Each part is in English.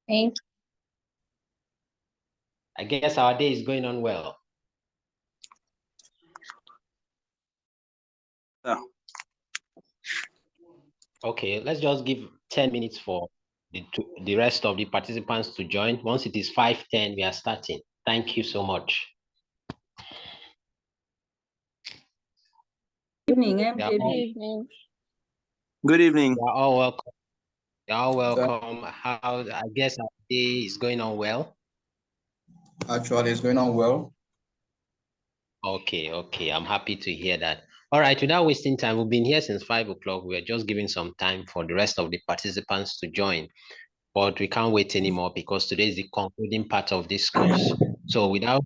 Thank I guess our day is going on well. Yeah. Okay, let's just give 10 minutes for the rest of the participants to join. Once it is 5:10, we are starting. Thank you so much. Good evening, Yeah. Good MJB. evening. Good evening. You're all welcome. You're all welcome. How I guess our day is going on well. Actually, it's going on well. Okay, I'm happy to hear that. All right, without wasting time, we've been here since 5 o'clock. We're just giving some time for the rest of the participants to join, but we can't wait anymore because today is the concluding part of this course. So without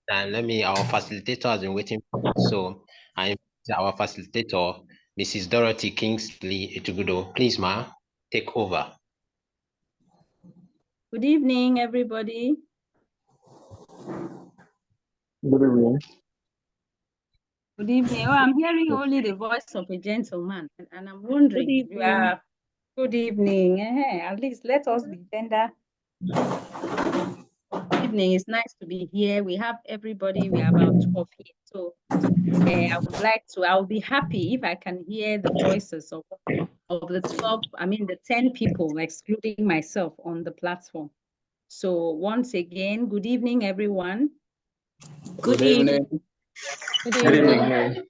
time, our facilitator has been waiting for us. So I invite our facilitator, Mrs. Dorothy Kingsley Etugudo. Please, ma, take over. Good evening, everybody. Good evening. Good evening. Oh, I'm hearing only the voice of a gentleman, and I'm wondering, good evening. At least let us be gender. Good evening. It's nice to be here. We have everybody. We are about 12 here. So I'll be happy if I can hear the voices of the 10 people, excluding myself, on the platform. So once again, good evening, everyone. Good evening. Good evening.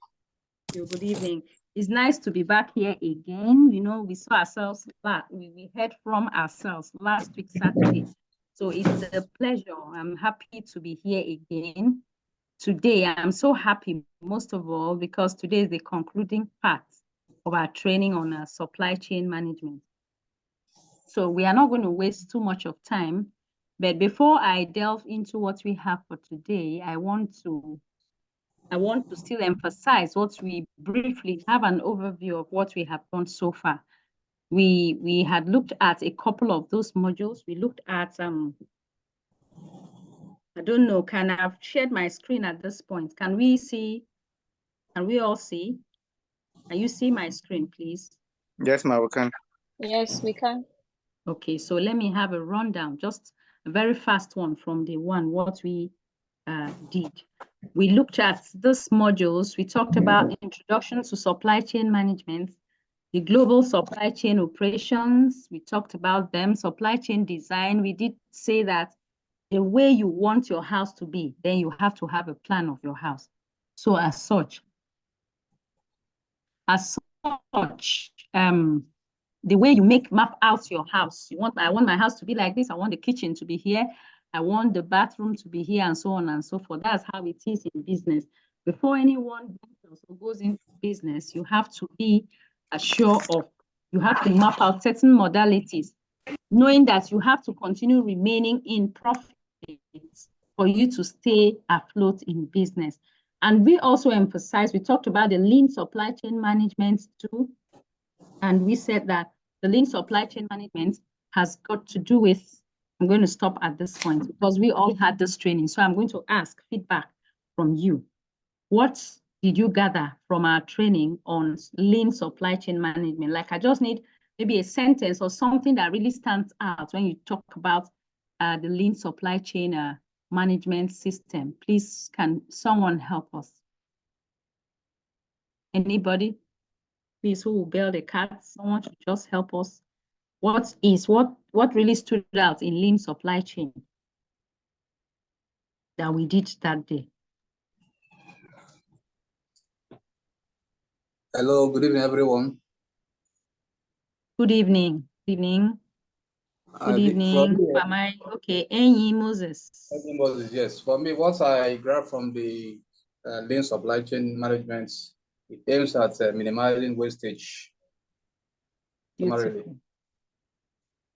Good evening. It's nice to be back here again. You know, we saw ourselves, we heard from ourselves last week, Saturday. So it's a pleasure. I'm happy to be here again. Today, I'm so happy, most of all, because today is the concluding part of our training on supply chain management. So we are not going to waste too much of time. But before I delve into what we have for today, I want to still emphasize what we briefly have an overview of what we have done so far. We had looked at a couple of those modules. We looked at, I don't know, can I have shared my screen at this point? Can we all see? Can you see my screen, please? Yes, ma, we can. Yes, we can. Okay, so let me have a rundown, just a very fast one from day one, what we did. We looked at these modules. We talked about introduction to supply chain management, the global supply chain operations. We talked about them, supply chain design. We did say that the way you want your house to be, then you have to have a plan of your house. So as such, the way you map out your house, I want my house to be like this. I want the kitchen to be here. I want the bathroom to be here, and so on and so forth. That's how it is in business. Before anyone goes into business, you have to be assured of, you have to map out certain modalities, knowing that you have to continue remaining in profit for you to stay afloat in business. And we also emphasized, we talked about the lean supply chain management too. And we said that the lean supply chain management has got to do with, I'm going to stop at this point because we all had this training. So I'm going to ask feedback from you. What did you gather from our training on lean supply chain management? Like, I just need maybe a sentence or something that really stands out when you talk about the lean supply chain management system. Please, can someone help us? Anybody? Please, who will build a cat? Someone should just help us. What really stood out in lean supply chain that we did that day? Hello, good evening, everyone. Good evening. Good evening. Good evening. Am I okay? Enyi Moses. Enyi Moses, yes. For me, what I grabbed from the lean supply chain management, it aims at minimizing wastage. Beautiful.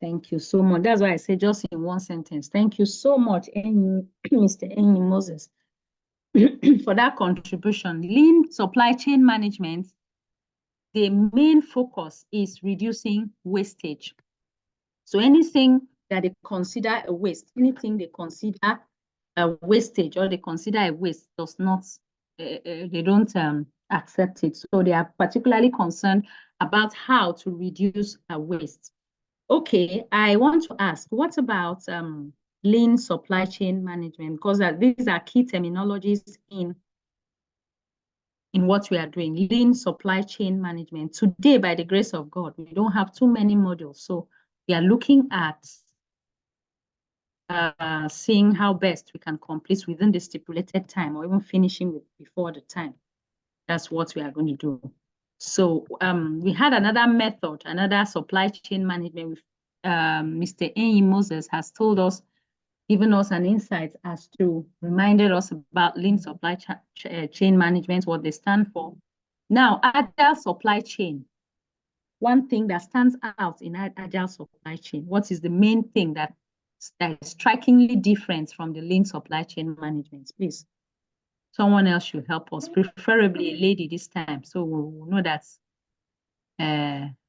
Thank you so much. That's why I say just in one sentence. Thank you so much, Mr. Enyi Moses, for that contribution. Lean supply chain management, the main focus is reducing wastage. So anything that they consider a waste, anything they consider a wastage or they consider a waste does not, they don't accept it. So they are particularly concerned about how to reduce waste. Okay, I want to ask, what about lean supply chain management? Because these are key terminologies in what we are doing. Lean supply chain management. Today, by the grace of God, we don't have too many modules. So we are looking at seeing how best we can complete within the stipulated time, or even finishing before the time. That's what we are going to do. So we had another method, another supply chain management with Mr. Enyi Moses has told us, given us an insight as to, reminded us about lean supply chain management, what they stand for. Now, agile supply chain, one thing that stands out in agile supply chain, what is the main thing that is strikingly different from the lean supply chain management? Please, someone else should help us, preferably a lady this time, so we'll know that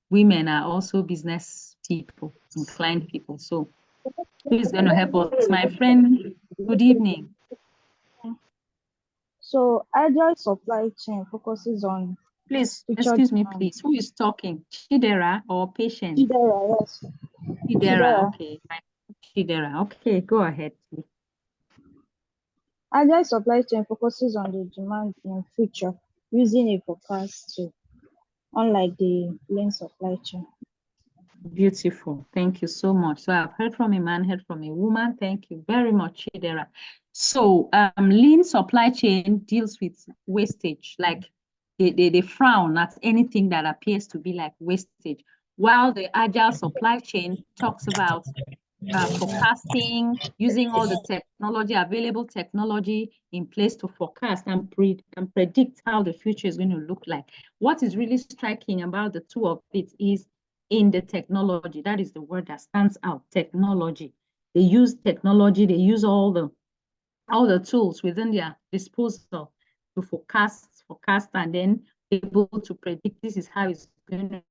women are also business people, inclined people. So who is going to help us? My friend, good evening. So agile supply chain focuses on Please, excuse me, please. Who is talking? Chidera or patient? Chidera, yes. Chidera, okay. Chidera, okay, go ahead, please. Agile supply chain focuses on the demand in future using a forecast tool, unlike the lean supply chain. Beautiful. Thank you so much. So I've heard from a man, heard from a woman. Thank you very much, Chidera. So lean supply chain deals with wastage, like they frown at anything that appears to be like wastage, while the agile supply chain talks about forecasting, using all the technology, available technology in place to forecast and predict how the future is going to look like. What is really striking about the two of it is in the technology. That is the word that stands out, technology. They use technology, they use all the tools within their disposal to forecast and then able to predict this is how it's going to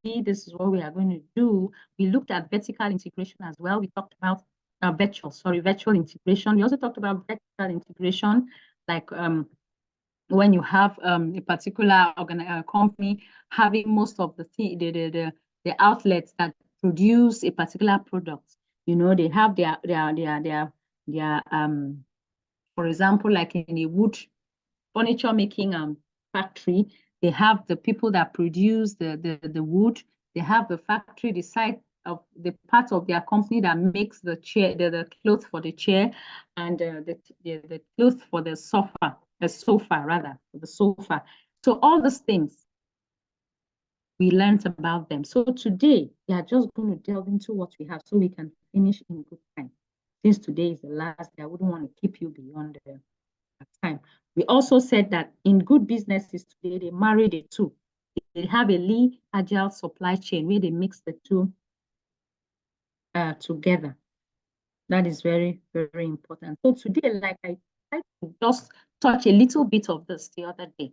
be, this is what we are going to do. We looked at vertical integration as well. We talked about virtual integration. We also talked about vertical integration, like when you have a particular company having most of the outlets that produce a particular product. You know, they have their for example, like in a wood furniture making factory, they have the people that produce the wood. They have the factory, the site of the part of their company that makes the chair, the cloth for the chair, and the cloth for the sofa rather, for the sofa. So all these things, we learned about them. So today, we are just going to delve into what we have so we can finish in good time. Since today is the last day, I wouldn't want to keep you beyond the time. We also said that in good businesses today, they marry the two. They have a lean agile supply chain where they mix the two together. That is very, very important. So today, like I tried to just touch a little bit of this the other day.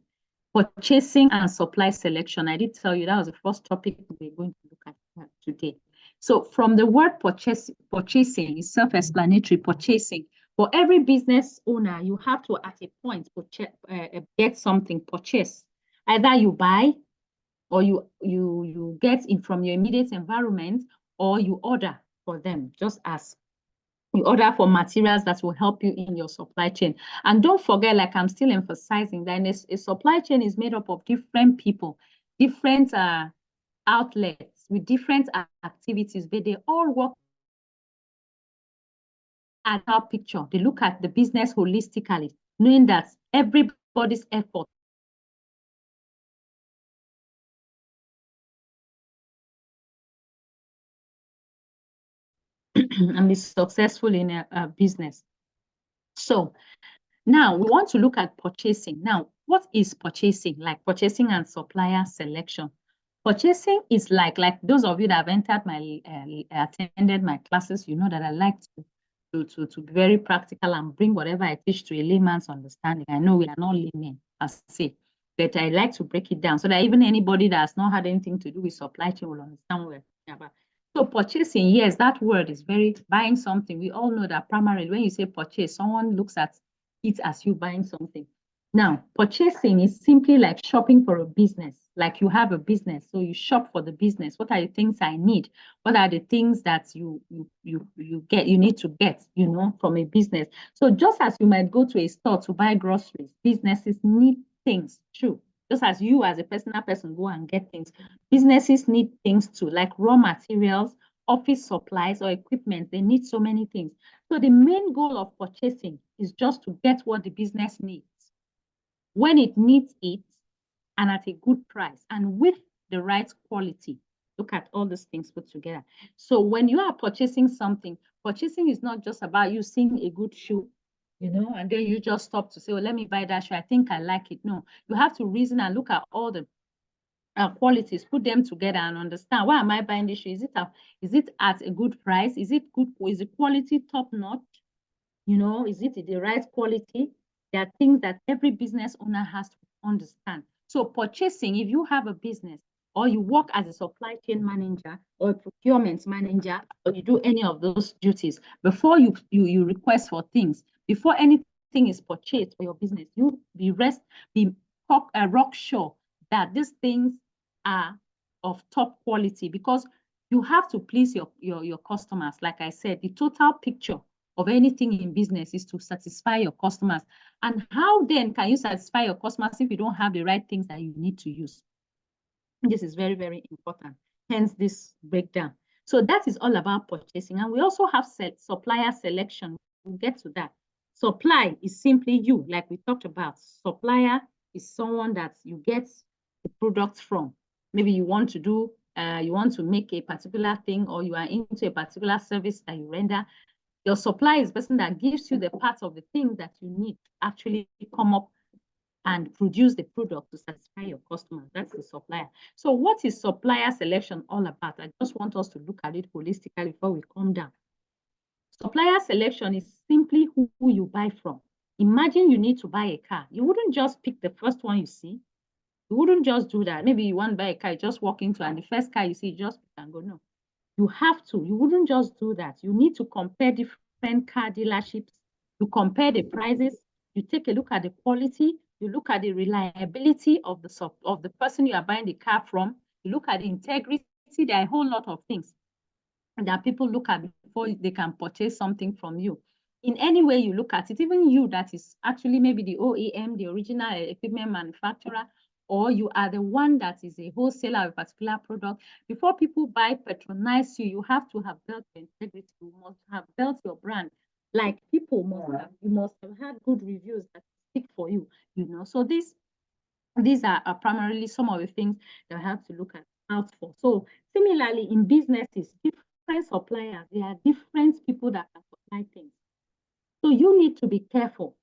Purchasing and supply selection. I did tell you that was the first topic we're going to look at today. So from the word purchasing is self-explanatory, purchasing. For every business owner, you have to, at a point, get something, purchase. Either you buy or you get it from your immediate environment, or you order for them, just as you order for materials that will help you in your supply chain. And don't forget, like I'm still emphasizing, that a supply chain is made up of different people, different outlets with different activities, but they all work at our picture. They look at the business holistically, knowing that everybody's effort and be successful in a business. So now we want to look at purchasing. Now, what is purchasing? Like purchasing and supplier selection. Purchasing is like those of you that have entered my attended my classes, you know that I like to be very practical and bring whatever I teach to a layman's understanding. I know we are not laymen, as I say, but I like to break it down so that even anybody that has not had anything to do with supply chain will understand what we're talking about. So purchasing, yes, that word is very buying something. We all know that primarily when you say purchase, someone looks at it as you buying something. Now, purchasing is simply like shopping for a business. Like you have a business, so you shop for the business. What are the things I need? What are the things that you need to get, from a business? So just as you might go to a store to buy groceries, businesses need things too. Just as you as a personal person go and get things, businesses need things too, like raw materials, office supplies or equipment. They need so many things. So the main goal of purchasing is just to get what the business needs, when it needs it, and at a good price and with the right quality. Look at all these things put together. So when you are purchasing something, purchasing is not just about you seeing a good shoe, and then you just stop to say, well, let me buy that shoe. I think I like it. No, you have to reason and look at all the qualities, put them together and understand, why am I buying this shoe? Is it at a good price? Is it good? Is the quality top notch? Is it the right quality? There are things that every business owner has to understand. So purchasing, if you have a business or you work as a supply chain manager or a procurement manager, or you do any of those duties, before you request for things, before anything is purchased for your business, you be rock sure that these things are of top quality, because you have to please your customers. Like I said, the total picture of anything in business is to satisfy your customers. And how then can you satisfy your customers if you don't have the right things that you need to use? This is very, very important. Hence this breakdown. So that is all about purchasing. And we also have supplier selection. We'll get to that. Supply is simply you, like we talked about. Supplier is someone that you get the product from. Maybe you want to make a particular thing, or you are into a particular service that you render. Your supplier is the person that gives you the parts of the things that you need to actually come up and produce the product to satisfy your customers. That's the supplier. So what is supplier selection all about? I just want us to look at it holistically before we come down. Supplier selection is simply who you buy from. Imagine you need to buy a car. You wouldn't just pick the first one you see. You wouldn't just do that. Maybe you want to buy a car, you just walk into, and the first car you see, you just pick and go. No. You have to. You wouldn't just do that. You need to compare different car dealerships. You compare the prices. You take a look at the quality. You look at the reliability of the person you are buying the car from. You look at the integrity. There are a whole lot of things that people look at before they can purchase something from you. In any way you look at it, even you that is actually maybe the OEM, the original equipment manufacturer, or you are the one that is a wholesaler of a particular product, before people patronize you, you have to have built your integrity. You must have built your brand. Like people you must have had good reviews that speak for you, So these are primarily some of the things that I have to look out for. So similarly, in businesses, different suppliers, there are different people that can supply things. So you need to be careful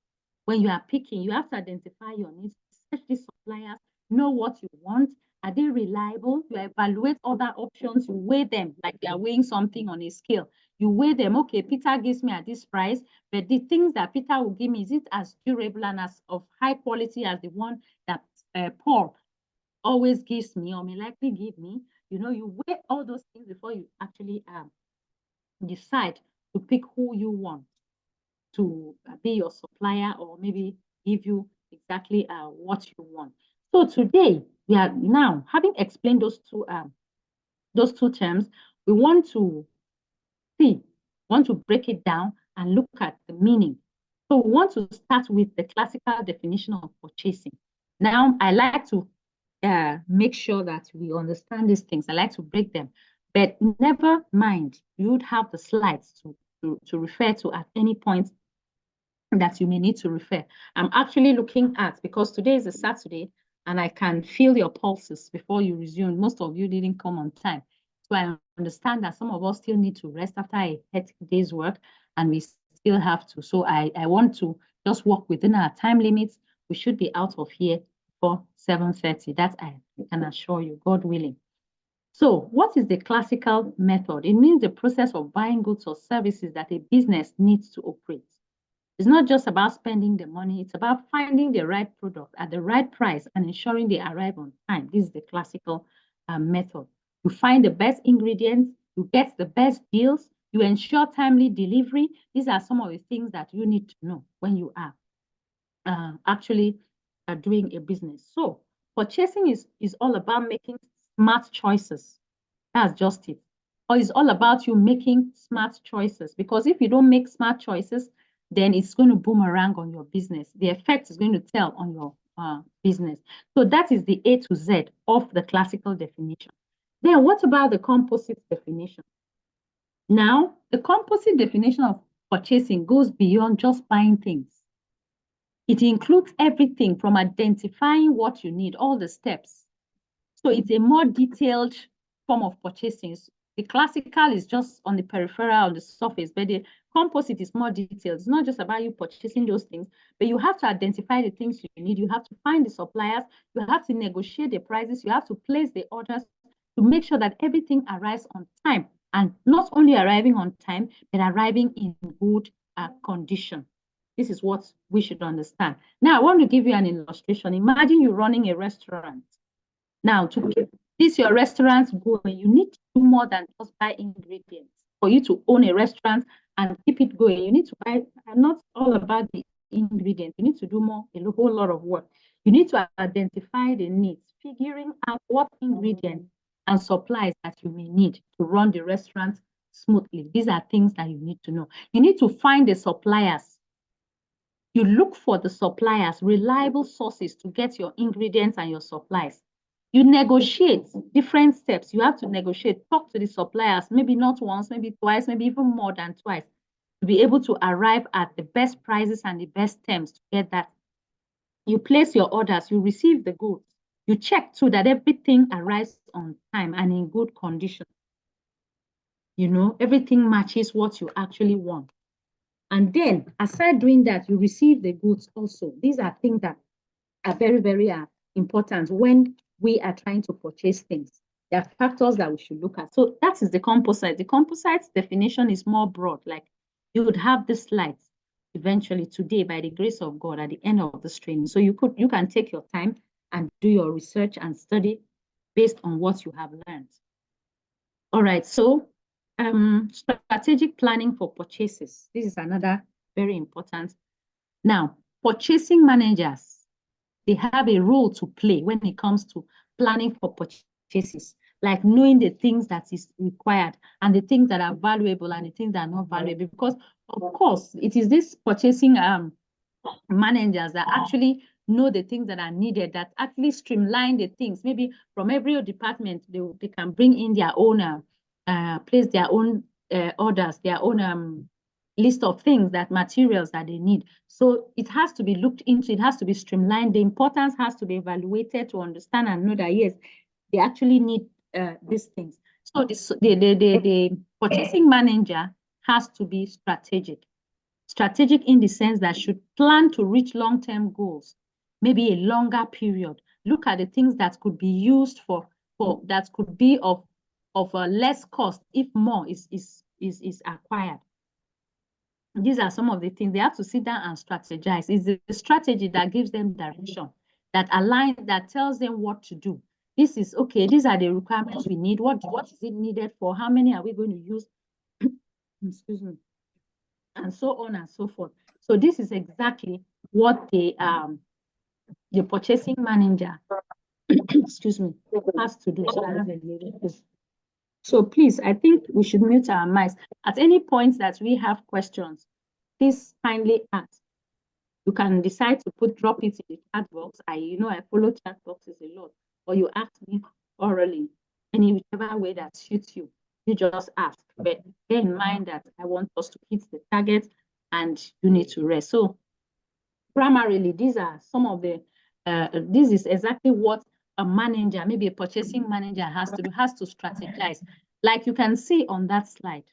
when you are picking. You have to identify your needs, search these suppliers, know what you want. Are they reliable? You evaluate other options, you weigh them like you are weighing something on a scale. You weigh them. Okay, Peter gives me at this price, but the things that Peter will give me, is it as durable and as of high quality as the one that Paul always gives me or may likely give me? You weigh all those things before you actually decide to pick who you want to be your supplier, or maybe give you exactly what you want. So today, we are now, having explained those two terms, we want to break it down and look at the meaning. So we want to start with the classical definition of purchasing. Now, I like to make sure that we understand these things. I like to break them, but never mind, you would have the slides to refer to at any point that you may need to refer. I'm actually looking at, because today is a Saturday and I can feel your pulses before you resume. Most of you didn't come on time. So I understand that some of us still need to rest after a hectic day's work, and we still have to. So I want to just work within our time limits. We should be out of here for 7:30. That I can assure you, God willing. So what is the classical method? It means the process of buying goods or services that a business needs to operate. It's not just about spending the money, it's about finding the right product at the right price and ensuring they arrive on time. This is the classical method. You find the best ingredients, you get the best deals, you ensure timely delivery. These are some of the things that you need to know when you are actually are doing a business. So purchasing is all about making smart choices. That's just it. Or it's all about you making smart choices. Because if you don't make smart choices, then it's going to boomerang on your business. The effect is going to tell on your business. So that is the A to Z of the classical definition. Then what about the composite definition? Now, the composite definition of purchasing goes beyond just buying things. It includes everything from identifying what you need, all the steps. So it's a more detailed form of purchasing. The classical is just on the peripheral, on the surface, but the composite is more detailed. It's not just about you purchasing those things, but you have to identify the things you need. You have to find the suppliers. You have to negotiate the prices. You have to place the orders to make sure that everything arrives on time, and not only arriving on time, but arriving in good condition. This is what we should understand. Now, I want to give you an illustration. Imagine you're running a restaurant. Now, to keep this your restaurant going, you need to do more than just buy ingredients. For you to own a restaurant and keep it going, you need to buy, not all about the ingredients. You need to do more, a whole lot of work. You need to identify the needs, figuring out what ingredients and supplies that you may need to run the restaurant smoothly. These are things that you need to know. You need to find the suppliers. You look for the suppliers, reliable sources to get your ingredients and your supplies. You negotiate different steps. You have to negotiate, talk to the suppliers, maybe not once, maybe twice, maybe even more than twice, to be able to arrive at the best prices and the best terms to get that. You place your orders, you receive the goods. You check too that everything arrives on time and in good condition. You know, everything matches what you actually want. And then, aside doing that, you receive the goods also. These are things that are very, very important when we are trying to purchase things. There are factors that we should look at. So that is the composite. The composite definition is more broad. Like you would have this slides eventually today, by the grace of God, at the end of this training. So you can take your time and do your research and study based on what you have learned. All right, so strategic planning for purchases. This is another very important. Now, purchasing managers, they have a role to play when it comes to planning for purchases, like knowing the things that is required and the things that are valuable and the things that are not valuable. Because, of course, it is this purchasing managers that actually know the things that are needed, that actually streamline the things. Maybe from every department, they can bring in their own, place their own orders, their own list of things, that materials that they need. So it has to be looked into, it has to be streamlined. The importance has to be evaluated to understand and know that, yes, they actually need these things. So the purchasing manager has to be strategic. Strategic in the sense that should plan to reach long-term goals, maybe a longer period. Look at the things that could be used for that could be of less cost if more is acquired. These are some of the things they have to sit down and strategize. It's the strategy that gives them direction, that aligns, that tells them what to do. This is okay. These are the requirements we need. What is it needed for? How many are we going to use? Excuse me. And so on and so forth. So this is exactly what the purchasing manager, excuse me, has to do. So I have a little. So please, I think we should mute our mics. At any point that we have questions, please kindly ask. You can decide to drop it in the chat box. I follow chat boxes a lot, or you ask me orally, any whichever way that suits you. You just ask, but bear in mind that I want us to hit the target and you need to rest. So primarily, these are some of the, this is exactly what a manager, maybe a purchasing manager has to do, has to strategize. Like you can see on that slide,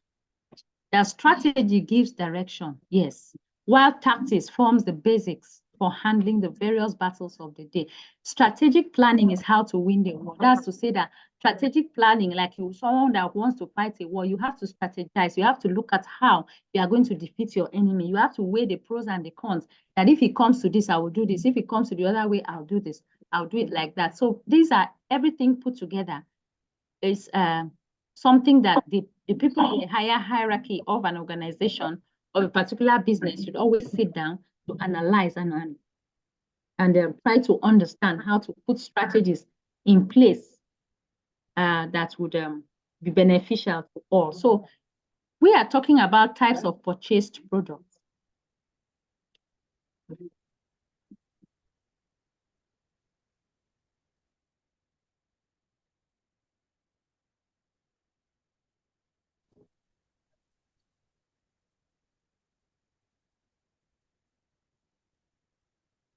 the strategy gives direction, yes, while tactics forms the basics for handling the various battles of the day. Strategic planning is how to win the war. That's to say that strategic planning, like someone that wants to fight a war, you have to strategize. You have to look at how you are going to defeat your enemy. You have to weigh the pros and the cons, that if it comes to this, I will do this. If it comes to the other way, I'll do this. I'll do it like that. So these are everything put together is something that the people in the higher hierarchy of an organization or a particular business should always sit down to analyze and and try to understand how to put strategies in place that would be beneficial to all. So we are talking about types of purchased products.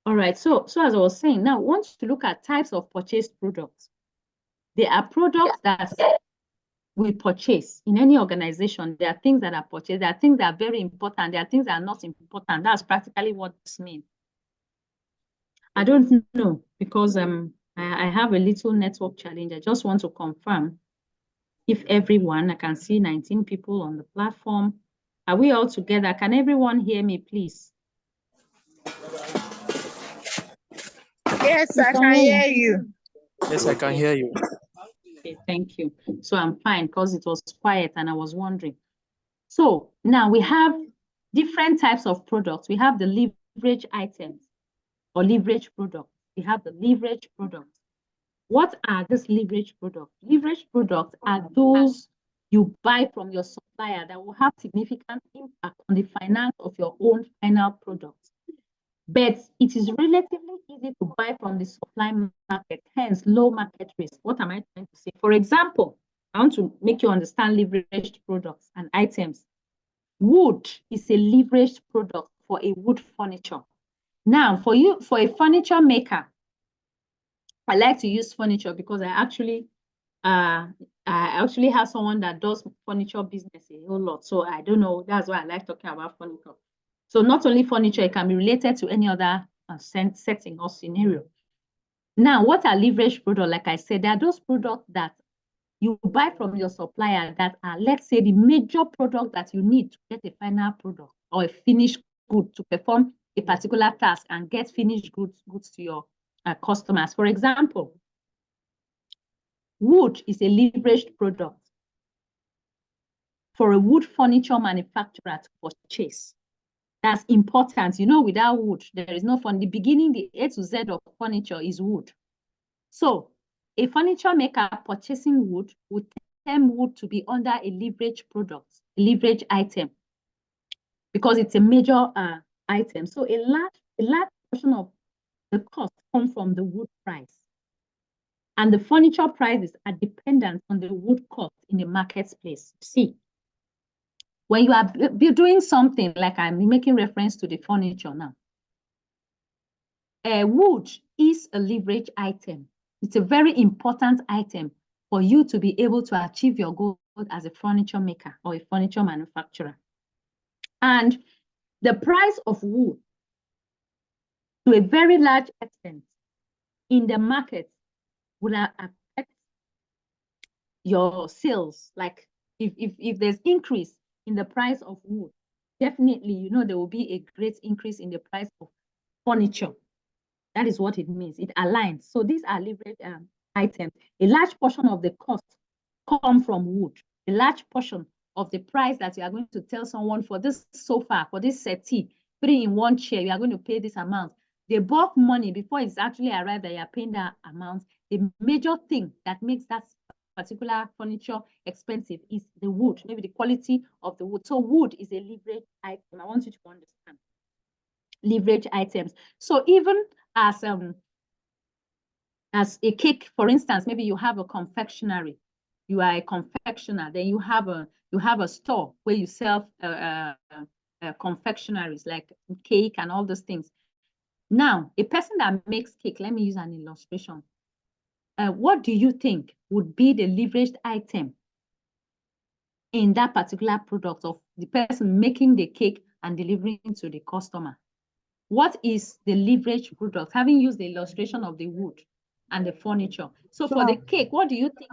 All right, so as I was saying, now I want to look at types of purchased products. There are products that we purchase in any organization. There are things that are purchased. There are things that are very important. There are things that are not important. That's practically what this means. I don't know because I have a little network challenge. I just want to confirm if everyone, I can see 19 people on the platform. Are we all together? Can everyone hear me, please? Yes, I can hear you. Yes, I can hear you. Okay, thank you. So I'm fine because it was quiet and I was wondering. So now we have different types of products. We have the leverage items or leverage products. We have the leverage products. What are these leverage products? Leverage products are those you buy from your supplier that will have significant impact on the finance of your own final product. But it is relatively easy to buy from the supply market, hence low market risk. What am I trying to say? For example, I want to make you understand leveraged products and items. Wood is a leveraged product for a wood furniture. Now, for a furniture maker, I like to use furniture because I actually have someone that does furniture business a whole lot. So I don't know, that's why I like talking about furniture. So not only furniture, it can be related to any other setting or scenario. Now, what are leveraged products? Like I said, there are those products that you buy from your supplier that are, let's say, the major product that you need to get a final product or a finished good to perform a particular task and get finished goods to your customers. For example, wood is a leveraged product for a wood furniture manufacturer to purchase. That's important. You know, without wood, there is no fun. The beginning, the A to Z of furniture is wood. So a furniture maker purchasing wood would term wood to be under a leverage product, a leverage item, because it's a major item. So a large portion of the cost comes from the wood price. And the furniture prices are dependent on the wood cost in the marketplace. See, when you are doing something like I'm making reference to the furniture now, wood is a leverage item. It's a very important item for you to be able to achieve your goal as a furniture maker or a furniture manufacturer. And the price of wood, to a very large extent, in the market will affect your sales. Like if there's increase in the price of wood, definitely, you know, there will be a great increase in the price of furniture. That is what it means. It aligns. So these are leverage items. A large portion of the cost come from wood. A large portion of the price that you are going to tell someone for this sofa, for this settee, put it in one chair, you are going to pay this amount. The bulk money, before it's actually arrived that you are paying that amount, the major thing that makes that particular furniture expensive is the wood, maybe the quality of the wood. So wood is a leverage item. I want you to understand. Leverage items. So even as a cake, for instance, maybe you have a confectionery, you are a confectioner, then you have a store where you sell confectionaries like cake and all those things. Now, a person that makes cake, let me use an illustration. What do you think would be the leveraged item in that particular product of the person making the cake and delivering to the customer? What is the leverage product? Having used the illustration of the wood and the furniture. So for the cake, what do you think?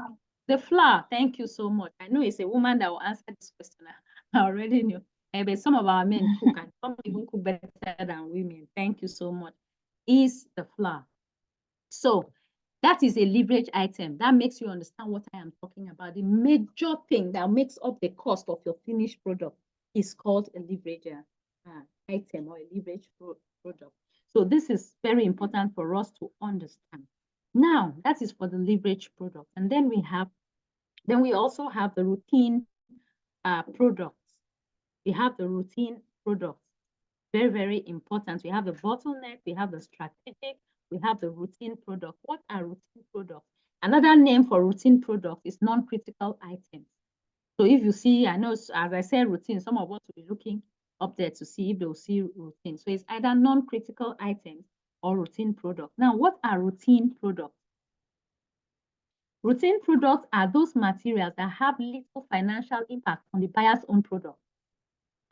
The flour. Thank you so much. I know it's a woman that will answer this question. I already knew. But some of our men cook and some even cook better than women. Thank you so much. Is the flour. So that is a leverage item. That makes you understand what I am talking about. The major thing that makes up the cost of your finished product is called a leverage item or a leverage product. So this is very important for us to understand. Now, that is for the leverage product. And then we also have the routine products. We have the routine products. Very, very important. We have the bottleneck, we have the strategic, we have the routine product. What are routine products? Another name for routine product is non-critical items. So if you see, I know, as I said, routine, some of us will be looking up there to see if they'll see routine. So it's either non-critical items or routine product. Now, what are routine products? Routine products are those materials that have little financial impact on the buyer's own product.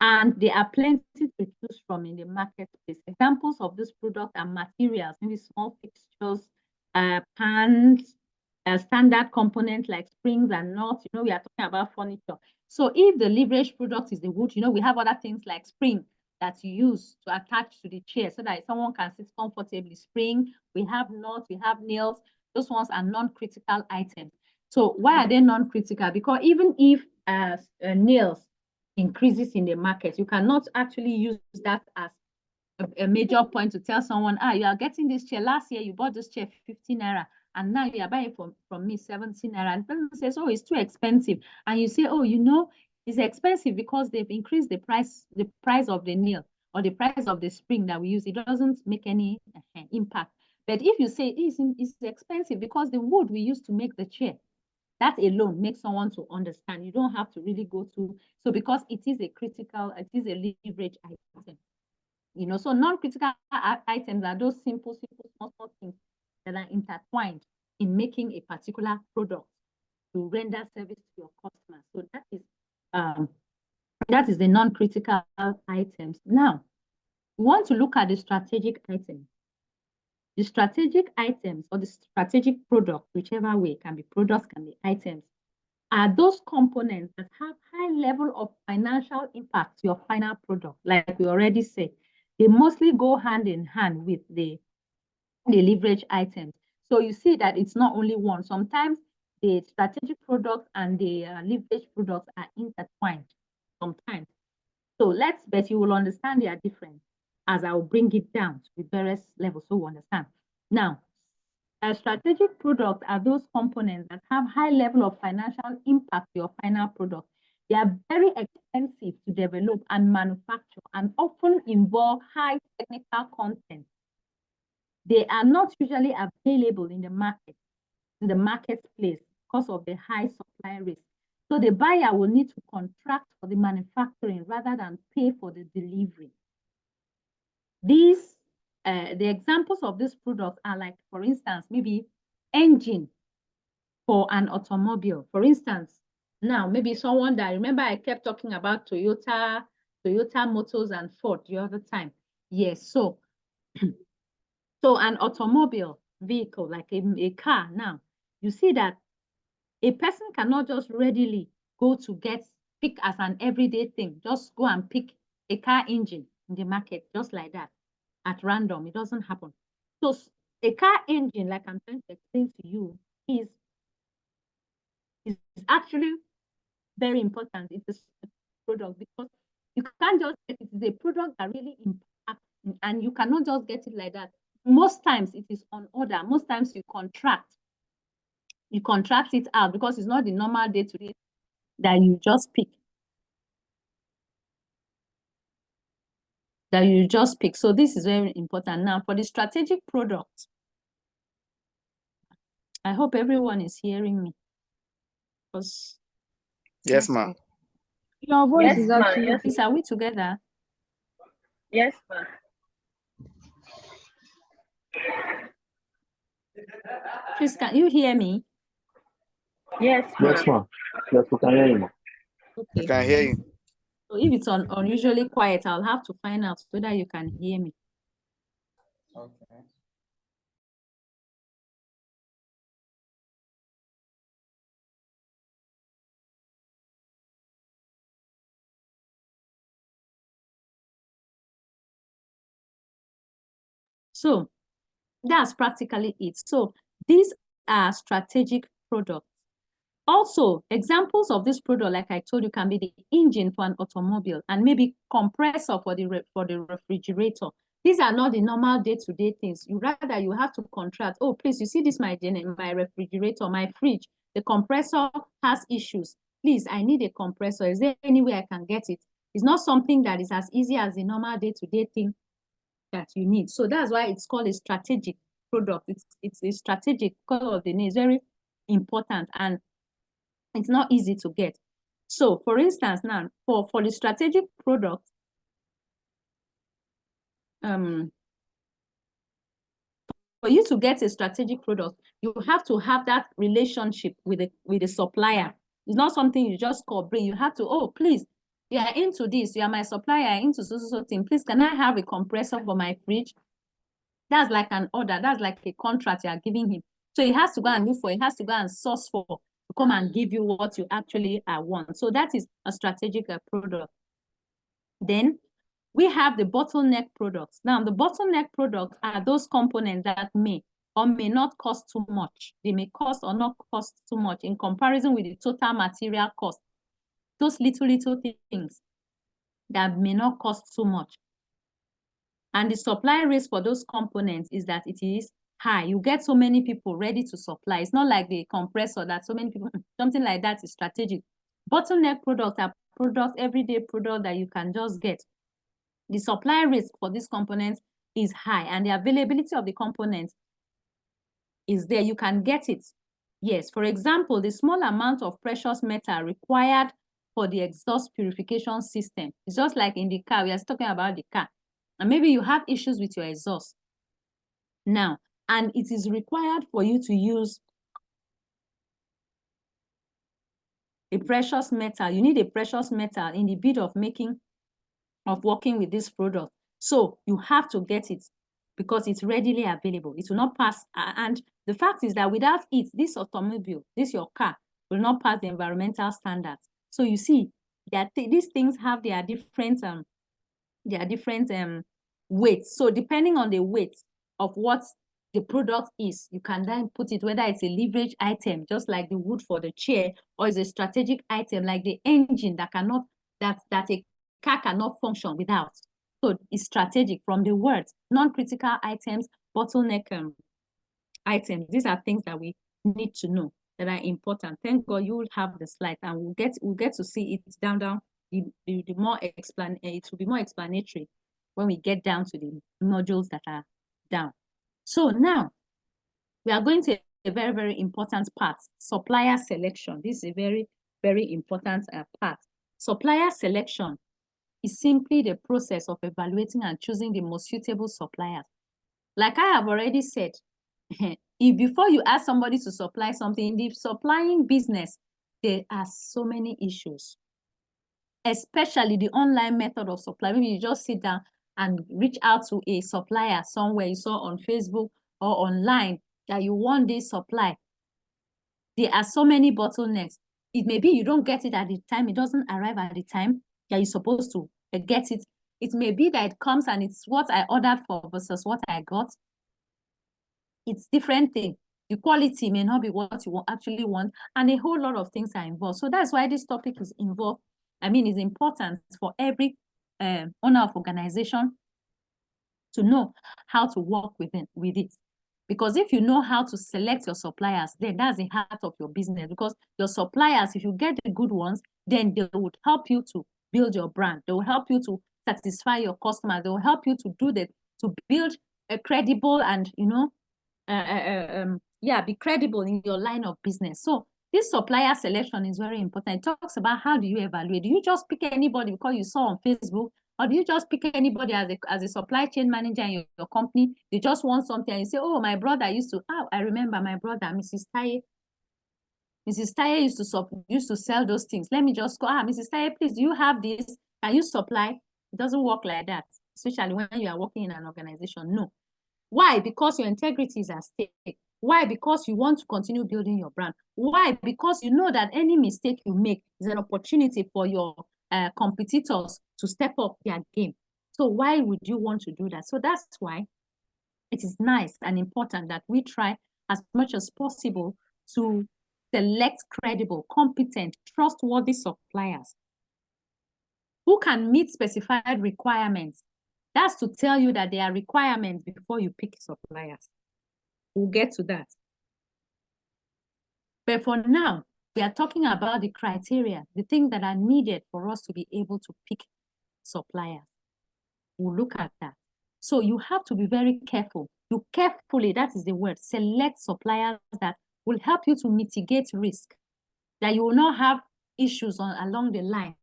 And there are plenty to choose from in the marketplace. Examples of this product are materials, maybe small fixtures, pans, standard components like springs and nuts. You know, we are talking about furniture. So if the leverage product is the wood, you know, we have other things like spring that you use to attach to the chair so that someone can sit comfortably. Spring, we have nuts, we have nails. Those ones are non-critical items. So why are they non-critical? Because even if nails increases in the market, you cannot actually use that as a major point to tell someone, you are getting this chair. Last year, you bought this chair 15 naira, and now you are buying from me 17 naira. And the person says, oh, it's too expensive. And you say, oh, you know, it's expensive because they've increased the price of the nail or the price of the spring that we use. It doesn't make any impact. But if you say it's expensive because the wood we use to make the chair, that alone makes someone to understand. You don't have to really go to, so because it is a leverage item. You know, so non-critical items are those simple, small things that are intertwined in making a particular product to render service to your customers. So that is the non-critical items. Now, we want to look at the strategic items. The strategic items or the strategic product, whichever way, can be products, can be items, are those components that have high level of financial impact to your final product. Like we already said, they mostly go hand in hand with the leverage items. So you see that it's not only one. Sometimes the strategic products and the leverage products are intertwined sometimes. So but you will understand they are different as I will bring it down to the various levels so we understand. Now, strategic products are those components that have high level of financial impact to your final product. They are very expensive to develop and manufacture and often involve high technical content. They are not usually available in the marketplace because of the high supply risk. So the buyer will need to contract for the manufacturing rather than pay for the delivery. The examples of these products are like, for instance, maybe engine for an automobile. For instance, now maybe someone that, remember I kept talking about Toyota Motors and Ford the other time. Yes, so an automobile vehicle, like a car now, you see that a person cannot just readily go to pick as an everyday thing, just go and pick a car engine in the market just like that at random. It doesn't happen. So a car engine, like I'm trying to explain to you, is actually very important. It's a product because you can't just get it. It's a product that really impacts, and you cannot just get it like that. Most times it is on order. Most times you contract it out because it's not the normal day-to-day that you just pick. So this is very important. Now for the strategic products, I hope everyone is hearing me. Yes, ma'am. Your voice is actually. Please, are we together? Yes, ma'am. Please, can you hear me? Yes, ma'am. Yes, ma'am. Yes, we can hear you, ma'am. I Okay. can hear you. So if it's unusually quiet, I'll have to find out whether you can hear me. Okay. So that's practically it. So these are strategic products. Also, examples of this product, like I told you, can be the engine for an automobile and maybe compressor for the refrigerator. These are not the normal day-to-day things. You rather you have to contract. Oh, please, you see this, my refrigerator, my fridge, the compressor has issues. Please, I need a compressor. Is there any way I can get it? It's not something that is as easy as the normal day-to-day thing that you need. So that's why it's called a strategic product. It's a strategic because of the name. It's very important and it's not easy to get. So for instance, now for the strategic product, for you to get a strategic product, you have to have that relationship with the supplier. It's not something you just call bring. You have to, oh, please, you are into this, you are my supplier, into so thing. Please, can I have a compressor for my fridge? That's like an order. That's like a contract you are giving him. So he has to go and look for, he has to go and source for, to come and give you what you actually want. So that is a strategic product. Then we have the bottleneck products. Now, the bottleneck products are those components that may or may not cost too much. They may cost or not cost too much in comparison with the total material cost. Those little things that may not cost too much. And the supply risk for those components is that it is high. You get so many people ready to supply. It's not like the compressor that so many people, something like that is strategic. Bottleneck products are products, everyday product that you can just get. The supply risk for these components is high and the availability of the components is there. You can get it. Yes, for example, the small amount of precious metal required for the exhaust purification system. It's just like in the car. We are talking about the car. And maybe you have issues with your exhaust now, and it is required for you to use a precious metal. You need a precious metal in the bid of working with this product. So you have to get it because it's readily available. It will not pass. And the fact is that without it, this automobile, your car, will not pass the environmental standards. So you see that these things have their different weights. So depending on the weight of what the product is, you can then put it, whether it's a leverage item, just like the wood for the chair, or it's a strategic item like the engine that a car cannot function without. So it's strategic from the words, non-critical items, bottleneck items. These are things that we need to know that are important. Thank God you will have the slide and we'll get to see it down. The more it will be more explanatory when we get down to the modules that are down. So now we are going to a very, very important part, supplier selection. This is a very, very important part. Supplier selection is simply the process of evaluating and choosing the most suitable suppliers. Like I have already said, if before you ask somebody to supply something, in the supplying business, there are so many issues, especially the online method of supply. Maybe you just sit down and reach out to a supplier somewhere you saw on Facebook or online that you want this supply. There are so many bottlenecks. It may be you don't get it at the time, it doesn't arrive at the time that you're supposed to get it. It may be that it comes and it's what I ordered for versus what I got. It's different thing. The quality may not be what you actually want, and a whole lot of things are involved. So that's why this topic is involved. Is important for every owner of organization to know how to work with it. Because if you know how to select your suppliers, then that's the heart of your business. Because your suppliers, if you get the good ones, then they would help you to build your brand. They will help you to satisfy your customers. They will help you to build a credible and, be credible in your line of business. So this supplier selection is very important. It talks about how do you evaluate? Do you just pick anybody because you saw on Facebook? Or do you just pick anybody as a supply chain manager in your company? They just want something and you say, oh, my brother I remember my brother, Mrs. Taye. Mrs. Taye used to sell those things. Let me just go, Mrs. Taye, please, do you have this? Can you supply? It doesn't work like that, especially when you are working in an organization. No. Why? Because your integrity is at stake. Why? Because you want to continue building your brand. Why? Because you know that any mistake you make is an opportunity for your competitors to step up their game. So why would you want to do that? So that's why it is nice and important that we try as much as possible to select credible, competent, trustworthy suppliers who can meet specified requirements That's to tell you that there are requirements before you pick suppliers. We'll get to that. But for now, we are talking about the criteria, the things that are needed for us to be able to pick suppliers. We'll look at that. So you have to be very careful. You carefully, that is the word, select suppliers that will help you to mitigate risk, that you will not have issues along the line.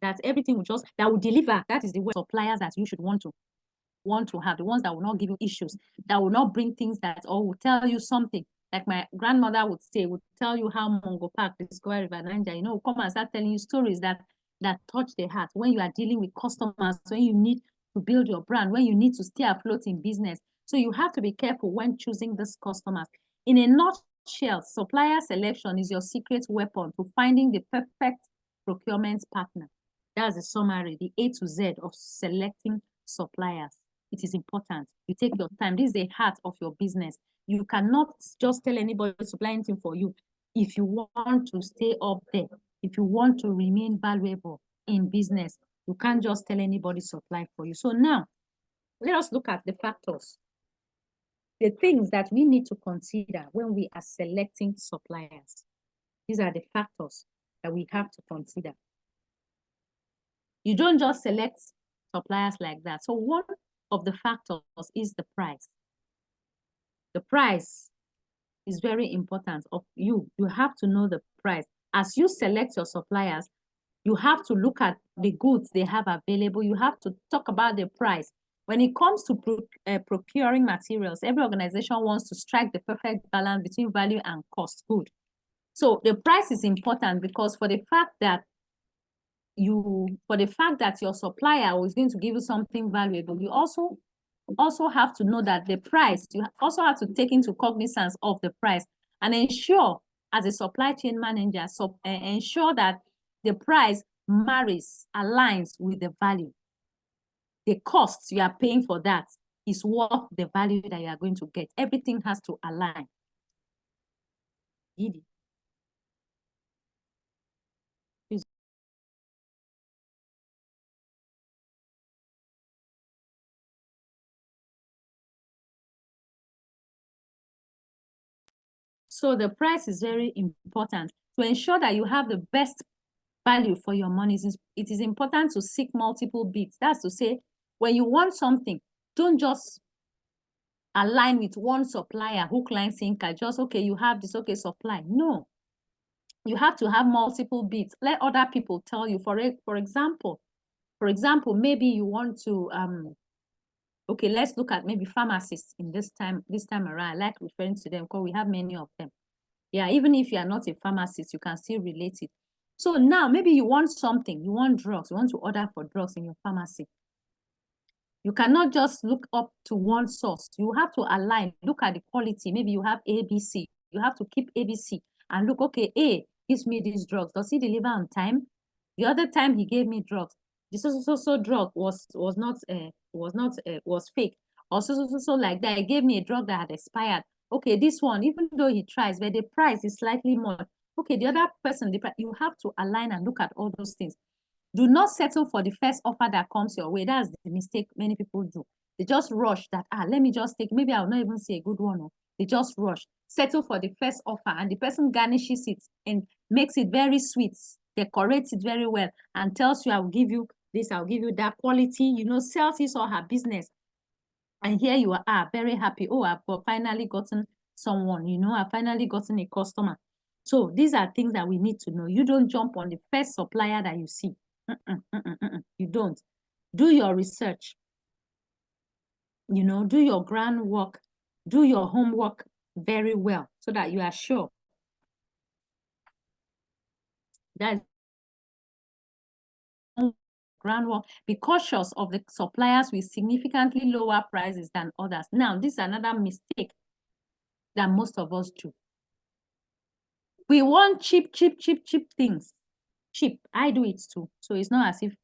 That everything will that will deliver, that is the word, suppliers that you should want to have, the ones that will not give you issues, that will not bring things that, or will tell you something. Like my grandmother would say, would tell you how Mongo Park, Discovery River, Niger, come and start telling you stories that touch the heart when you are dealing with customers, when you need to build your brand, when you need to stay afloat in business. So you have to be careful when choosing these customers. In a nutshell, supplier selection is your secret weapon to finding the perfect procurement partner. That's the summary, the A to Z of selecting suppliers. It is important. You take your time. This is the heart of your business. You cannot just tell anybody to supply anything for you. If you want to stay up there, if you want to remain valuable in business, you can't just tell anybody to supply for you. So now, let us look at the factors, the things that we need to consider when we are selecting suppliers. These are the factors that we have to consider. You don't just select suppliers like that. So one of the factors is the price. The price is very important of you. You have to know the price. As you select your suppliers, you have to look at the goods they have available. You have to talk about the price. When it comes to procuring materials, every organization wants to strike the perfect balance between value and cost. Good. So the price is important because for the fact that your supplier is going to give you something valuable, you also have to know that the price, you also have to take into cognizance of the price and ensure, as a supply chain manager, ensure that the price marries, aligns with the value. The costs you are paying for that is worth the value that you are going to get. Everything has to align. So the price is very important. To ensure that you have the best value for your money, it is important to seek multiple bids. That's to say, when you want something, don't just align with one supplier, hook, line, sinker, just, okay, you have this, okay, supply. No, you have to have multiple bids. Let other people tell you, for example, maybe you want to, okay, let's look at maybe pharmacists in this time around. I like referring to them because we have many of them. Yeah, even if you are not a pharmacist, you can still relate it. So now maybe you want something, you want drugs, you want to order for drugs in your pharmacy. You cannot just look up to one source. You have to align, look at the quality. Maybe you have ABC. You have to keep ABC and look, okay, A gives me these drugs. Does he deliver on time? The other time he gave me drugs, the so drug was fake. Or so like that. He gave me a drug that had expired. Okay, this one, even though he tries, but the price is slightly more. Okay, the other person, you have to align and look at all those things. Do not settle for the first offer that comes your way. That's the mistake many people do. They just rush that, let me just take, maybe I'll not even see a good one. No. They just rush, settle for the first offer, and the person garnishes it and makes it very sweet, decorates it very well, and tells you, I'll give you this, I'll give you that quality, sells his or her business. And here you are, very happy. Oh, I've finally gotten someone, I've finally gotten a customer. So these are things that we need to know. You don't jump on the first supplier that you see. You don't. Do your research. Do your groundwork. Do your homework very well so that you are sure that groundwork. Be cautious of the suppliers with significantly lower prices than others. Now, this is another mistake that most of us do. We want cheap things. Cheap. I do it too. So it's not as if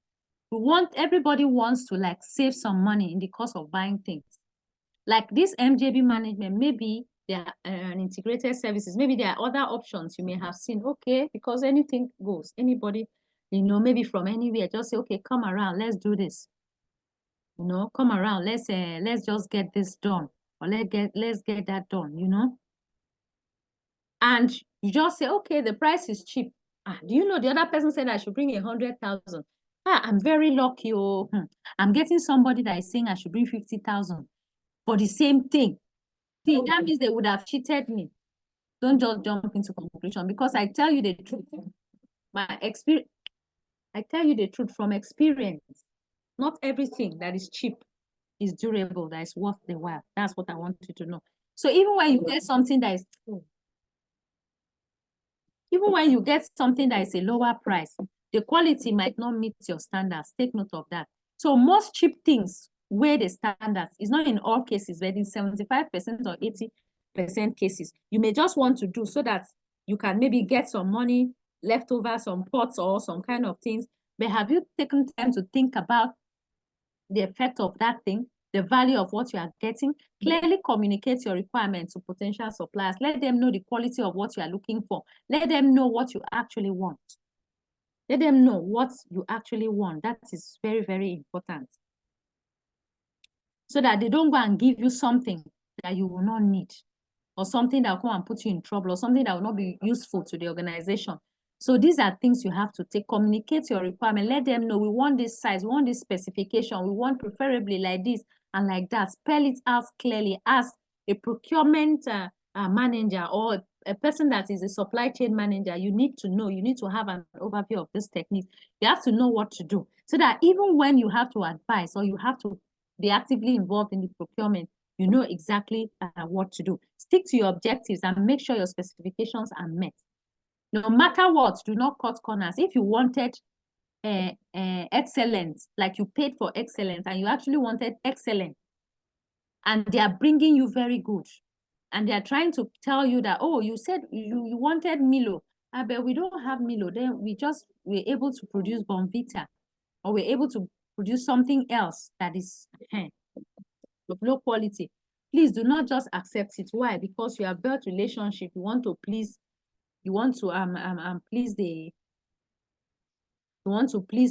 everybody wants to save some money in the cost of buying things. Like this MJB management, maybe there are integrated services. Maybe there are other options you may have seen. Okay, because anything goes. Anybody, maybe from anywhere, just say, okay, come around, let's do this. Come around, let's just get this done, or let's get that done. And you just say, okay, the price is cheap. Do you know the other person said I should bring 100,000? I'm very lucky. I'm getting somebody that is saying I should bring 50,000 for the same thing. See, that means they would have cheated me. Don't just jump into conclusion, because I tell you the truth. I tell you the truth from experience. Not everything that is cheap is durable, that is worth the while. That's what I want you to know. So even when you get something that is true, even when you get something that is a lower price, the quality might not meet your standards. Take note of that. So most cheap things where the standards is not in all cases, but in 75% or 80% cases, you may just want to do so that you can maybe get some money left over, some pots or some kind of things. But have you taken time to think about the effect of that thing, the value of what you are getting? Clearly communicate your requirements to potential suppliers. Let them know the quality of what you are looking for. Let them know what you actually want. Let them know what you actually want. That is very, very important. So that they don't go and give you something that you will not need, or something that will come and put you in trouble, or something that will not be useful to the organization. So these are things you have to take. Communicate your requirement. Let them know we want this size, we want this specification, we want preferably like this and like that. Spell it out clearly. As a procurement manager or a person that is a supply chain manager, you need to know, you need to have an overview of this technique. You have to know what to do, so that even when you have to advise or you have to be actively involved in the procurement, you know exactly what to do. Stick to your objectives and make sure your specifications are met. No matter what, do not cut corners. If you wanted excellence, like you paid for excellence and you actually wanted excellence, and they are bringing you very good, and they are trying to tell you that, oh, you said you wanted Milo, but we don't have Milo, then we're able to produce Bonvita, or we're able to produce something else that is of low quality. Please do not just accept it. Why? Because you have built relationship. You want to please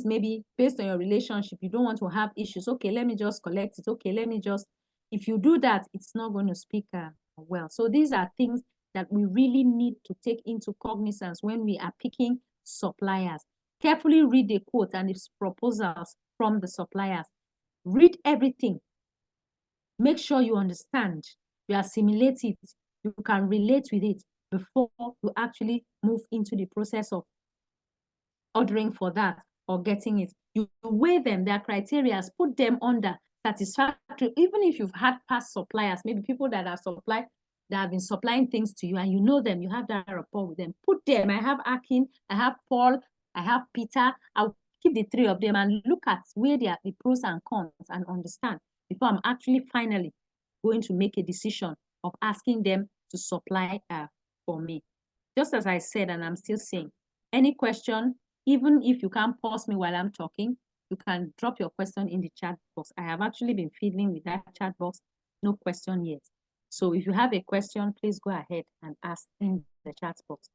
maybe based on your relationship. You don't want to have issues. Okay, let me just collect it. Okay, if you do that, it's not going to speak well. So these are things that we really need to take into cognizance when we are picking suppliers. Carefully read the quote and its proposals from the suppliers. Read everything. Make sure you understand, you assimilate it, you can relate with it before you actually move into the process of ordering for that or getting it. You weigh them, their criteria, put them under satisfactory. Even if you've had past suppliers, maybe people that have been supplying things to you and you know them, you have that rapport with them. Put them. I have Akin, I have Paul, I have Peter. I'll keep the three of them and look at where they are, the pros and cons, and understand before I'm actually finally going to make a decision of asking them to supply for me. Just as I said, and I'm still saying, any question, even if you can't pause me while I'm talking, you can drop your question in the chat box. I have actually been fiddling with that chat box, no question yet. So if you have a question, please go ahead and ask in the chat box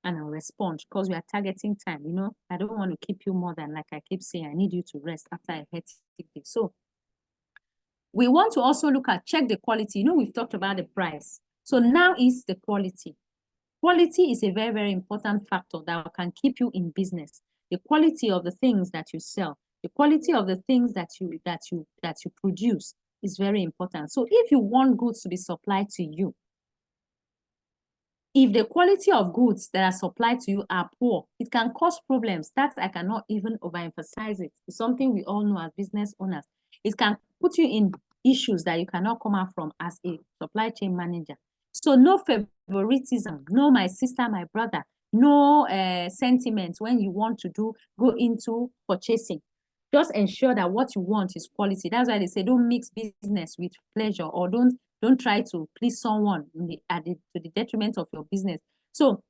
and I'll respond, because we are targeting time. I don't want to keep you more than, like I keep saying, I need you to rest after a hectic day. So we want to also check the quality. We've talked about the price. So now is the quality. Quality is a very, very important factor that can keep you in business. The quality of the things that you sell, the quality of the things that you produce is very important. So if you want goods to be supplied to you, if the quality of goods that are supplied to you are poor, it can cause problems. That I cannot even overemphasize it. It's something we all know as business owners. It can put you in issues that you cannot come out from as a supply chain manager. So no favoritism, no my sister, my brother, no sentiments when you want to go into purchasing. Just ensure that what you want is quality. That's why they say don't mix business with pleasure, or don't try to please someone to the detriment of your business. So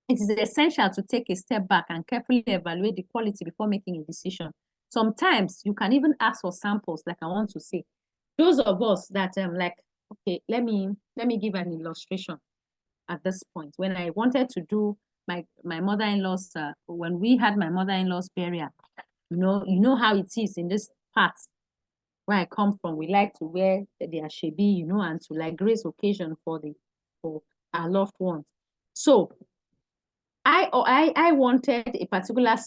it is essential to take a step back and carefully evaluate the quality before making a decision. Sometimes you can even ask for samples, like I want to say. Those of us that Okay, let me give an illustration at this point. When I wanted to do my mother-in-law's, when we had my mother-in-law's burial, you know how it is in this part where I come from. We like to wear the ashebi, and to like grace occasion for our loved ones. So I wanted a particular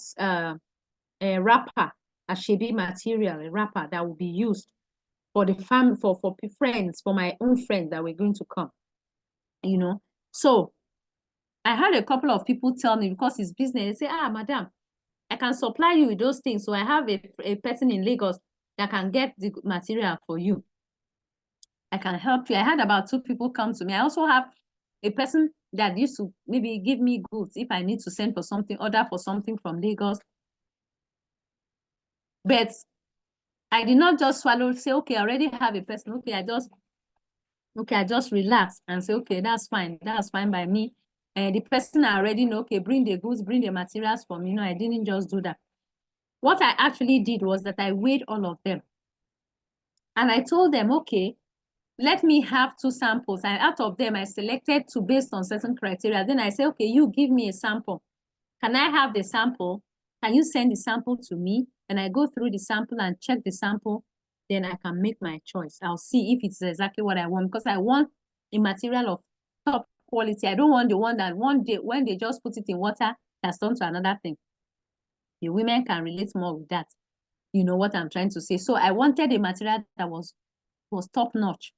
a wrapper, ashebi material, a wrapper that would be used for the family, for friends, for my own friends that were going to come. So I had a couple of people tell me, because it's business, they say, madam, I can supply you with those things. So I have a person in Lagos that can get the material for you. I can help you. I had about 2 people come to me. I also have a person that used to maybe give me goods if I need to send for something, order for something from Lagos. But I did not just swallow, say, okay, I already have a person. Okay, I just relax and say, okay, that's fine by me. And the person I already know, okay, bring the goods, bring the materials for me. No, I didn't just do that. What I actually did was that I weighed all of them. And I told them, okay, let me have 2 samples. And out of them, I selected 2 based on certain criteria. Then I say, okay, you give me a sample. Can I have the sample? Can you send the sample to me? And I go through the sample and check the sample. Then I can make my choice. I'll see if it's exactly what I want, because I want a material of top quality. I don't want the one that one day, when they just put it in water, that's turned to another thing. The women can relate more with that. You know what I'm trying to say? So I wanted a material that was top notch.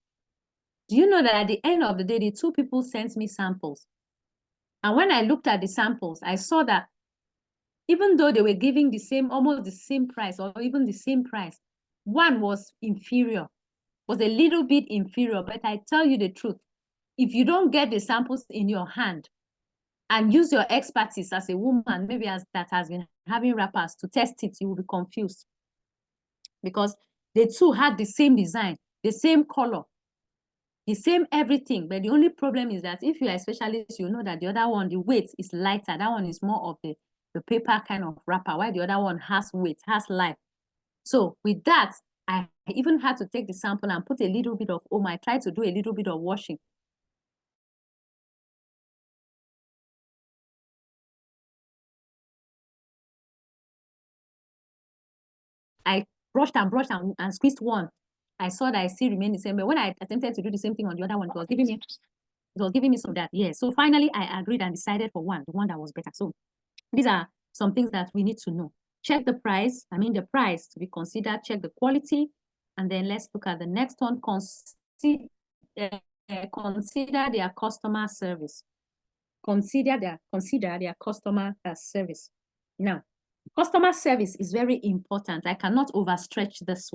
Do you know that at the end of the day, the 2 people sent me samples? And when I looked at the samples, I saw that even though they were giving almost the same price, or even the same price, one was inferior, was a little bit inferior. But I tell you the truth, if you don't get the samples in your hand and use your expertise as a woman, maybe that has been having wrappers, to test it, you will be confused. Because the 2 had the same design, the same color, the same everything. But the only problem is that if you are a specialist, you know that the other one, the weight is lighter. That one is more of the paper kind of wrapper, while the other one has weight, has life. So with that, I even had to take the sample and put a little bit of I tried to do a little bit of washing. I brushed and squeezed one. I saw that I still remained the same. But when I attempted to do the same thing on the other one, it was giving me some that. Yeah. So finally, I agreed and decided for the one that was better. So these are some things that we need to know. Check the price. The price to be considered. Check the quality. And then let's look at the next one. Consider their customer service. Consider their customer service. Now, customer service is very important. I cannot overstretch this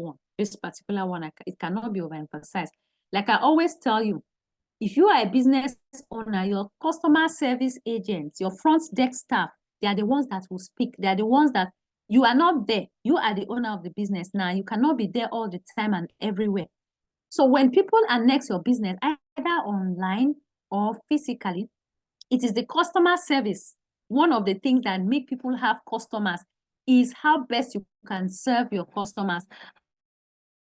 particular one. It cannot be overemphasized. Like I always tell you, if you are a business owner, your customer service agents, your front desk staff, they are the ones that will speak. They are the ones that you are not there. You are the owner of the business now. You cannot be there all the time and everywhere. So when people annex your business, either online or physically, it is the customer service. One of the things that make people have customers is how best you can serve your customers.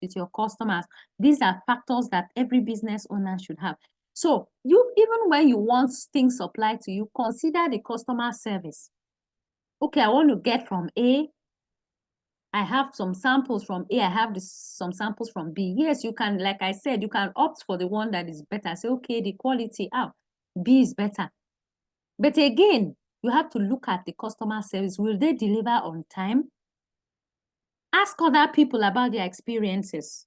With your customers, these are factors that every business owner should have. So even when you want things supplied to you, consider the customer service. Okay, I want to get from A. I have some samples from A. I have some samples from B. Yes, you can, like I said, you can opt for the one that is better. Say, okay, the quality B is better. But again, you have to look at the customer service. Will they deliver on time? Ask other people about their experiences.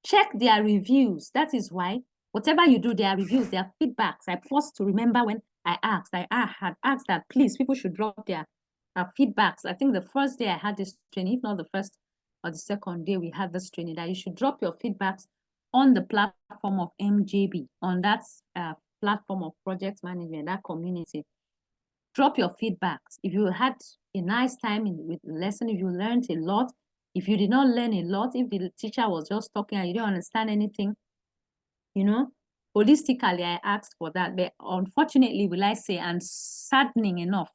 Check their reviews. That is why whatever you do, their reviews, their feedbacks. I paused to remember when I had asked that please, people should drop their feedbacks. I think the first day I had this training, if not the first or the second day we had this training, that you should drop your feedbacks on the platform of MJB, on that platform of project management, that community. Drop your feedbacks. If you had a nice time with the lesson, if you learned a lot, if you did not learn a lot, if the teacher was just talking and you don't understand anything, holistically, I asked for that. But unfortunately, will I say, and saddening enough,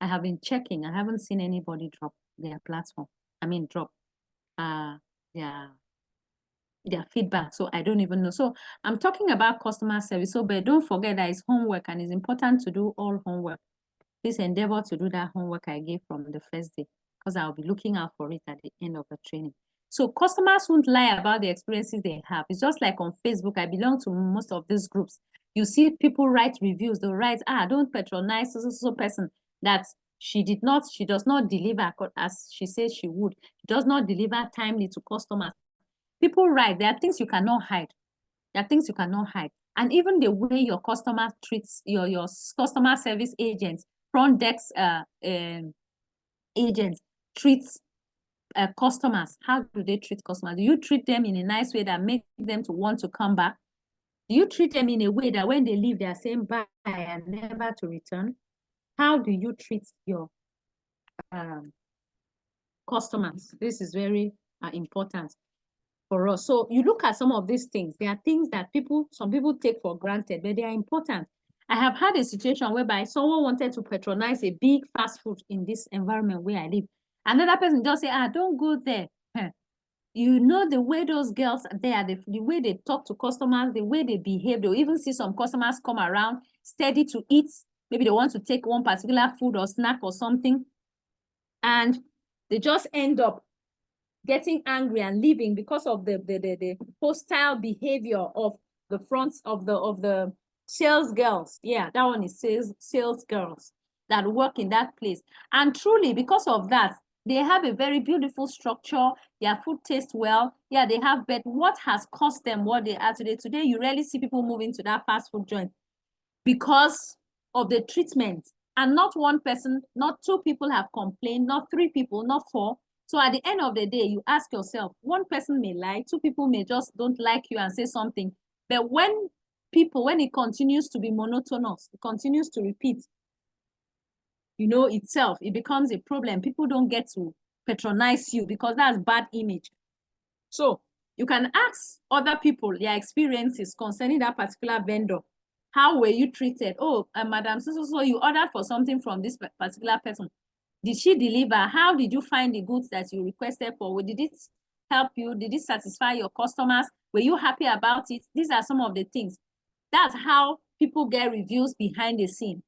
I have been checking. I haven't seen anybody drop their platform. Drop their their feedback. So I don't even know. So I'm talking about customer service. So, but don't forget that it's homework and it's important to do all homework. Please endeavor to do that homework I gave from the first day, because I'll be looking out for it at the end of the training. So customers won't lie about the experiences they have. It's just like on Facebook. I belong to most of these groups. You see people write reviews. They'll write, don't patronize so person that she does not deliver as she says she would. She does not deliver timely to customers. People write, there are things you cannot hide. There are things you cannot hide. And even the way your customer treats your customer service agents, front desk agents treats customers. How do they treat customers? Do you treat them in a nice way that makes them to want to come back? Do you treat them in a way that when they leave, they are saying bye and never to return? How do you treat your customers? This is very important for us. So you look at some of these things. There are things that some people take for granted, but they are important. I have had a situation whereby someone wanted to patronize a big fast food in this environment where I live. Another person just say, don't go there. You know the way those girls there, the way they talk to customers, the way they behave. They'll even see some customers come around steady to eat. Maybe they want to take one particular food or snack or something. And they just end up getting angry and leaving because of the hostile behavior of the fronts of the sales girls. Yeah, that one is sales girls that work in that place. And truly, because of that, they have a very beautiful structure. Their food tastes well. Yeah, they have, but what has cost them what they are today? Today, you rarely see people move into that fast food joint because of the treatment. And not one person, not two people have complained, not three people, not four. So at the end of the day, you ask yourself, one person may lie, two people may just don't like you and say something. But when it continues to be monotonous, it continues to repeat, itself, it becomes a problem. People don't get to patronize you because that's bad image. So you can ask other people their experiences concerning that particular vendor. How were you treated? Oh, Madam, so you ordered for something from this particular person. Did she deliver? How did you find the goods that you requested for? Did it help you? Did it satisfy your customers? Were you happy about it? These are some of the things. That's how people get reviews behind the scene.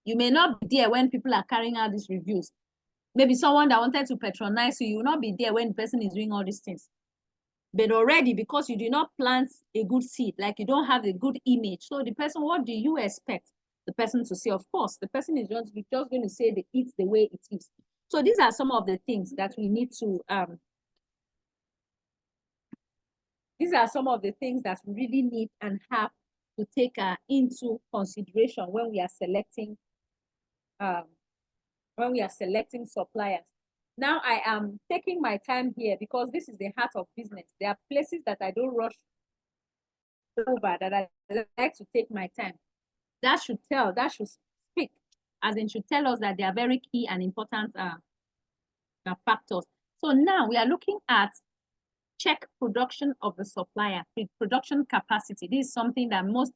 You may not be there when people are carrying out these reviews. Maybe someone that wanted to patronize you, you will not be there when the person is doing all these things. But already, because you did not plant a good seed, like you don't have a good image. So the person, what do you expect the person to say? Of course, the person is just going to say it's the way it is. So these are some of the things that we need to, these are some of the things that we really need and have to take into consideration when we are selecting suppliers. Now I am taking my time here because this is the heart of business. There are places that I don't rush over, that I like to take my time. That should speak, as in should tell us that they are very key and important factors. So now we are looking at check production of the supplier, production capacity. This is something that most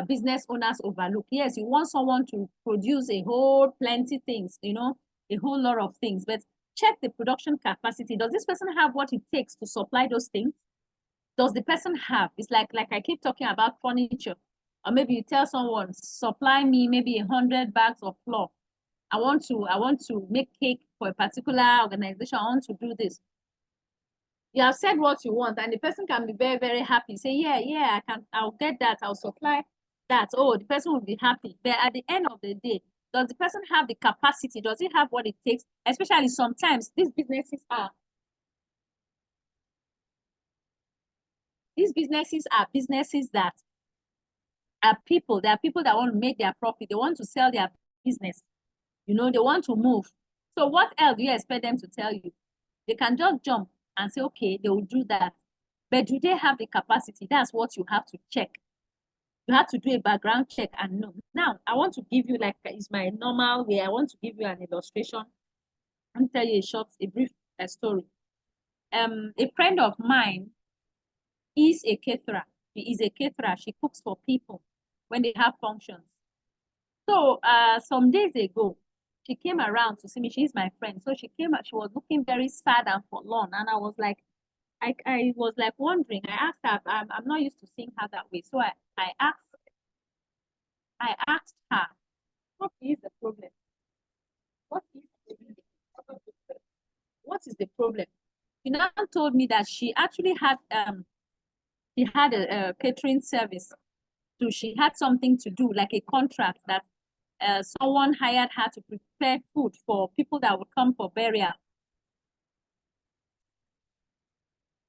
business owners overlook. Yes, you want someone to produce a whole plenty things, a whole lot of things, but check the production capacity. Does this person have what it takes to supply those things? Does the person have? It's like I keep talking about furniture, or maybe you tell someone, supply me maybe 100 bags of flour. I want to make cake for a particular organization. I want to do this. You have said what you want, and the person can be very, very happy. Say, yeah, I'll get that, I'll supply that. Oh, the person will be happy. But at the end of the day, does the person have the capacity? Does he have what it takes? Especially sometimes these businesses are businesses that are people. There are people that want to make their profit. They want to sell their business. They want to move. So what else do you expect them to tell you? They can just jump and say, okay, they will do that. But do they have the capacity? That's what you have to check. You have to do a background check and know. Now, I want to give you, like, it's my normal way. I want to give you an illustration and tell you a brief story. A friend of mine is a caterer. She is a caterer. She cooks for people when they have functions. So some days ago, she came around to see me. She's my friend. So she came out, she was looking very sad and forlorn. And I was like, I was like wondering. I asked her. I'm not used to seeing her that way. So I asked her, what is the problem? What is the what is the problem? She now told me that she actually had a catering service. So she had something to do, like a contract that someone hired her to prepare food for people that would come for burial.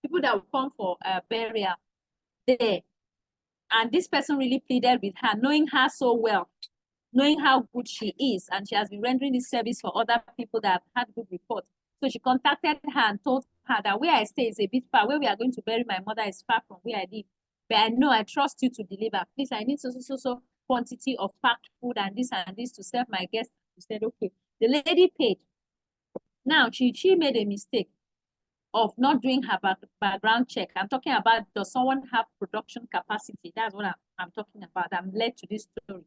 People that would come for burial there. And this person really pleaded with her, knowing her so well, knowing how good she is, and she has been rendering this service for other people that have had good reports. So she contacted her and told her that where I stay is a bit far. Where we are going to bury my mother is far from where I live. But I know I trust you to deliver. Please, I need so quantity of packed food and this to serve my guests. She said, okay. The lady paid. Now, she made a mistake of not doing her background check. I'm talking about, does someone have production capacity? That's what I'm talking about. I'm led to this story.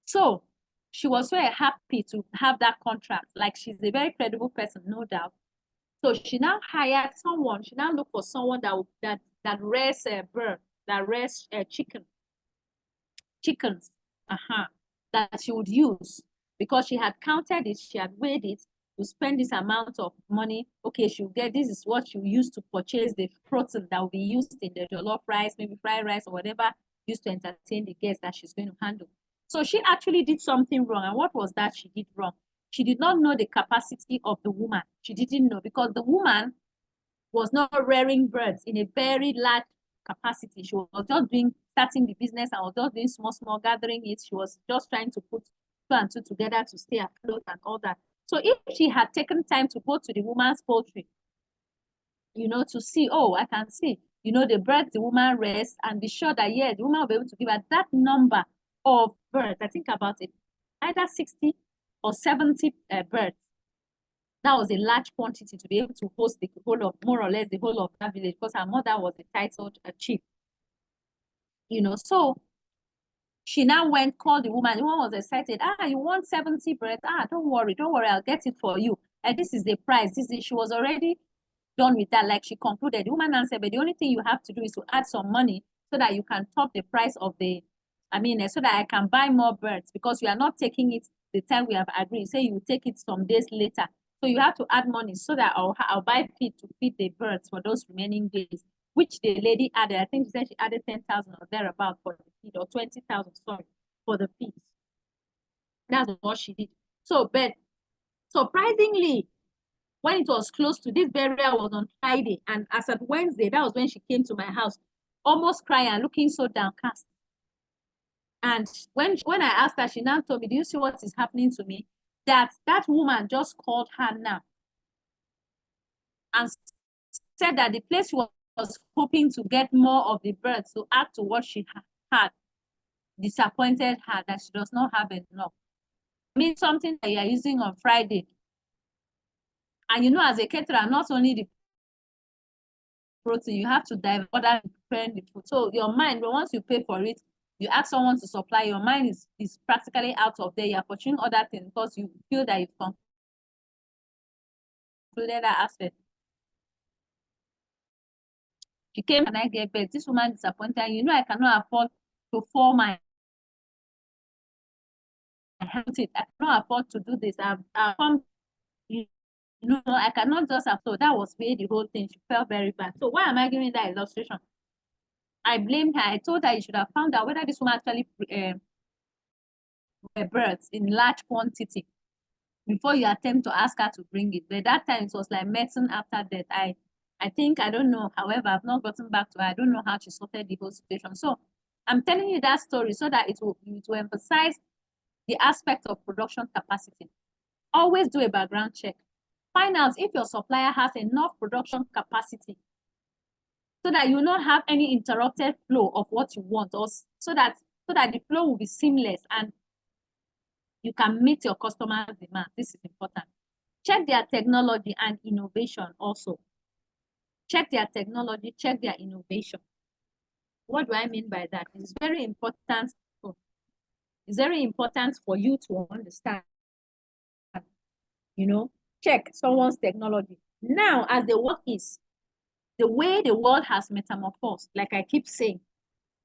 So she was very happy to have that contract. Like, she's a very credible person, no doubt. So she now hired someone. She now looked for someone that rears bird, that rears chickens, that she would use, because she had counted it, she had weighed it to spend this amount of money. Okay, she'll get, this is what she'll use to purchase the protein that will be used in the jollof rice, maybe fried rice or whatever, used to entertain the guests that she's going to handle. So she actually did something wrong. And what was that she did wrong? She did not know the capacity of the woman. She didn't know, because the woman was not rearing birds in a very large capacity. She was just starting the business and was just doing small, gathering it. She was just trying to put two and two together to stay afloat and all that. So if she had taken time to go to the woman's poultry, to see, oh, I can see, the birds the woman rears, and be sure that, yeah, the woman will be able to give her that number of birds. I think about it, either 60 or 70 birds. That was a large quantity to be able to host the whole of, more or less, the whole of that village, because her mother was a titled chief. So she now called the woman. The woman was excited. You want 70 birds? Don't worry, I'll get it for you. And this is the price. She was already done with that. Like, she concluded. The woman answered, but the only thing you have to do is to add some money so that you can top the price of so that I can buy more birds, because you are not taking it the time we have agreed. Say you will take it some days later. So you have to add money so that I'll buy feed to feed the birds for those remaining days, which the lady added. I think she said she added 10,000 or thereabout for the feed, or 20,000, sorry, for the feed. That's what she did. So, but surprisingly, when it was close to, this burial was on Friday, and as at Wednesday, that was when she came to my house, almost crying and looking so downcast. And when I asked her, she now told me, do you see what is happening to me? That woman just called her now and said that the place was hoping to get more of the birds to add to what she had disappointed her, that she does not have enough. I mean, something that you are using on Friday. And as a caterer, not only the protein, you have to dive other preparing the food. So your mind, but once you pay for it, you ask someone to supply, your mind is practically out of there. You're pursuing other things because you feel that you've concluded that aspect. She came and I gave birth. This woman disappointed. I cannot afford to fall my health. I cannot afford to do this. I've come, I cannot just afford. That was where the whole thing, she felt very bad. So why am I giving that illustration? I blamed her. I told her you should have found out whether this woman actually birds in large quantity before you attempt to ask her to bring it. But that time it was like medicine after death. I think, I don't know. However, I've not gotten back to her. I don't know how she sorted the whole situation. So I'm telling you that story so that it will emphasize the aspect of production capacity. Always do a background check. Find out if your supplier has enough production capacity so that you will not have any interrupted flow of what you want, or so that the flow will be seamless and you can meet your customer's demand. This is important. Check their technology and innovation also. Check their technology, check their innovation. What do I mean by that? It's very important. It's very important for you to understand. Check someone's technology. Now, as the work is, the way the world has metamorphosed, like I keep saying,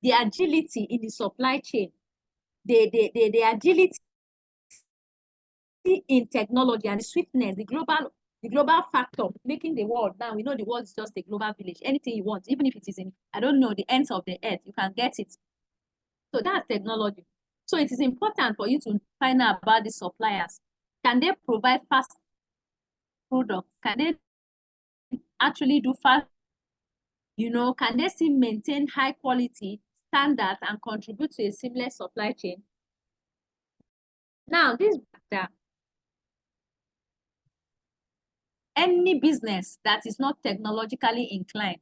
the agility in the supply chain, the agility in technology and the swiftness, the global factor making the world. Now we know the world is just a global village. Anything you want, even if it is in, I don't know, the ends of the earth, you can get it. So that's technology. So it is important for you to find out about the suppliers. Can they provide fast products? Can they actually do fast? You know, can they still maintain high quality standards and contribute to a seamless supply chain? Now, this that any business that is not technologically inclined,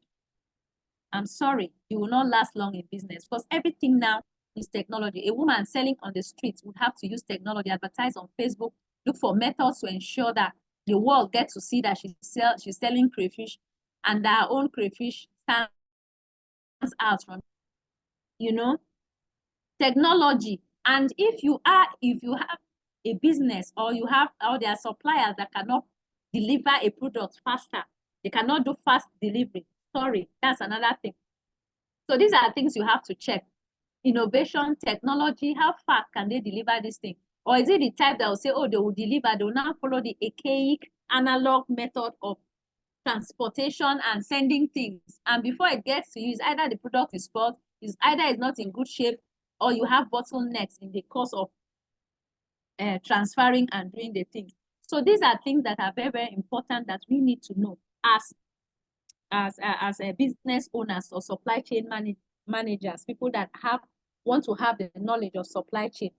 I'm sorry, you will not last long in business, because everything now is technology. A woman selling on the streets would have to use technology, advertise on Facebook, look for methods to ensure that the world gets to see that she's selling crayfish, and that her own crayfish stands out from, you know, technology. And if you have a business, or there are suppliers that cannot deliver a product faster, they cannot do fast delivery. Sorry, that's another thing. So these are things you have to check. Innovation, technology, how fast can they deliver this thing? Or is it the type that will say, oh, they will deliver, they will now follow the archaic analog method of transportation and sending things. And before it gets to you, it's either the product is spoiled, it's either it's not in good shape, or you have bottlenecks in the course of transferring and doing the things. So these are things that are very, very important that we need to know as a business owners or supply chain managers, people that want to have the knowledge of supply chain.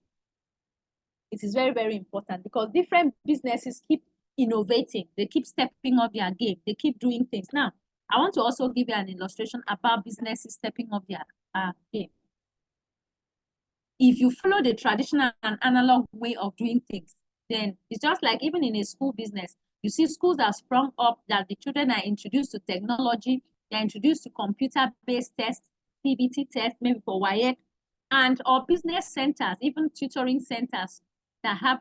It is very, very important, because different businesses keep innovating. They keep stepping up their game. They keep doing things. Now, I want to also give you an illustration about businesses stepping up their game. If you follow the traditional and analog way of doing things, then it's just like even in a school business, you see schools that sprung up, that the children are introduced to technology, they're introduced to computer-based tests, PBT tests, maybe for WIEC, and or business centers, even tutoring centers that have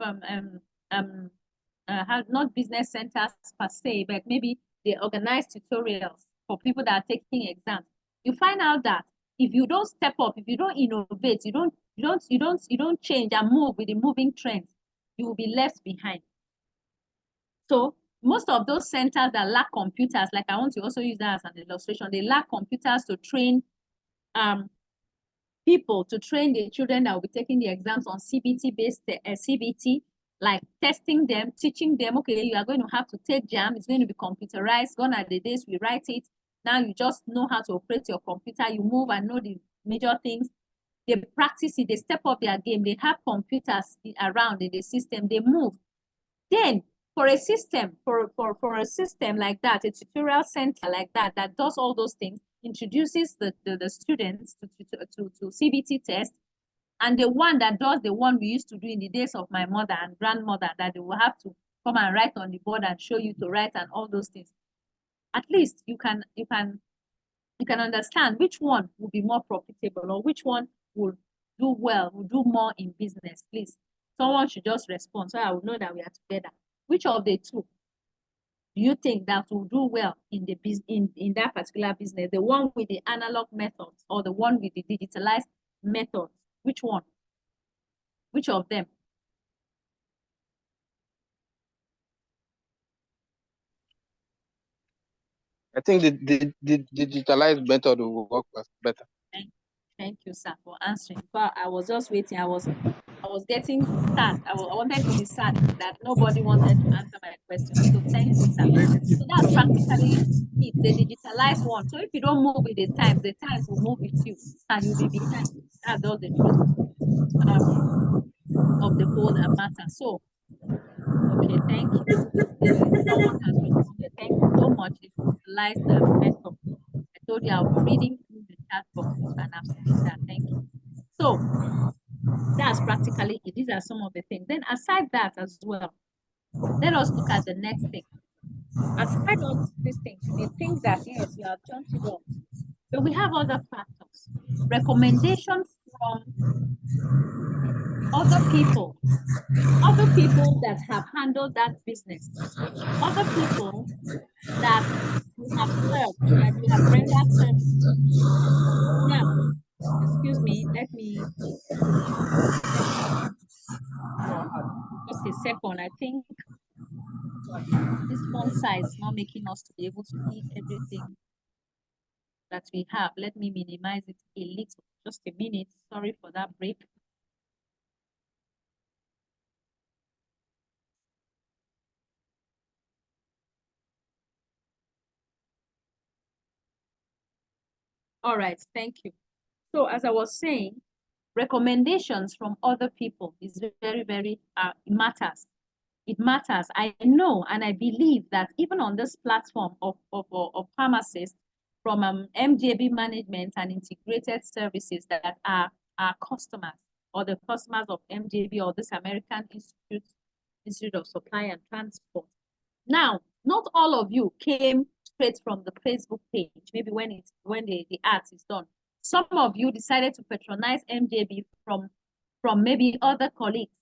not business centers per se, but maybe they organize tutorials for people that are taking exams. You find out that if you don't step up, if you don't innovate, you don't change and move with the moving trends, you will be left behind. So most of those centers that lack computers, like I want to also use that as an illustration, they lack computers to train people, to train the children that will be taking the exams on CBT-based CBT, like testing them, teaching them, okay, you are going to have to take JAM, it's going to be computerized, gone are the days we write it. Now you just know how to operate your computer, you move and know the major things. They practice it, they step up their game, they have computers around in the system, they move. Then for a system, for a system like that, a tutorial center like that, that does all those things, introduces the students to CBT tests, and the one that does the one we used to do in the days of my mother and grandmother, that they will have to come and write on the board and show you to write and all those things. At least you can understand which one will be more profitable, or which one will do well, will do more in business. Please, someone should just respond so I will know that we are together. Which of the two do you think that will do well in the in that particular business? The one with the analog methods, or the one with the digitalized methods? Which one? Which of them? I think the digitalized method will work better. Thank you, sir, for answering. But I was just waiting. I was getting sad. I wanted to be sad that nobody wanted to answer my question. So thank you, sir. So that's practically it, the digitalized one. So if you don't move with the times will move with you, and you'll be behind. That's all the truth of the whole matter. So, okay, thank you. Someone has responded. Thank you so much. The digitalized method. I told you I'll be reading through the chat boxes, and I've seen that. Thank you. So that's practically it. These are some of the things. Then aside that as well, let us look at the next thing. Aside all these things, you may think that yes, you have jumped it up, but we have other factors. Recommendations from other people that have handled that business, other people that have served, that you have rendered service. Now, excuse me, let me just a second. I think this font size is not making us to be able to see everything that we have. Let me minimize it a little. Just a minute. Sorry for that break. All right, thank you. So as I was saying, recommendations from other people is very, very matters. It matters. I know and I believe that even on this platform of pharmacists from MJB management and integrated services that are our customers or the customers of MJB or this American Institute of Supply and Transport. Now, not all of you came straight from the Facebook page, maybe when the ads is done. Some of you decided to patronize MJB from maybe other colleagues,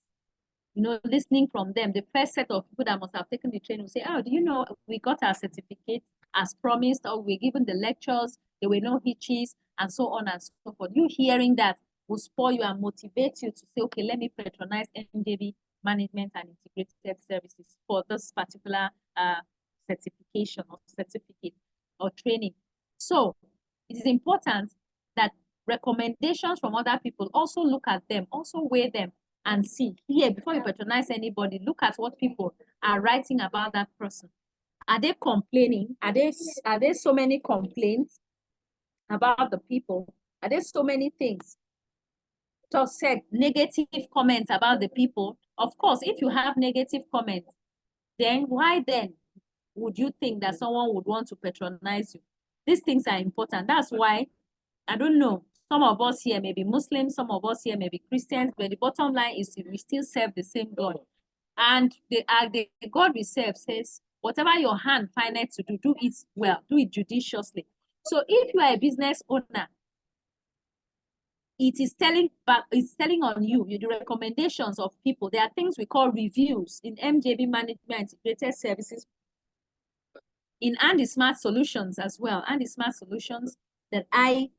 you know, listening from them. The first set of people that must have taken the training will say, oh, do you know, we got our certificate as promised, or we're given the lectures, there were no hitches, and so on and so forth. You hearing that will spur you and motivate you to say, okay, let me patronize MJB management and integrated services for this particular certification or certificate or training. So it is important that recommendations from other people, also look at them, also weigh them and see. Here, before you patronize anybody, look at what people are writing about that person. Are they complaining? Are there so many complaints about the people? Are there so many things? Just said negative comments about the people. Of course, if you have negative comments, then why then would you think that someone would want to patronize you? These things are important. That's why, I don't know, some of us here may be Muslims, some of us here may be Christians, but the bottom line is we still serve the same God. And the God we serve says, whatever your hand findeth to do, do it well, do it judiciously. So if you are a business owner, it's telling on you, the recommendations of people. There are things we call reviews in MJB management integrated services, in Andy Smart Solutions as well. Andy Smart Solutions that I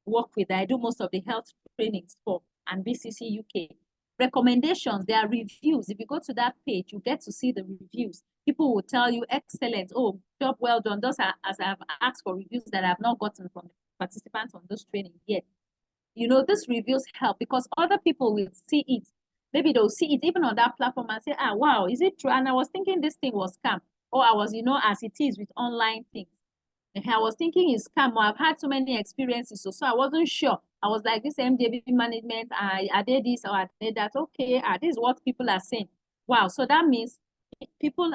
work with, I do most of the health trainings for, and BCC UK. Recommendations, there are reviews. If you go to that page, you get to see the reviews. People will tell you, excellent, oh, job well done. Those are, as I've asked for reviews that I have not gotten from the participants on this training yet. You know, these reviews help because other people will see it. Maybe they'll see it even on that platform and say, ah, wow, is it true? And I was thinking this thing was scam. Or I was, you know, as it is with online things. And I was thinking it's scam. I've had so many experiences, so I wasn't sure. I was like, this MJB management, I did this or I did that. Okay, this is what people are saying. Wow, so that means people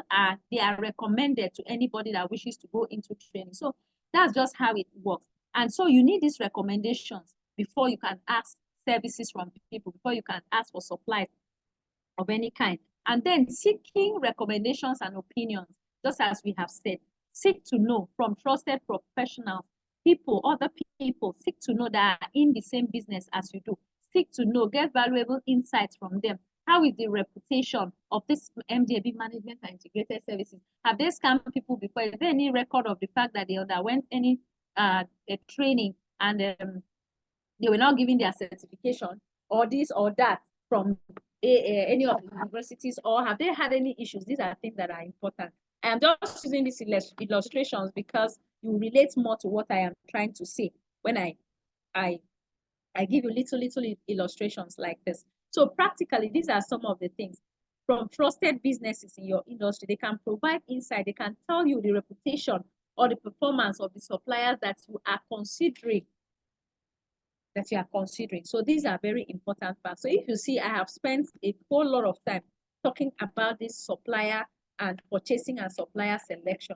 they are recommended to anybody that wishes to go into training. So that's just how it works. And so you need these recommendations before you can ask services from people, before you can ask for supplies of any kind. And then seeking recommendations and opinions, just as we have said. Seek to know from trusted professionals, people, other people, seek to know that are in the same business as you do. Seek to know, get valuable insights from them. How is the reputation of this MJB management and integrated services? Have they scammed people before? Is there any record of the fact that they underwent any a training and they were not given their certification or this or that from any of the universities, or have they had any issues? These are things that are important. I am just using these illustrations because you relate more to what I am trying to say when I give you little illustrations like this. So practically, these are some of the things. From trusted businesses in your industry, they can provide insight, they can tell you the reputation or the performance of the suppliers that you are considering. So these are very important facts. So if you see, I have spent a whole lot of time talking about this supplier and purchasing and supplier selection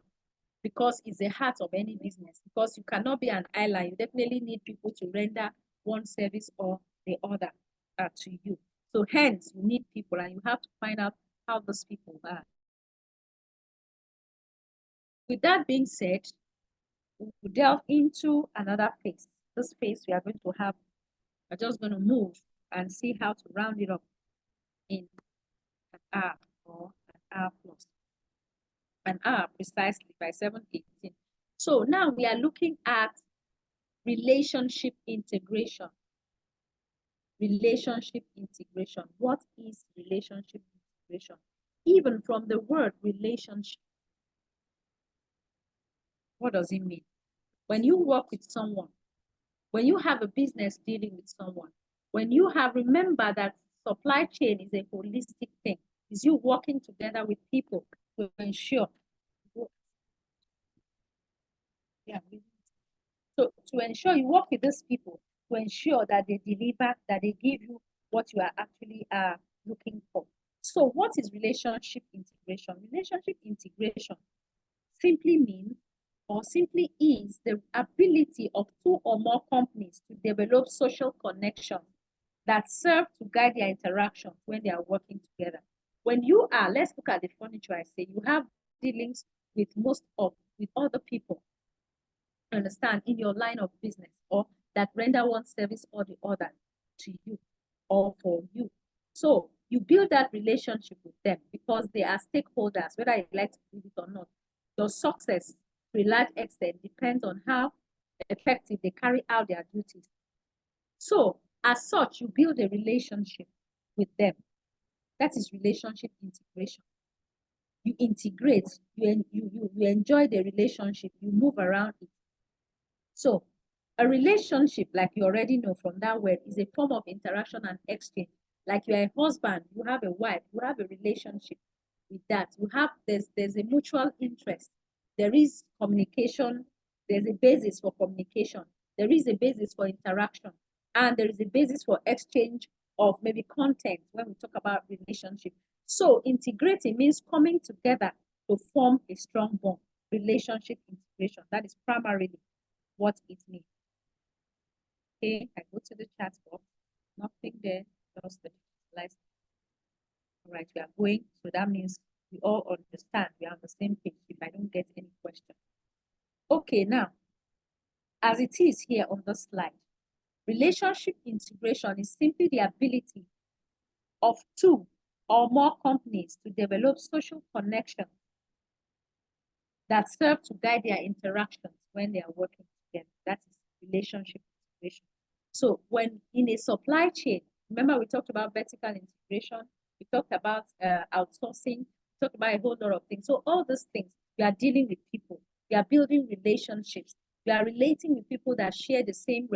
because it's the heart of any business. Because you cannot be an island, you definitely need people to render one service or the other to you. So hence, you need people and you have to find out how those people are. With that being said, we'll delve into another phase. This phase we are going to have, we're just going to move and see how to round it up in an hour or an hour plus. an hour precisely by 7:18. So now we are looking at relationship integration. Relationship integration. What is relationship integration? Even from the word relationship, what does it mean? When you work with someone, when you have a business dealing with someone, when you have, remember that supply chain is a holistic thing. Is you working together with people to ensure. Yeah. So to ensure you work with these people to ensure that they deliver, that they give you what you are actually looking for. So what is relationship integration? Relationship integration simply means or simply is the ability of two or more companies to develop social connections that serve to guide their interactions when they are working together. When you are, let's look at the furniture, I say, you have dealings with with other people, understand, in your line of business or that render one service or the other to you or for you. So you build that relationship with them because they are stakeholders, whether you like to believe it or not. Your success to a large extent depends on how effective they carry out their duties. So as such, you build a relationship with them. That is relationship integration. You integrate, you enjoy the relationship, you move around it. So a relationship, like you already know from that word, is a form of interaction and exchange. Like you are a husband, you have a wife, you have a relationship with that. You have, there's a mutual interest. There is communication. There's a basis for communication. There is a basis for interaction. And there is a basis for exchange of maybe content when we talk about relationship. So integrating means coming together to form a strong bond. Relationship integration. That is primarily what it means. Okay, I go to the chat box. Nothing there, just the slides. All right, we are going. So that means we all understand. We are on the same page if I don't get any question. Okay, now, as it is here on the slide, relationship integration is simply the ability of two or more companies to develop social connections that serve to guide their interactions when they are working together. That is relationship integration. So when in a supply chain, remember we talked about vertical integration, we talked about outsourcing, we talked about a whole lot of things. So all these things, you are dealing with people, you are building relationships, you are relating with people that share the same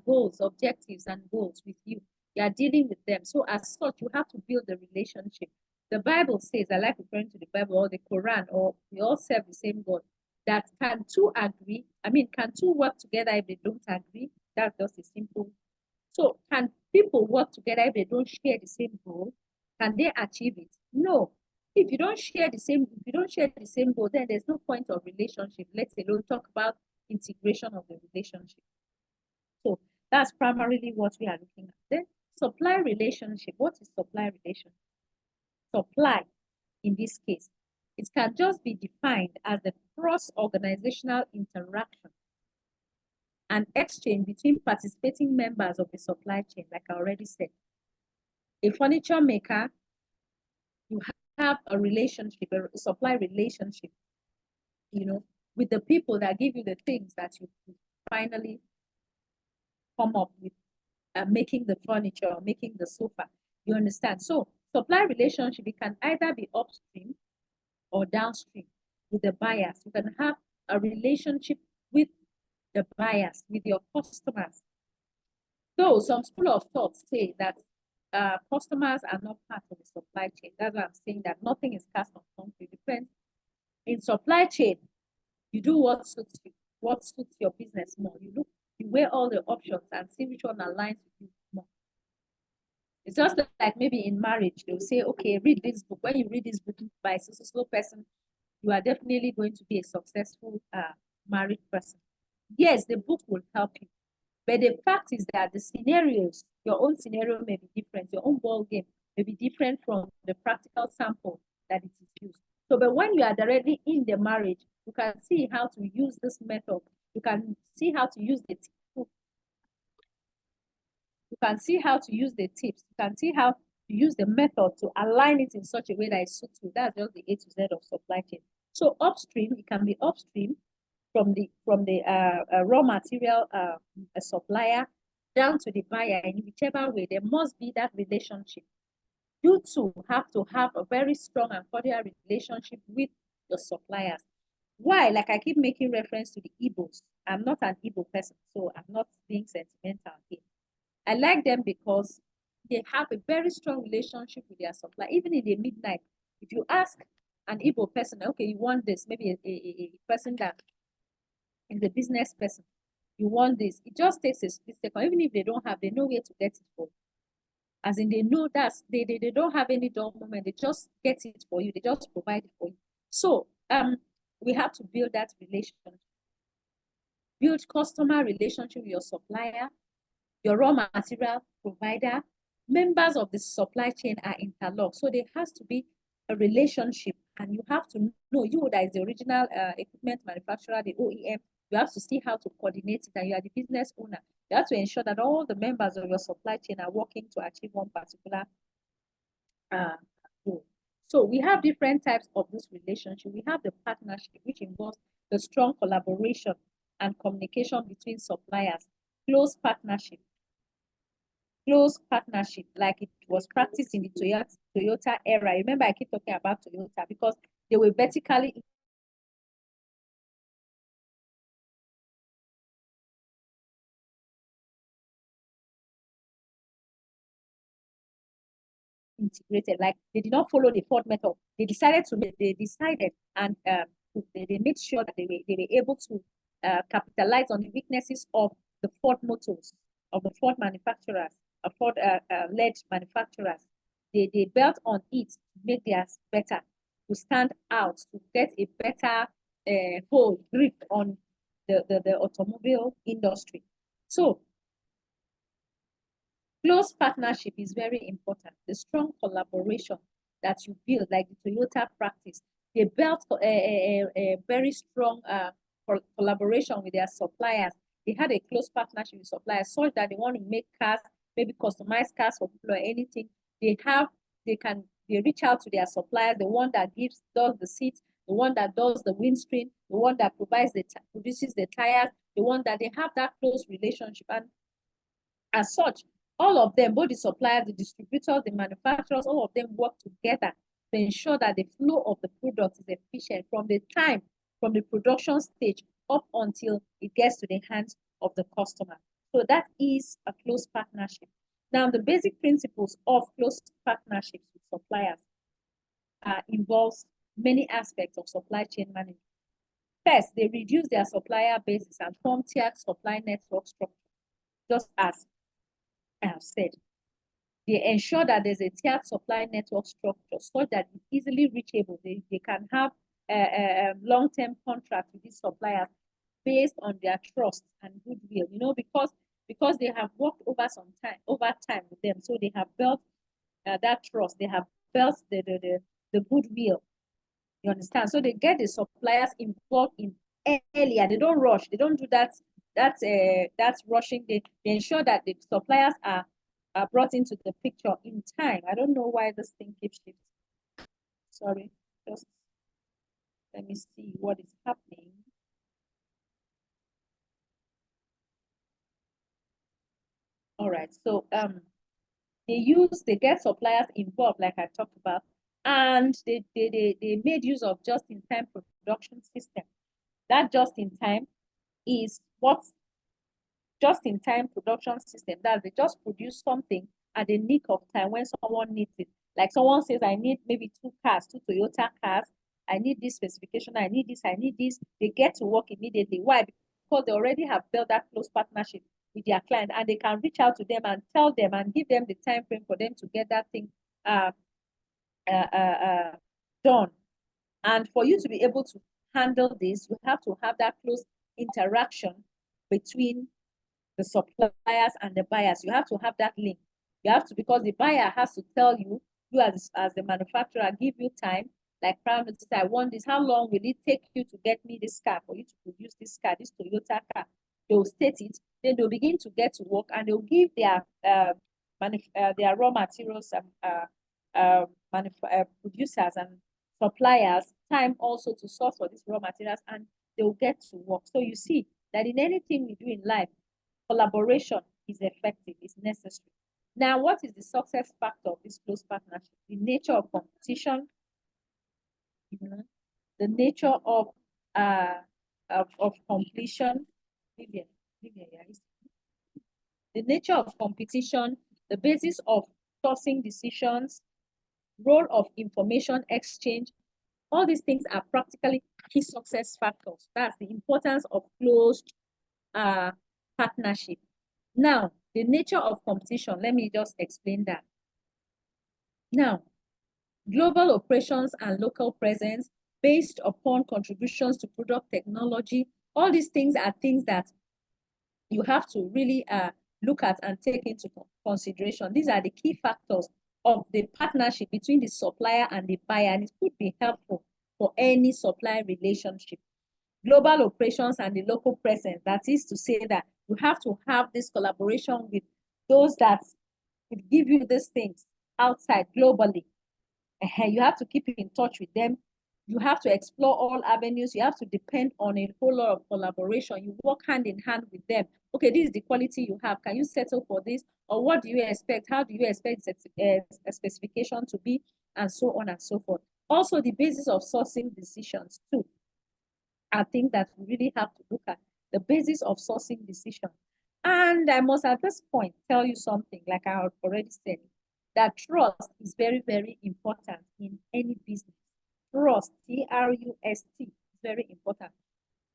goals, objectives, and goals with you. You are dealing with them. So as such, you have to build the relationship. The Bible says, I like referring to the Bible or the Quran, or we all serve the same God, that can two agree? Can two work together if they don't agree? That's just a simple. So can people work together if they don't share the same goal? Can they achieve it? No. If you don't share the same goal, then there's no point of relationship. Let's alone talk about integration of the relationship. So that's primarily what we are looking at. Then supply relationship. What is supply relationship? Supply, in this case, it can just be defined as the cross-organizational interaction and exchange between participating members of the supply chain, like I already said. A furniture maker, you have a relationship, a supply relationship, with the people that give you the things that you finally come up with, making the furniture or making the sofa. You understand? So supply relationship, it can either be upstream or downstream with the buyers. You can have a relationship with the buyers, with your customers. Though some school of thought say that customers are not part of the supply chain. That's why I'm saying that nothing is cast on concrete. Depends. In supply chain, you do what suits you, what suits your business more. You weigh all the options and see which one aligns with you more. It's just like maybe in marriage, they'll say, okay, read this book. When you read this book by a successful person, you are definitely going to be a successful married person. Yes, the book will help you. But the fact is that the scenarios, your own scenario may be different. Your own ball game may be different from the practical sample that it is used. So, but when you are directly in the marriage, you can see how to use this method. You can see how to use the tips. You can see how to use the tips. You can see how to use the method to align it in such a way that it suits you. That's just the A to Z of supply chain. So upstream, it can be upstream from the raw material supplier down to the buyer. In whichever way, there must be that relationship. You too have to have a very strong and cordial relationship with your suppliers. Why? Like I keep making reference to the Igbos. I'm not an Igbo person, so I'm not being sentimental here. I like them because they have a very strong relationship with their supplier. Even in the midnight, if you ask an Igbo person, okay, you want this, maybe a person that is a business person, you want this, it just takes a split second. Even if they don't have, they know where to get it for. As in, they know that they don't have any dull moment. They just get it for you. They just provide it for you. So we have to build that relationship. Build customer relationship with your supplier, your raw material provider. Members of the supply chain are interlocked. So there has to be a relationship, and you have to know, you that is the original equipment manufacturer, the OEM, you have to see how to coordinate it, and you are the business owner. You have to ensure that all the members of your supply chain are working to achieve one particular goal. So we have different types of this relationship. We have the partnership, which involves the strong collaboration and communication between suppliers, close partnership, like it was practiced in the Toyota era. Remember, I keep talking about Toyota because they were vertically integrated. Like they did not follow the Ford method. They decided and they made sure that they were able to capitalize on the weaknesses of the Ford motors, of the Ford manufacturers, Ford led manufacturers. They built on it to make theirs better, to stand out, to get a better hold, grip on the automobile industry. So close partnership is very important. The strong collaboration that you build, like the Toyota practice, they built a very strong collaboration with their suppliers. They had a close partnership with suppliers such that they want to make cars, maybe customized cars for people or anything. They reach out to their suppliers, the one that does the seats, the one that does the windscreen, the one that produces the tires, the one that they have that close relationship. And as such, all of them, both the suppliers, the distributors, the manufacturers, all of them work together to ensure that the flow of the product is efficient from the production stage up until it gets to the hands of the customer. So that is a close partnership. Now, the basic principles of close partnerships with suppliers involves many aspects of supply chain management. First, they reduce their supplier bases and form tiered supply network structure, just as I have said. They ensure that there's a tiered supply network structure so that it's easily reachable. They can have a long-term contract with these suppliers based on their trust and goodwill, because they have worked over time with them. So they have built that trust. They have built the goodwill. You understand? So they get the suppliers involved in earlier. They don't rush. They don't do that. That's rushing. They ensure that the suppliers are brought into the picture in time. I don't know why this thing keeps shifting. Sorry, just let me see what is happening. All right, so they get suppliers involved, like I talked about, and they made use of just-in-time production system. That just-in-time is what just-in-time production system, that they just produce something at the nick of time when someone needs it. Like someone says, I need maybe two Toyota cars, I need this specification, I need this. They get to work immediately. Why? Because they already have built that close partnership with their client, and they can reach out to them and tell them and give them the time frame for them to get that thing done. And for you to be able to handle this, you have to have that close interaction between the suppliers and the buyers. You have to have that link. You have to, because the buyer has to tell you as the manufacturer, give you time, like Prime Minister, I want this. How long will it take you to get me this car, for you to produce this car, this Toyota car? They'll state it, then they'll begin to get to work, and they'll give their their raw materials producers and suppliers time also to source for these raw materials, and they'll get to work. So you see that in anything we do in life, collaboration is effective, is necessary. Now, what is the success factor of this close partnership? The nature of competition, the nature of completion, the nature of competition, the basis of sourcing decisions, role of information exchange. All these things are practically key success factors. That's the importance of closed partnership. Now, the nature of competition, let me just explain that. Now, global operations and local presence based upon contributions to product technology, all these things are things that you have to really look at and take into consideration. These are the key factors of the partnership between the supplier and the buyer, and it could be helpful for any supply relationship. Global operations and the local presence, that is to say that you have to have this collaboration with those that could give you these things outside globally. You have to keep in touch with them. You have to explore all avenues. You have to depend on a whole lot of collaboration. You work hand in hand with them. Okay, this is the quality you have. Can you settle for this? Or what do you expect? How do you expect a specification to be? And so on and so forth. Also, the basis of sourcing decisions too are things that we really have to look at. The basis of sourcing decisions. And I must at this point tell you something, like I have already said, that trust is very, very important in any business. Trust, T-R-U-S-T, is very important.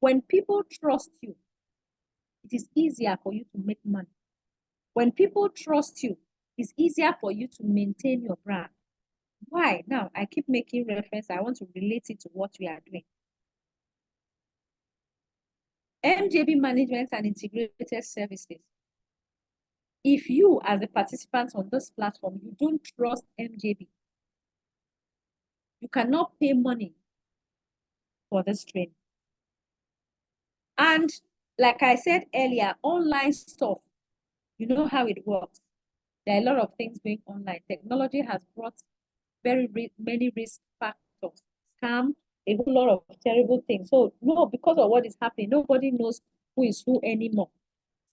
When people trust you, it is easier for you to make money. When people trust you, it's easier for you to maintain your brand. Why? Now, I keep making reference. I want to relate it to what we are doing. MJB Management and Integrated Services. If you, as a participant on this platform, you don't trust MJB, you cannot pay money for this training. And like I said earlier, online stuff, you know how it works. There are a lot of things going online. Technology has brought many risk factors, scam, a whole lot of terrible things. So no, because of what is happening, nobody knows who is who anymore.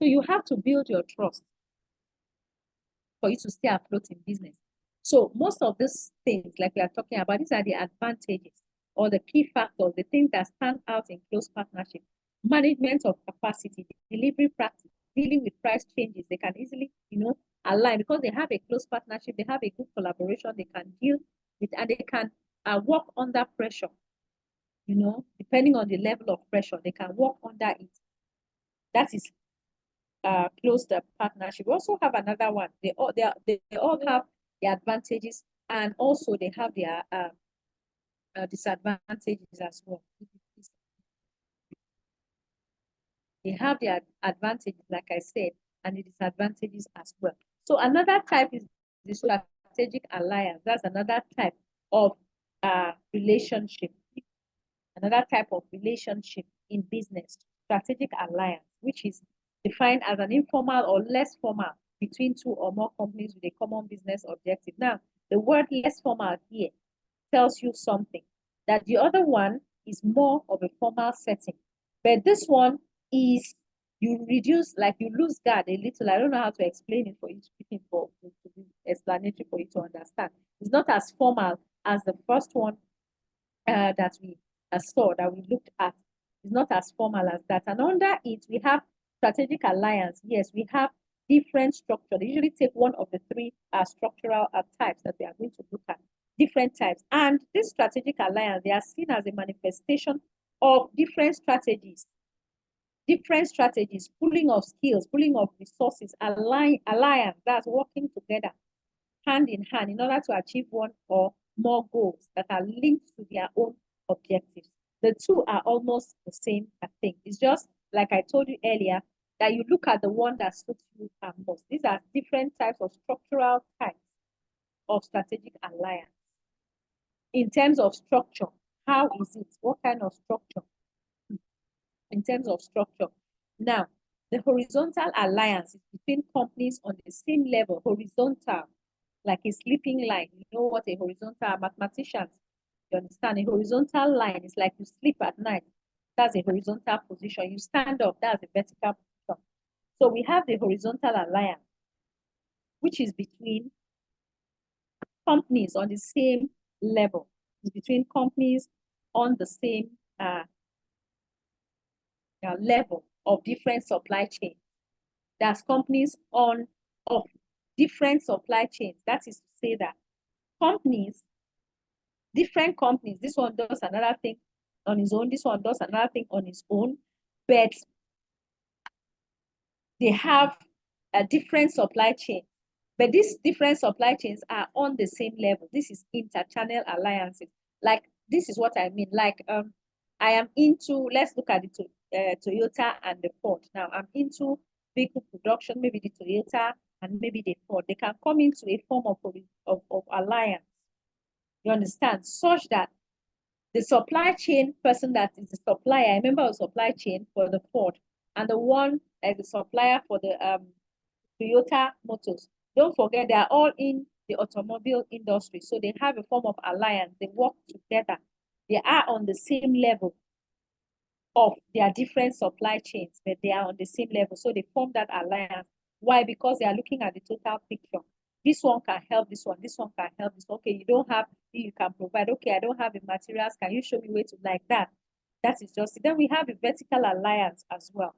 So you have to build your trust for you to stay afloat in business. So most of these things, like we are talking about, these are the advantages or the key factors, the things that stand out in close partnership. Management of capacity, delivery practice, dealing with price changes. They can easily, align because they have a close partnership. They have a good collaboration. They can deal with, and they can work under pressure. Depending on the level of pressure, they can work under it. That is close the partnership. We also have another one. They all have the advantages, and also they have their disadvantages as well. They have their advantages, like I said, and the disadvantages as well. So another type is the strategic alliance. That's another type of relationship. Another type of relationship in business, strategic alliance, which is defined as an informal or less formal between two or more companies with a common business objective. Now, the word less formal here tells you something, that the other one is more of a formal setting. But this one is, you reduce, like you lose guard a little. I don't know how to explain it for you to be explanatory for you to understand. It's not as formal as the first one that we saw, that we looked at. It's not as formal as that. And under it, we have strategic alliance. Yes, we have different structure. They usually take one of the three structural types that we are going to look at. Different types. And this strategic alliance, they are seen as a manifestation of different strategies, pooling of skills, pooling of resources, alliance, that's working together hand in hand in order to achieve one or more goals that are linked to their own objectives. The two are almost the same thing. It's just like I told you earlier, that you look at the one that suits you most. These are different types of structural types of strategic alliance. In terms of structure, how is it? What kind of structure? In terms of structure. Now, The horizontal alliance is between companies on the same level, horizontal, like a sleeping line. You know what a horizontal, mathematicians, you understand? A horizontal line is like you sleep at night. That's a horizontal position. You stand up, that's a vertical position. So we have the horizontal alliance, which is between companies on the same level. It's between companies on the same level of different supply chains. That's companies of different supply chains. That is to say that companies, different companies, this one does another thing on his own, this one does another thing on his own, but they have a different supply chain. But these different supply chains are on the same level. This is inter-channel alliances. Like, this is what I mean. Like, I am into, let's look at the Toyota and the Ford. Now, I'm into vehicle production, maybe the Toyota and maybe the Ford. They can come into a form of alliance. You understand? Such that the supply chain person that is the supplier, a member of supply chain for the Ford, and the one as a supplier for the Toyota Motors. Don't forget, they are all in the automobile industry. So they have a form of alliance. They work together. They are on the same level of their different supply chains, but they are on the same level. So they form that alliance. Why? Because they are looking at the total picture. This one can help this one. This one can help this one. Okay, you don't have, you can provide. Okay, I don't have the materials. Can you show me where to, like that? That is just it. Then we have a vertical alliance as well.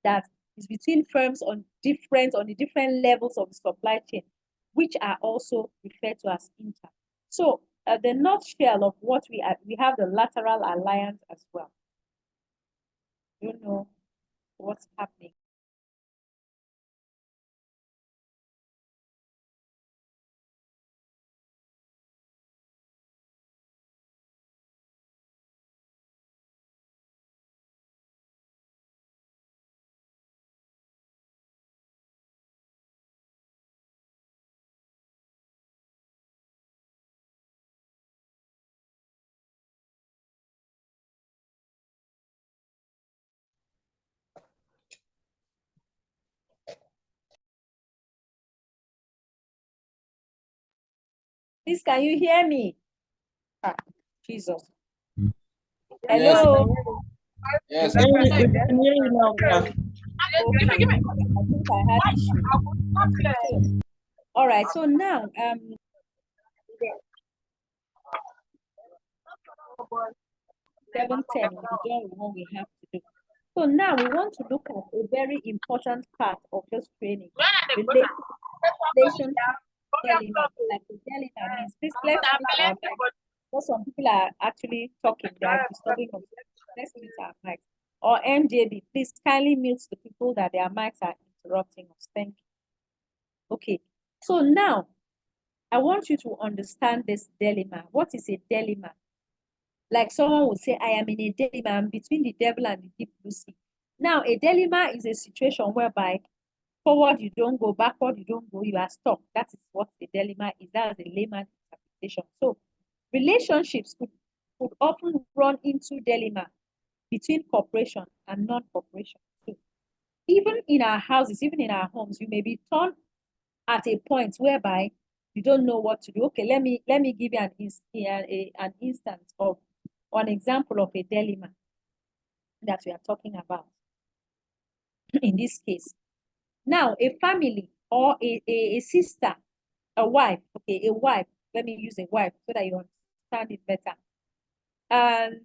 That is between firms on the different levels of the supply chain, which are also referred to as inter. So the nutshell of what we have the lateral alliance as well. You know what's happening. Please, can you hear me? Ah, Jesus. Hello. Yes. Okay. I think I had issue. So, all right. So now, 7:10 will be done with what we have to do. So now we want to look at a very important part of this training. Relation dilemma. Like the dilemma means, please let's meet our mic. Because some people are actually talking, they are disturbing us. Let's meet our mics. Or MJB, please kindly mute the people that their mics are interrupting us. Thank you. Okay. So now I want you to understand this dilemma. What is a dilemma? Like someone would say, I am in a dilemma. I'm between the devil and the deep blue sea. Now, a dilemma is a situation whereby forward you don't go, backward you don't go, you are stuck. That is what a dilemma is. That is a layman interpretation. So relationships could often run into dilemma between corporation and non-corporation. So even in our houses, even in our homes, you may be torn at a point whereby you don't know what to do. Okay, let me give you an instance of an example of a dilemma that we are talking about in this case. Now, a family or a sister, a wife, okay, a wife, let me use a wife so that you understand it better. And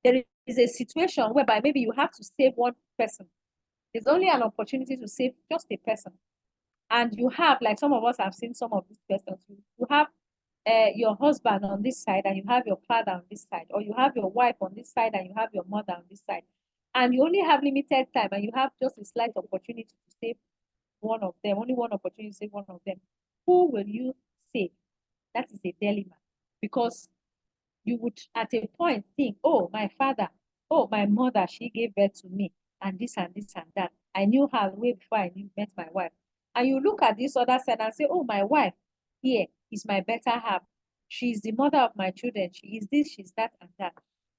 there is a situation whereby maybe you have to save one person. There's only an opportunity to save just a person. And you have, like some of us have seen some of these persons, you have your husband on this side and you have your father on this side, or you have your wife on this side and you have your mother on this side. And you only have limited time and you have just a slight opportunity to save one of them, only one opportunity to save one of them. Who will you save? That is a dilemma. Because you would at a point think, oh, my father, oh, my mother, she gave birth to me, and this and this and that. I knew her way before I met my wife. And you look at this other side and say, oh, my wife here is my better half. She is the mother of my children. She is this, she's that, and that.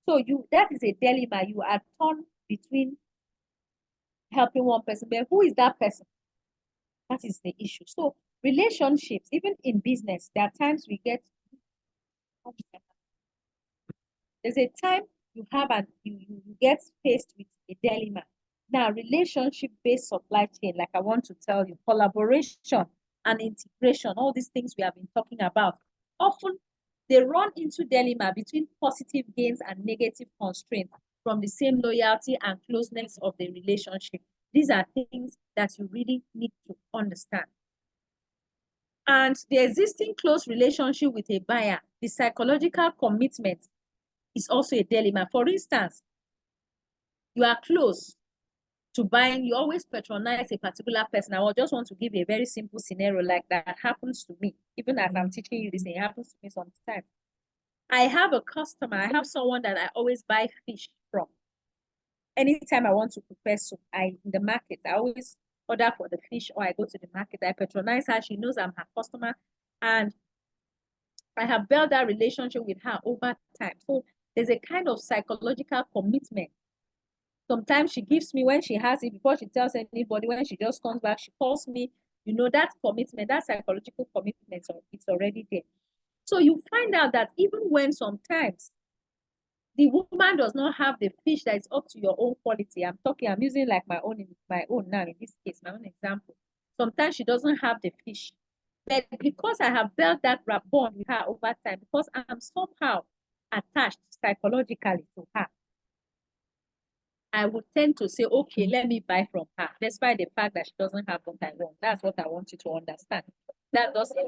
So that is a dilemma. You are torn between helping one person, but who is that person? That is the issue. So relationships, even in business, there are times we get, there's a time you have you get faced with a dilemma. Now, relationship-based supply chain, like I want to tell you, collaboration and integration, all these things we have been talking about, often they run into dilemma between positive gains and negative constraints from the same loyalty and closeness of the relationship. These are things that you really need to understand. And the existing close relationship with a buyer, the psychological commitment is also a dilemma. For instance, you are close to buying, you always patronize a particular person. I just want to give a very simple scenario like that happens to me. Even as I'm teaching you this, it happens to me sometimes. I have a customer, I have someone that I always buy fish from. Anytime I want to prepare soup, in the market, I always order for the fish, or I go to the market, I patronize her. She knows I'm her customer, and I have built that relationship with her over time. So there's a kind of psychological commitment. Sometimes she gives me when she has it, before she tells anybody. When she just comes back, she calls me. You know, that commitment, that psychological commitment, it's already there. So you find out that even when sometimes the woman does not have the fish that is up to your own quality, I'm using like my own now in this case, my own example. Sometimes she doesn't have the fish. But because I have built that bond with her over time, because I'm somehow attached psychologically to her, I would tend to say, okay, let me buy from her, despite the fact that she doesn't have what I want. That's what I want you to understand. That doesn't.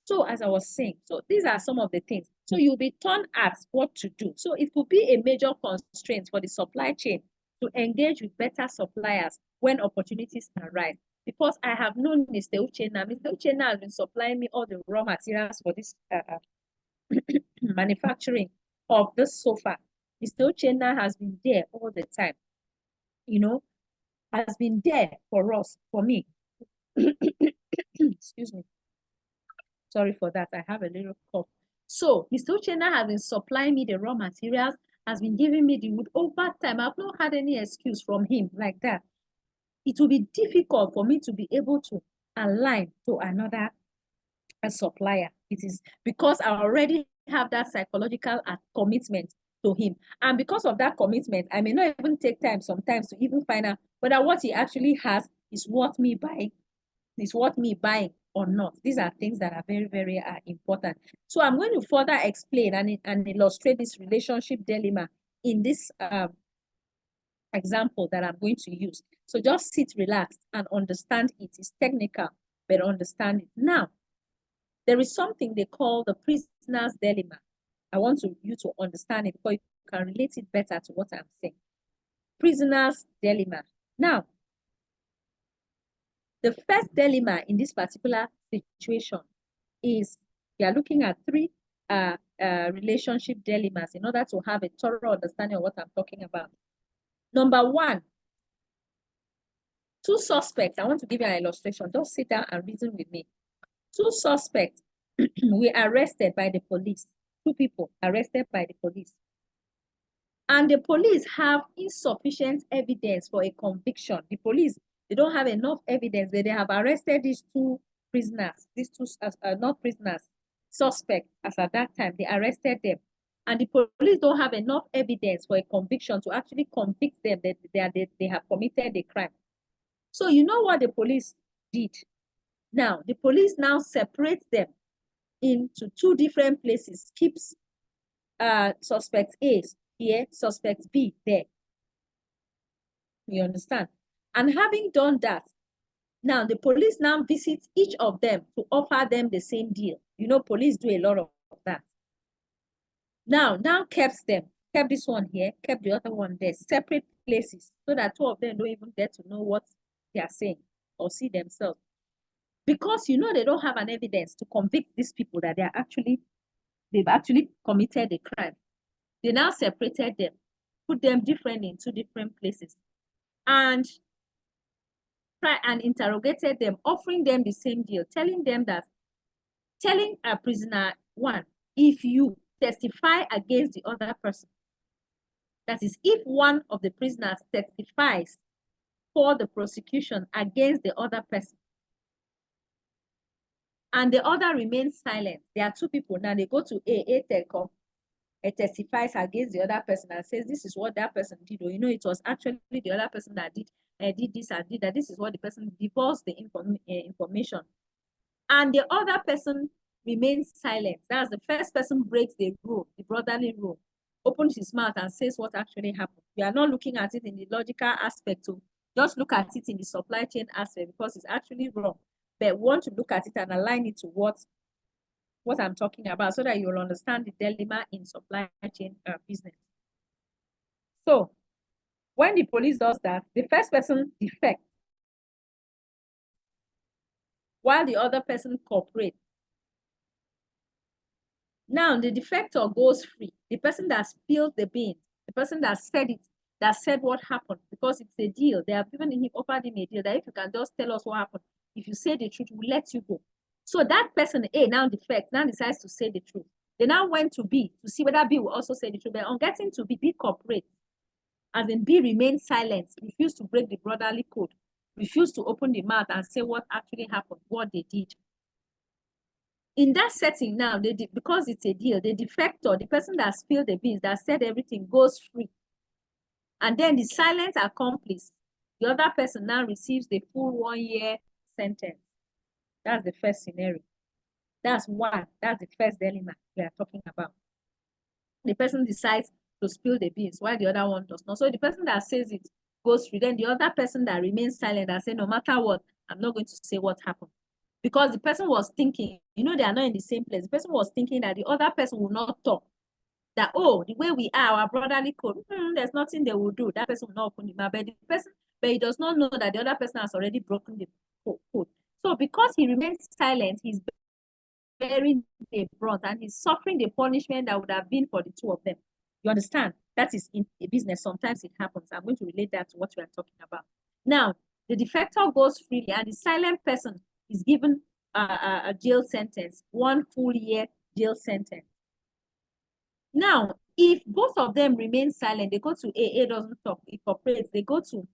So as I was saying, so these are some of the things. So you'll be taught as what to do. So it could be a major constraint for the supply chain to engage with better suppliers when opportunities arise. Because I have known Mr. Uchenna. Mr. Uchenna has been supplying me all the raw materials for this manufacturing of this sofa. Mr. Uchenna has been there all the time, you know, has been there for us, for me. Excuse me. Sorry for that. I have a little cough. So Mr. Uchenna has been supplying me the raw materials, has been giving me the wood over time. I've not had any excuse from him like that. It will be difficult for me to be able to align to another supplier. It is because I already have that psychological commitment to him. And because of that commitment, I may not even take time sometimes to even find out whether what he actually has is worth me buying or not. These are things that are very, very important. So I'm going to further explain and illustrate this relationship dilemma in this example that I'm going to use. So just sit relaxed and understand it. It's technical, but understand it. Now, there is something they call the prisoner's dilemma. I want you to understand it because you can relate it better to what I'm saying. Prisoner's dilemma. Now, the first dilemma in this particular situation is we are looking at three relationship dilemmas in order to have a thorough understanding of what I'm talking about. Number one, two suspects. I want to give you an illustration. Just sit down and reason with me. Two suspects were arrested by the police. Two people arrested by the police. And the police have insufficient evidence for a conviction. The police, they don't have enough evidence that they have arrested these two prisoners, not prisoners, suspects, as at that time, they arrested them. And the police don't have enough evidence for a conviction to actually convict them that they have committed a crime. So you know what the police did? Now, the police now separates them into two different places, keeps suspect A here, suspect B there. You understand? And having done that, now the police now visits each of them to offer them the same deal. You know, police do a lot of that. Now kept this one here, kept the other one there, separate places, so that two of them don't even get to know what they are saying or see themselves. Because you know they don't have an evidence to convict these people that they've actually committed a crime. They now separated them, put them differently in two different places, and interrogated them, offering them the same deal, telling them that telling a prisoner one, if you testify against the other person, that is, if one of the prisoners testifies for the prosecution against the other person, and the other remains silent, there are two people now, they go to A testifies against the other person and says, this is what that person did, or it was actually the other person that did this and did that. This is what the person divulged the information. And the other person remains silent. That's the first person breaks the rule, the brotherly rule, opens his mouth and says what actually happened. We are not looking at it in the logical aspect, to just look at it in the supply chain aspect, because it's actually wrong. But we want to look at it and align it to what I'm talking about, so that you'll understand the dilemma in supply chain business. So when the police does that, the first person defects while the other person cooperates. Now the defector goes free. The person that spilled the beans, the person that said it, that said what happened, because it's a deal. They have offered him a deal that if you can just tell us what happened, if you say the truth, we'll let you go. So that person A now defects, now decides to say the truth. They now went to B to see whether B will also say the truth. But on getting to B, B cooperates. As in B remains silent, refused to break the brotherly code, refused to open the mouth and say what actually happened, what they did. In that setting now, because it's a deal, the defector, the person that spilled the beans, that said everything, goes free. And then the silent accomplice, the other person now receives the full 1-year sentence. That's the first scenario. That's one. That's the first dilemma we are talking about. The person decides to spill the beans while the other one does not. So the person that says it goes free. Then the other person that remains silent and says, no matter what, I'm not going to say what happened. Because the person was thinking, they are not in the same place. The person was thinking that the other person will not talk. That, oh, the way we are, our brotherly code, there's nothing they will do. That person will not open the mouth. But he does not know that the other person has already broken the code. So because he remains silent, he's bearing the brunt and he's suffering the punishment that would have been for the two of them. You understand? That is in a business. Sometimes it happens. I'm going to relate that to what we are talking about. Now, the defector goes freely and the silent person is given a jail sentence, 1 full year jail sentence. Now, if both of them remain silent, they go to A doesn't talk, it cooperates, they go to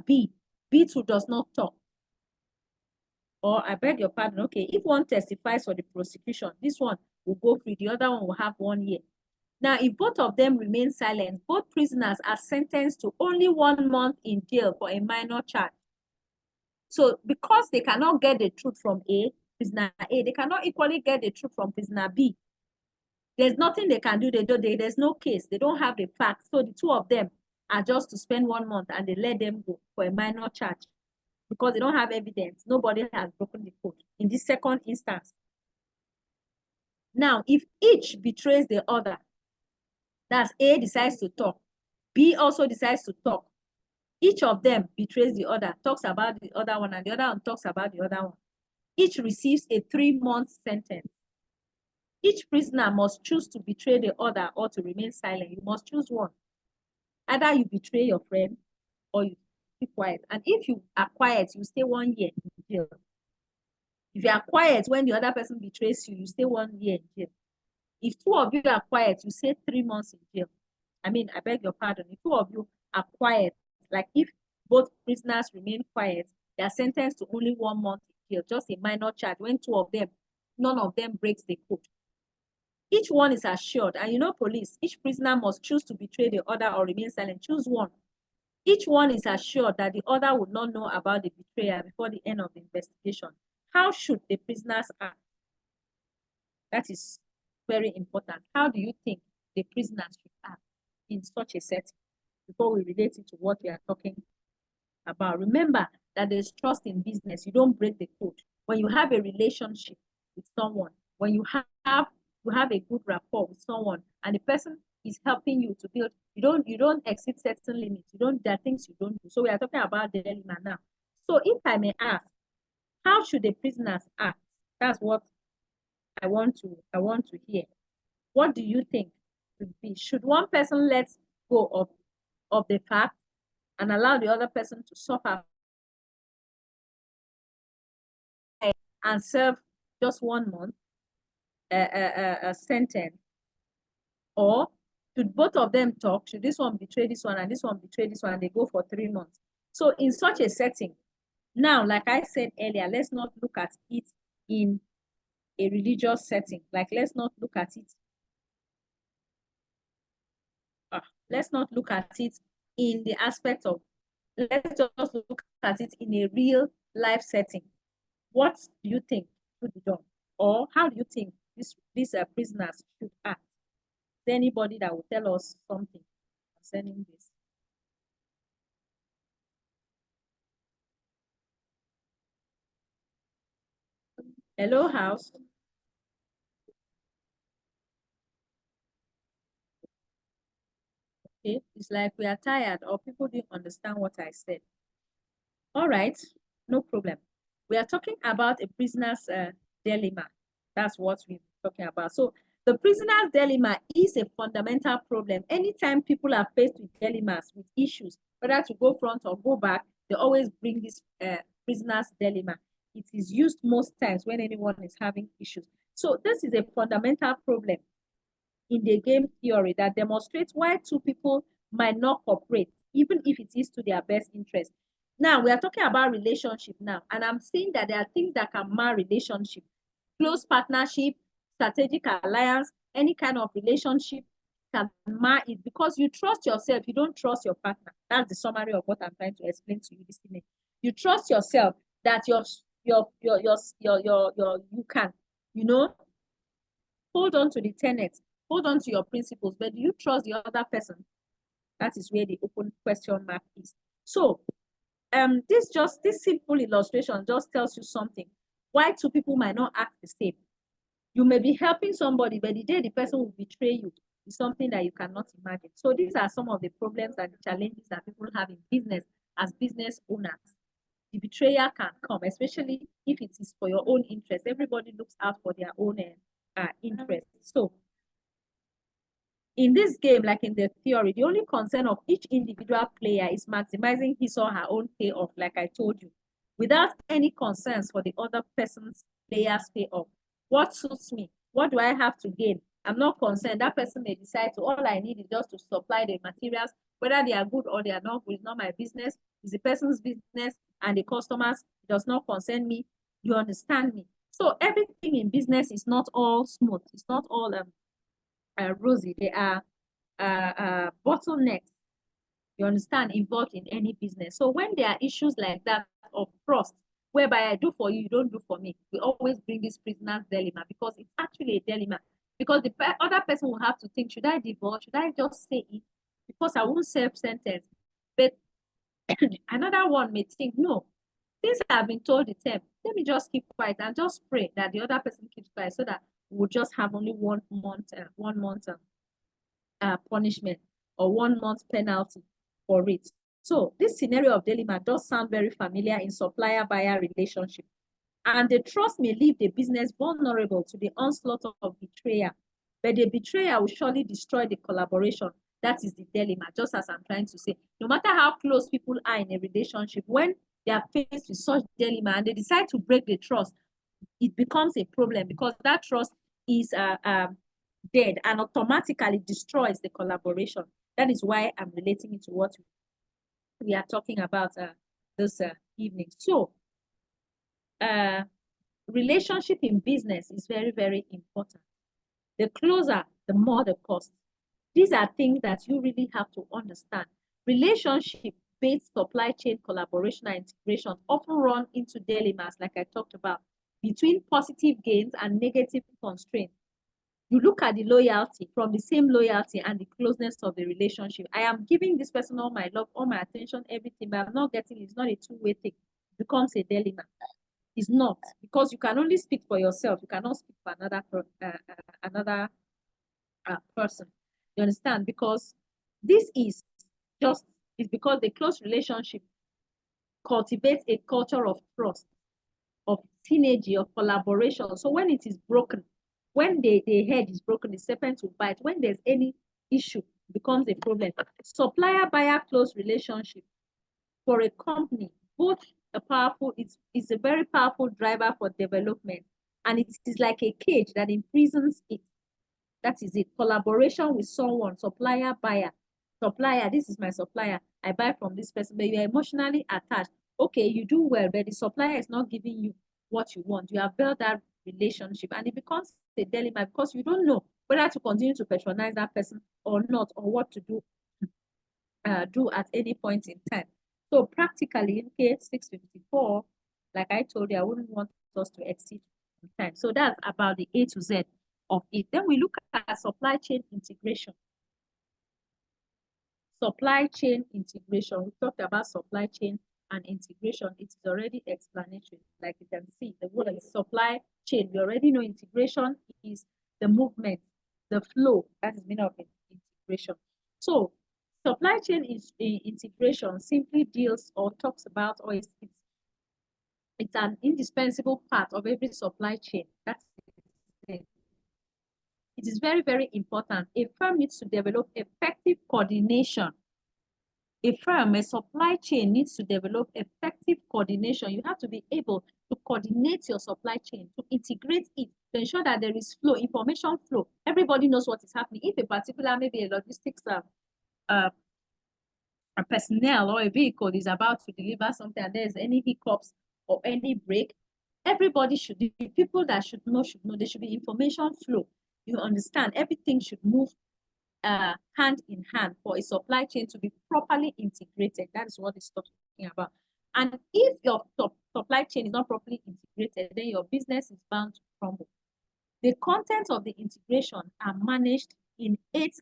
B too does not talk. Or I beg your pardon, okay, if one testifies for the prosecution, this one will go free, the other one will have 1 year. Now, if both of them remain silent, both prisoners are sentenced to only 1 month in jail for a minor charge. So because they cannot get the truth from prisoner A, they cannot equally get the truth from prisoner B. There's nothing they can do. There's no case. They don't have the facts. So the two of them are just to spend 1 month and they let them go for a minor charge because they don't have evidence. Nobody has broken the code in this second instance. Now, if each betrays the other, that's A decides to talk, B also decides to talk, each of them betrays the other, talks about the other one, and the other one talks about the other one. Each receives a 3-month sentence. Each prisoner must choose to betray the other or to remain silent. You must choose one. Either you betray your friend or you keep quiet. And if you are quiet, you stay 1 year in jail. If you are quiet when the other person betrays you, you stay 1 year in jail. If 2 of you are quiet, you stay 3 months in jail. I mean, I beg your pardon. If 2 of you are quiet, like if both prisoners remain quiet, they are sentenced to only 1 month in jail, just a minor charge. When 2 of them, none of them breaks the code. Each one is assured, and police, each prisoner must choose to betray the other or remain silent. Choose one. Each one is assured that the other would not know about the betrayal before the end of the investigation. How should the prisoners act? That is very important. How do you think the prisoners should act in such a setting before we relate it to what we are talking about? Remember that there's trust in business. You don't break the code. When you have a relationship with someone, when you have a good rapport with someone and the person is helping you to build, you don't exceed certain limits. There are things you don't do. So we are talking about the dilemma now. So if I may ask, how should the prisoners act? That's what I want to hear. What do you think should be? Should one person let go of the fact and allow the other person to suffer and serve just 1 month a sentence? Or should both of them talk? Should this one betray this one and this one betray this one and they go for 3 months? So in such a setting, now, like I said earlier, let's not look at it in a religious setting. Like, let's not look at it. Let's not look at it in the aspect of, let's just look at it in a real life setting. What do you think should be done? Or how do you think these prisoners should act? Is there anybody that will tell us something concerning this? Hello, house. Okay, it's like we are tired or people didn't understand what I said. All right, no problem. We are talking about a prisoner's dilemma. That's what we're talking about. So the prisoner's dilemma is a fundamental problem. Anytime people are faced with dilemmas, with issues, whether to go front or go back, they always bring this prisoner's dilemma. It is used most times when anyone is having issues. So this is a fundamental problem in the game theory that demonstrates why two people might not cooperate, even if it is to their best interest. Now, we are talking about relationship now, and I'm saying that there are things that can mar relationship. Close partnership, strategic alliance, any kind of relationship can mar it because you trust yourself, you don't trust your partner. That's the summary of what I'm trying to explain to you this evening. You trust yourself that you can, you know, hold on to the tenets, hold on to your principles, but do you trust the other person? That is where the open question mark is. So this simple illustration just tells you something. Why two people might not act the same. You may be helping somebody, but the day the person will betray you is something that you cannot imagine. So these are some of the problems and the challenges that people have in business as business owners. The betrayal can come, especially if it is for your own interest. Everybody looks out for their own interest. So in this game, like in the theory, the only concern of each individual player is maximizing his or her own payoff, like I told you, without any concerns for the other person's player's payoff. What suits me? What do I have to gain? I'm not concerned. That person may decide to, all I need is just to supply the materials, whether they are good or they are not good, it's not my business. It's the person's business and the customers. It does not concern me. You understand me? So everything in business is not all smooth. It's not all rosy. They are bottlenecks, you understand, involved in any business. So when there are issues like that of trust, whereby I do for you, you don't do for me, we always bring this prisoner's dilemma because it's actually a dilemma. Because the other person will have to think, should I divorce? Should I just say it? Because I won't self-sentence. But another one may think, no, since I've been told the term, let me just keep quiet and just pray that the other person keeps quiet so that we'll just have only 1 month, punishment or 1 month penalty for it. So this scenario of dilemma does sound very familiar in supplier-buyer relationship. And the trust may leave the business vulnerable to the onslaught of betrayal. But the betrayer will surely destroy the collaboration. That is the dilemma, just as I'm trying to say. No matter how close people are in a relationship, when they are faced with such dilemma and they decide to break the trust, it becomes a problem because that trust is dead and automatically destroys the collaboration. That is why I'm relating it to what we are talking about this evening. So, relationship in business is very, very important. The closer, the more the cost. These are things that you really have to understand. Relationship-based supply chain collaboration and integration often run into dilemmas, like I talked about, between positive gains and negative constraints. You look at the loyalty, from the same loyalty and the closeness of the relationship. I am giving this person all my love, all my attention, everything, but I'm not getting it. It's not a two-way thing. It becomes a dilemma. It's not, because you can only speak for yourself. You cannot speak for another person. You understand? Because this is just, it's because the close relationship cultivates a culture of trust, of synergy, of collaboration. So when it is broken, when the head is broken, the serpent will bite. When there's any issue, it becomes a problem. Supplier-buyer close relationship for a company, both it's a very powerful driver for development and it is like a cage that imprisons it. That is it. Collaboration with someone, supplier, buyer. Supplier, this is my supplier. I buy from this person, but you are emotionally attached. Okay, you do well, but the supplier is not giving you what you want. You have built that relationship, and it becomes a dilemma because you don't know whether to continue to patronize that person or not, or what to do at any point in time. So practically in case 654, like I told you, I wouldn't want us to exceed time. So that's about the A to Z of it. Then we look at supply chain integration. Supply chain integration. We talked about supply chain and integration. It's already explanatory. Like you can see, the word is supply chain. We already know integration is the movement, the flow. That is meaning of integration. So supply chain is integration simply deals or talks about, or it's an indispensable part of every supply chain. That's it. It is very, very important. A firm needs to develop effective coordination. A supply chain needs to develop effective coordination. You have to be able to coordinate your supply chain, to integrate it, to ensure that there is flow, information flow. Everybody knows what is happening. If a particular, maybe a logistics a personnel or a vehicle is about to deliver something and there's any hiccups or any break, everybody should be, people that should know, there should be information flow. You understand, everything should move hand in hand for a supply chain to be properly integrated. That is what it's talking about. And if your supply chain is not properly integrated, then your business is bound to crumble. The content of the integration are managed in 8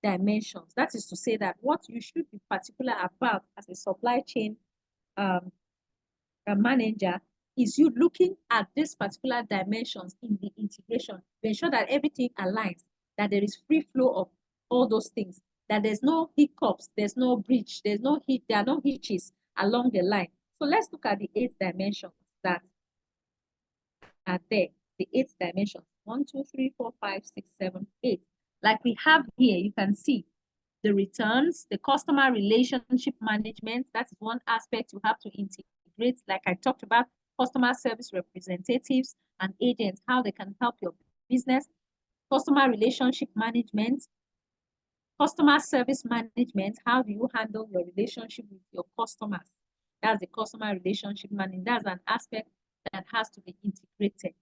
dimensions. That is to say that what you should be particular about as a supply chain a manager is you looking at these particular dimensions in the integration to ensure that everything aligns, that there is free flow of all those things, that there's no hiccups, there's no breach, there are no hitches along the line. So let's look at the 8 dimensions that are there. The 8 dimensions. 1, 2, 3, 4, 5, 6, 7, 8. Like we have here, you can see the returns, the customer relationship management. That's one aspect you have to integrate. Like I talked about, customer service representatives and agents, how they can help your business. Customer relationship management, customer service management. How do you handle your relationship with your customers? That's the customer relationship management. That's an aspect that has to be integrated.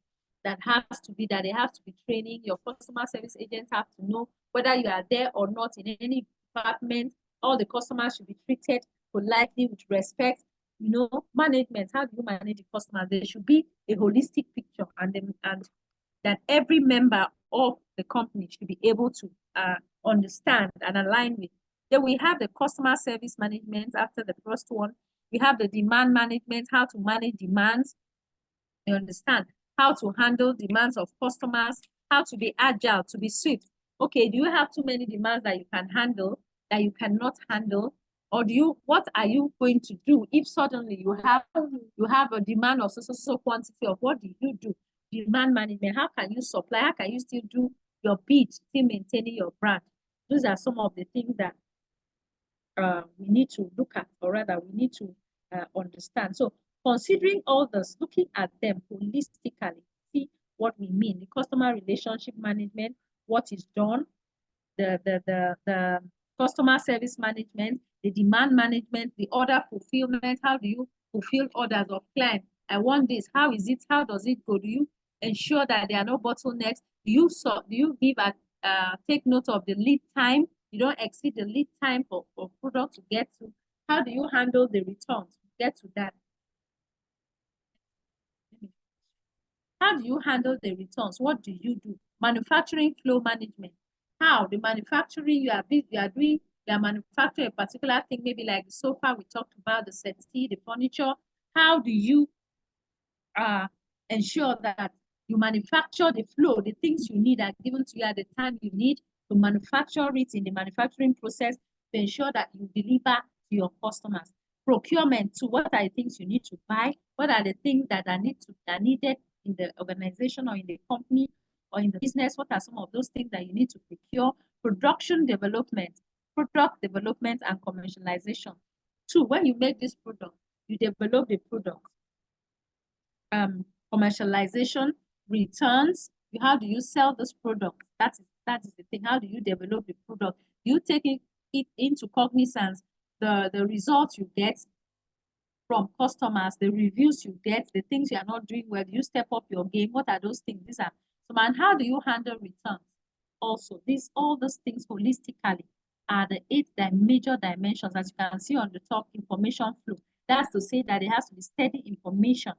That they have to be training. Your customer service agents have to know whether you are there or not in any department. All the customers should be treated politely, with respect. You know, management, how do you manage the customers? There should be a holistic picture, and that every member of the company should be able to understand and align with. Then we have the customer service management after the first one. We have the demand management, how to manage demands. You understand how to handle demands of customers, how to be agile, to be swift. Okay, do you have too many demands that you can handle, that you cannot handle? Or what are you going to do if suddenly you have a demand of so quantity of, what do you do? Demand management, how can you supply? How can you still do your bid, still maintaining your brand? Those are some of the things that we need to look at, or rather we need to understand. So considering all this, looking at them holistically, see what we mean. The customer relationship management, what is done, the customer service management, the demand management, the order fulfillment. How do you fulfill orders of clients? I want this. How is it? How does it go? Do you ensure that there are no bottlenecks? Do you take note of the lead time? You don't exceed the lead time for product to get to. How do you handle the returns to get to that? How do you handle the returns? What do you do? Manufacturing flow management. How the manufacturing you are manufacturing a particular thing, maybe like the sofa we talked about, the settee, the furniture. How do you ensure that you manufacture the flow, the things you need are given to you at the time you need to manufacture it in the manufacturing process to ensure that you deliver to your customers. Procurement, to what are the things you need to buy? What are the things that are needed in the organization or in the company or in the business? What are some of those things that you need to procure? Production development, product development and commercialization. 2, when you make this product, you develop the product. Commercialization, returns? How do you sell this product? That is the thing. How do you develop the product? You take it into cognizance, the results you get from customers, the reviews you get, the things you are not doing well. Do you step up your game? What are those things? These are some. And how do you handle returns? Also, all those things holistically are the major dimensions, as you can see on the top. Information flow. That's to say that it has to be steady information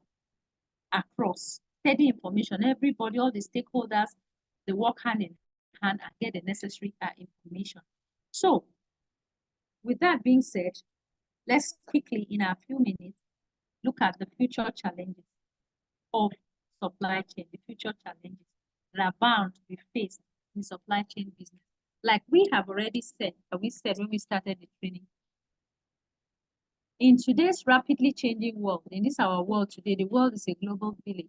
across. Steady information. Everybody, all the stakeholders, they work hand in hand and get the necessary information. So, with that being said, let's quickly, in a few minutes, look at the future challenges of supply chain, the future challenges that are bound to be faced in supply chain business. Like we have already said, we said when we started the training, in today's rapidly changing world, in this our world today, the world is a global village.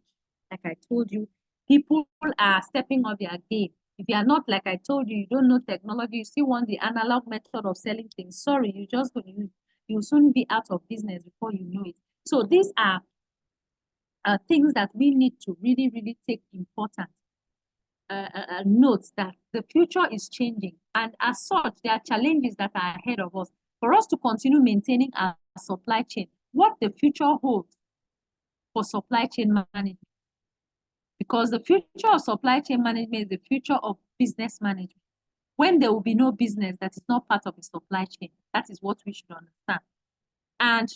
Like I told you, people are stepping up their game. If you are not, like I told you, you don't know technology, you still want the analog method of selling things. Sorry, you'll soon be out of business before you know it. So these are things that we need to really, really take important notes that the future is changing. And as such, there are challenges that are ahead of us. For us to continue maintaining our supply chain, what the future holds for supply chain management. Because the future of supply chain management is the future of business management. When there will be no business that is not part of the supply chain, that is what we should understand. And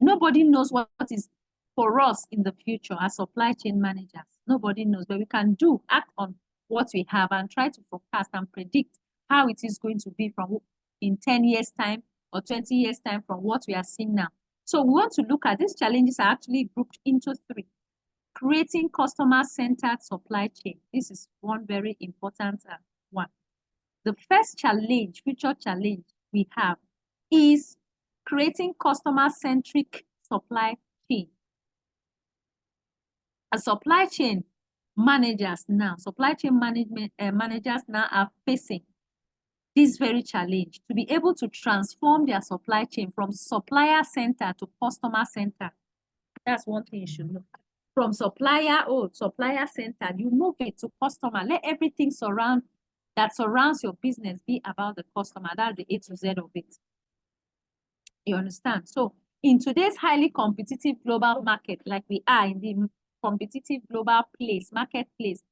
nobody knows what is for us in the future as supply chain managers. Nobody knows, but we can act on what we have and try to forecast and predict how it is going to be from in 10 years' time or 20 years' time from what we are seeing now. So we want to look at these challenges are actually grouped into 3. Creating customer-centered supply chain. This is one very important one. The first challenge, future challenge we have is creating customer-centric supply chain. As supply chain managers now, supply chain managers now are facing this very challenge to be able to transform their supply chain from supplier center to customer center. That's one thing you should know. From supplier center, you move it to customer. Let everything that surrounds your business be about the customer. That's the A to Z of it. You understand? So in today's highly competitive global market, like we are in the competitive global marketplace,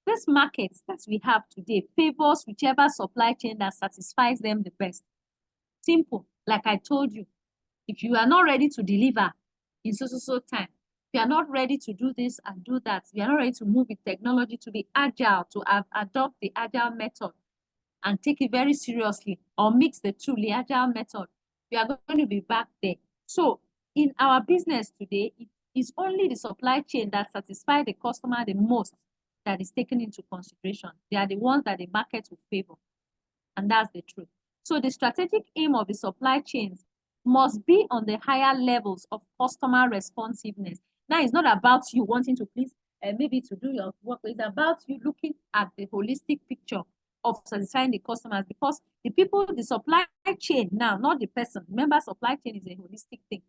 this market that we have today favors whichever supply chain that satisfies them the best. Simple. Like I told you, if you are not ready to deliver in so time, if you are not ready to do this and do that, you are not ready to move with technology, to be agile, to adopt the agile method and take it very seriously, or mix the two, the agile method, we are going to be back there. So in our business today, it is only the supply chain that satisfies the customer the most that is taken into consideration. They are the ones that the market will favor. And that's the truth. So the strategic aim of the supply chains must be on the higher levels of customer responsiveness. Now, it's not about you wanting to please maybe to do your work. It's about you looking at the holistic picture of satisfying the customers, because the supply chain now, not the person. Remember, supply chain is a holistic thing.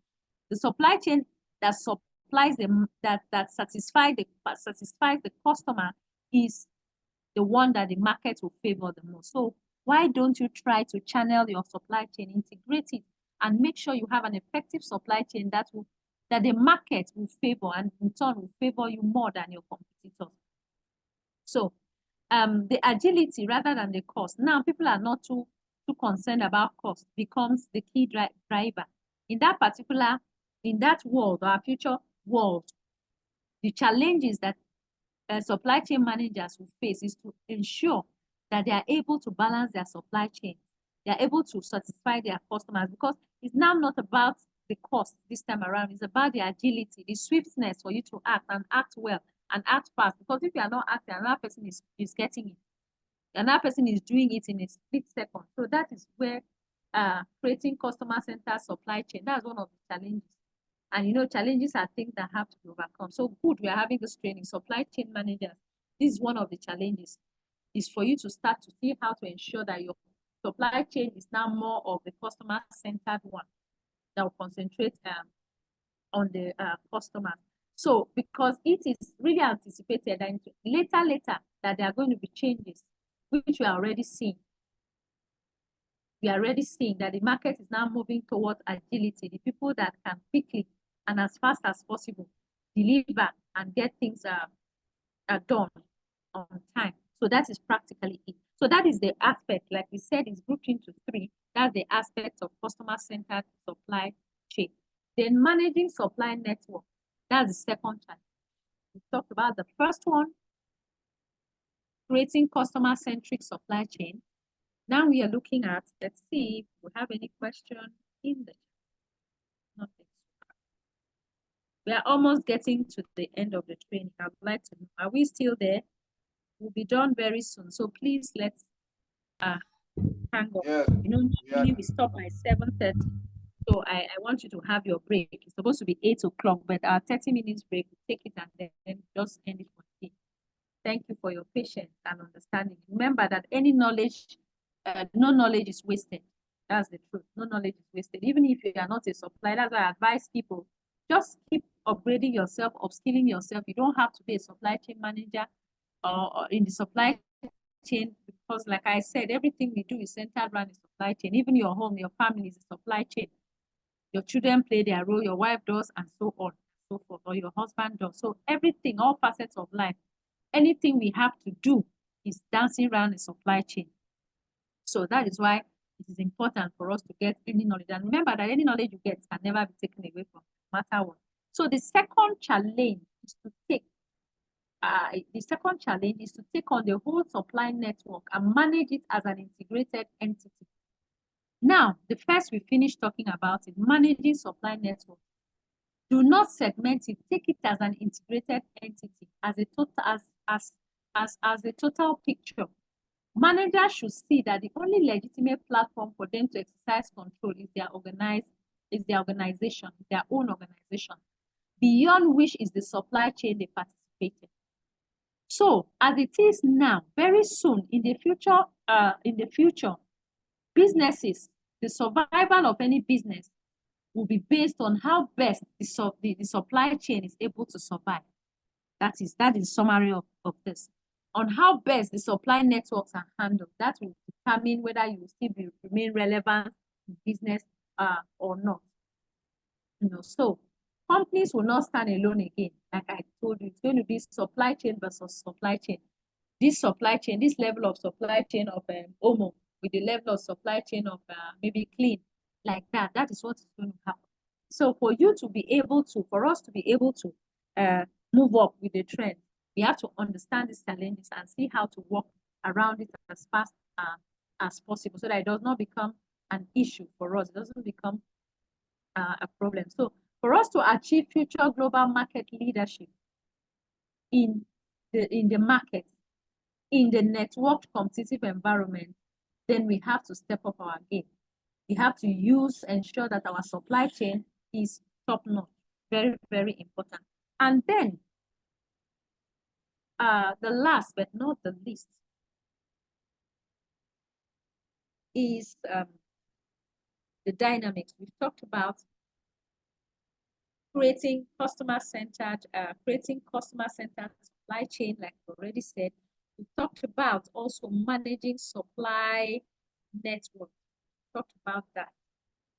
The supply chain that supplies them, that satisfies the customer is the one that the market will favor the most. So why don't you try to channel your supply chain, integrate it, and make sure you have an effective supply chain that the market will favor, and in turn will favor you more than your competitors. So the agility rather than the cost. Now people are not too concerned about cost, becomes the key driver. In that world, our future world, the challenges that supply chain managers will face is to ensure that they are able to balance their supply chain. They are able to satisfy their customers, because it's now not about the cost this time around. It's about the agility, the swiftness for you to act and act well and act fast. Because if you are not acting, another person is getting it. Another person is doing it in a split second. So that is where creating customer-centered supply chain, that's one of the challenges. And challenges are things that have to be overcome. So good, we are having this training. Supply chain managers, this is one of the challenges, is for you to start to see how to ensure that your supply chain is now more of the customer-centered one that will concentrate on the customer. So because it is really anticipated that later that there are going to be changes, which we are already seeing. We are already seeing that the market is now moving towards agility, the people that can quickly and as fast as possible deliver and get things done on time. So that is practically it. So that is the aspect, like we said, is grouped into three. That's the aspect of customer-centered supply chain. Then managing supply network, that's the second challenge. We talked about the first one, creating customer-centric supply chain. Now we are looking at, let's see if we have any question in the chat. Nothing. We are almost getting to the end of the training. I'd like to know, are we still there? We'll be done very soon. So please let's hang on. Yes. You know, normally we stop by 7:30. So I want you to have your break. It's supposed to be 8 o'clock, but our 30 minutes break, we take it and then just end it for today. Thank you for your patience and understanding. Remember that any knowledge, no knowledge is wasted. That's the truth. No knowledge is wasted. Even if you are not a supplier, that's why I advise people, just keep upgrading yourself, upskilling yourself. You don't have to be a supply chain manager or in the supply chain, because like I said, everything we do is centered around the supply chain. Even your home, your family is a supply chain. Your children play their role, your wife does, and so on, so forth, or your husband does. So everything, all facets of life, anything we have to do is dancing around the supply chain. So that is why it is important for us to get any knowledge. And remember that any knowledge you get can never be taken away from you, no matter what. So the second challenge is to take on the whole supply network and manage it as an integrated entity. Now, the first we finished talking about it, managing supply network. Do not segment it, take it as an integrated entity, as a total picture. Managers should see that the only legitimate platform for them to exercise control is their organization, their own organization, beyond which is the supply chain they participate in. So as it is now, very soon in the future, businesses, the survival of any business will be based on how best the supply chain is able to survive. That is summary of this. On how best the supply networks are handled, that will determine whether you will still remain relevant in business or not. So companies will not stand alone again. Like I told you, it's going to be supply chain versus supply chain. This supply chain, this level of supply chain of Omo with the level of supply chain of maybe Clean, like that is what is going to happen. So for us to be able to move up with the trend, we have to understand these challenges and see how to work around it as fast as possible, so that it does not become an issue for us. It doesn't become a problem. So for us to achieve future global market leadership in the market, in the networked competitive environment, then we have to step up our game. We have to ensure that our supply chain is top notch. Very, very important. And then the last but not the least is the dynamics. We've talked about creating customer-centered supply chain, like we already said. We talked about also managing supply network. We talked about that.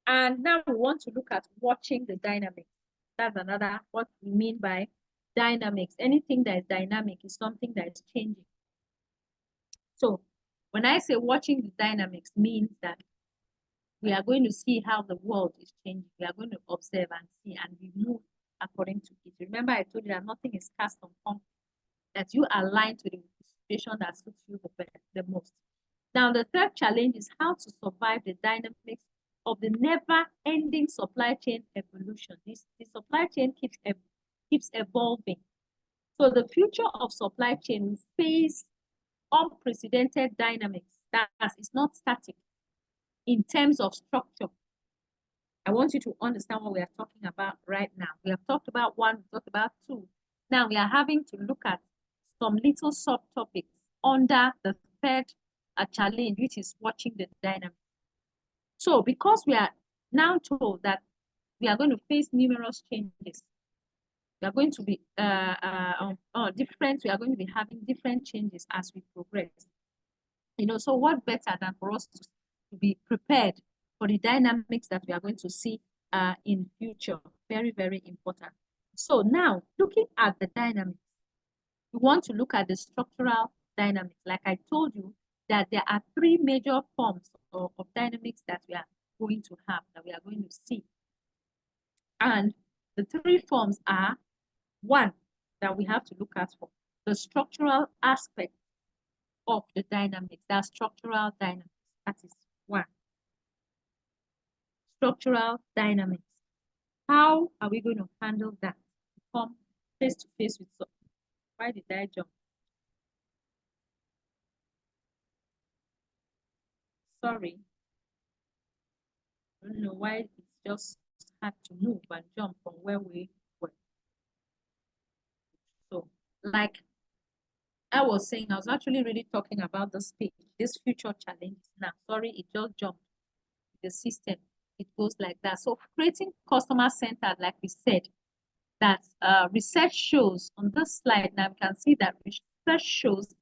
And now we want to look at watching the dynamics. That's another, what we mean by dynamics. Anything that is dynamic is something that is changing. So when I say watching the dynamics, means that we are going to see how the world is changing. We are going to observe and see, and we move according to it. Remember, I told you that nothing is cast on concrete, that you align to the situation that suits you the most. Now, the third challenge is how to survive the dynamics of the never-ending supply chain evolution. The supply chain keeps evolving. So the future of supply chain will face unprecedented dynamics. That is not static in terms of structure. I want you to understand what we are talking about right now. We have talked about one, we talked about two. Now we are having to look at some little subtopics under the third challenge, which is watching the dynamics. So because we are now told that we are going to face numerous changes, We are going to be different. We are going to be having different changes as we progress. You know, so what better than for us to be prepared for the dynamics that we are going to see in future? Very, very important. So now, looking at the dynamics, we want to look at the structural dynamics. Like I told you, that there are three major forms of dynamics that we are going to have, that we are going to see. And the three forms are, one, that we have to look at for the structural aspect of the dynamics. That structural dynamics. That is one. Structural dynamics. How are we going to handle that? Come face to face with something. Why did I jump? Sorry. I don't know why it's just had to move and jump from where we were. So, like I was saying, I was actually really talking about this page, this future challenges. Now, sorry, it just jumped the system. It goes like that. So creating customer centered, like we said, that research shows on this slide. Now we can see that research shows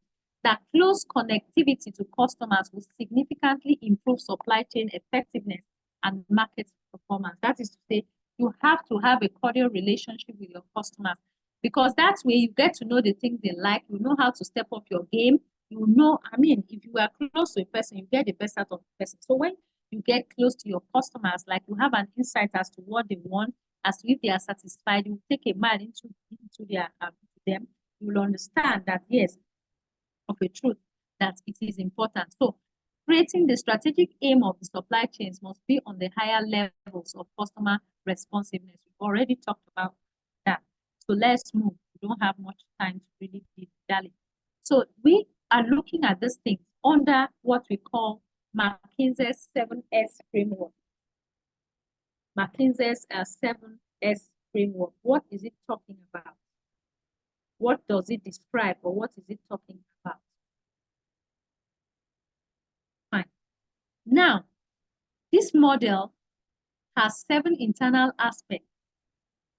that close connectivity to customers will significantly improve supply chain effectiveness and market performance. That is to say, you have to have a cordial relationship with your customers, because that's where you get to know the things they like. You know how to step up your game. You know, I mean, if you are close to a person, you get the best out of the person. So when you get close to your customers, like you have an insight as to what they want, as to if they are satisfied, you take a mile into their them, you will understand that yes, of a truth, that it is important. So creating the strategic aim of the supply chains must be on the higher levels of customer responsiveness. We've already talked about that. So let's move. We don't have much time to really dally. So we are looking at this thing under what we call McKinsey's 7S framework. McKinsey's 7S framework. What is it talking about? What does it describe, or what is it talking about? Fine. Now, this model has 7 internal aspects.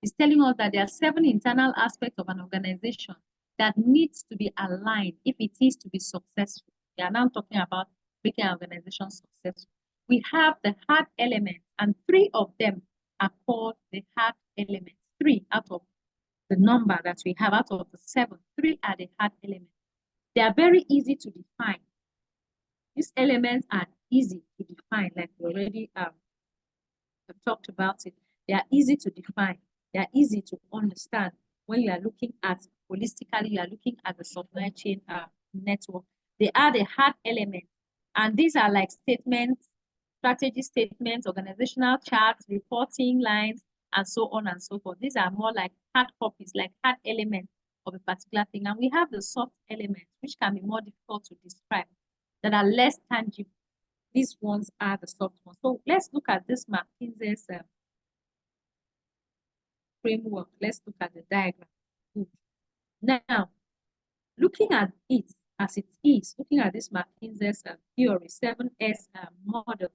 It's telling us that there are 7 internal aspects of an organization that needs to be aligned if it is to be successful. We are now talking about making an organization successful. We have the hard elements, and 3 of them are called the hard elements. 3 out of the number that we have, out of the 7, 3 are the hard elements. They are very easy to define. These elements are easy to define, like we already have talked about it. They are easy to define. They are easy to understand. When you are looking at holistically, you are looking at the supply chain network. They are the hard elements. And these are like statements, strategy statements, organizational charts, reporting lines, and so on and so forth. These are more like hard copies, like hard elements of a particular thing. And we have the soft elements, which can be more difficult to describe, that are less tangible. These ones are the soft ones. So let's look at this McKinsey's framework. Let's look at the diagram. Good. Now, looking at it as it is, looking at this McKinsey's theory, 7S model.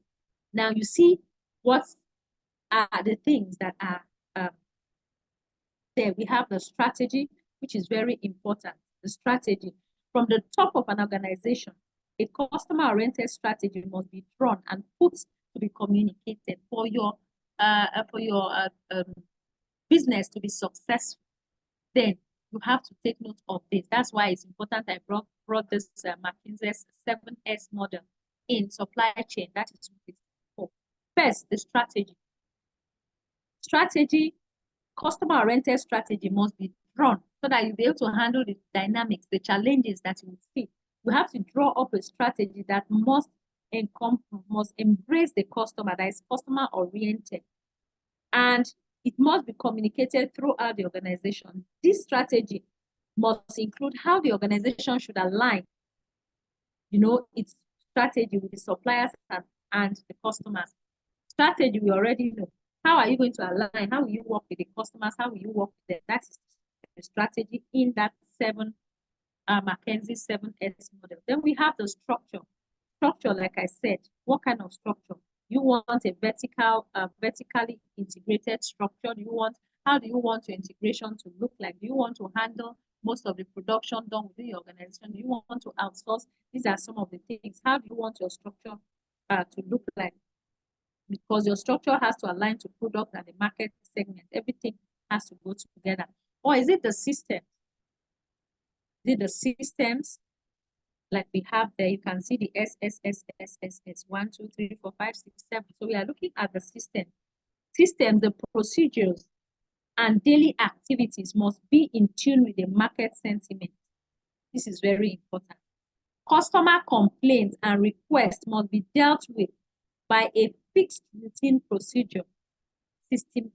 Now you see what are the things that are there. We have the strategy, which is very important. The strategy from the top of an organization, a customer-oriented strategy must be drawn and put to be communicated for your business to be successful. Then you have to take note of this. That's why it's important I brought this McKinsey's 7S model in supply chain. That is what it's for. First, the strategy. Strategy, customer-oriented strategy must be drawn so that you'll be able to handle the dynamics, the challenges that you will see. You have to draw up a strategy that must embrace the customer, that is customer-oriented. And it must be communicated throughout the organization. This strategy must include how the organization should align, its strategy with the suppliers and the customers. Strategy, we already know. How are you going to align? How will you work with the customers? How will you work with them? That's the strategy in that McKinsey 7S model. Then we have the structure. Structure, like I said, what kind of structure? You want a vertically integrated structure? You want How do you want your integration to look like? Do you want to handle most of the production done within your organization? Do you want to outsource? These are some of the things. How do you want your structure to look like? Because your structure has to align to product and the market segment. Everything has to go together. Or is it the system? Is it the systems like we have there? You can see the SSSSSS 1, 2, 3, 4, 5, 6, 7. So we are looking at the system. System, the procedures and daily activities must be in tune with the market sentiment. This is very important. Customer complaints and requests must be dealt with by a fixed routine procedure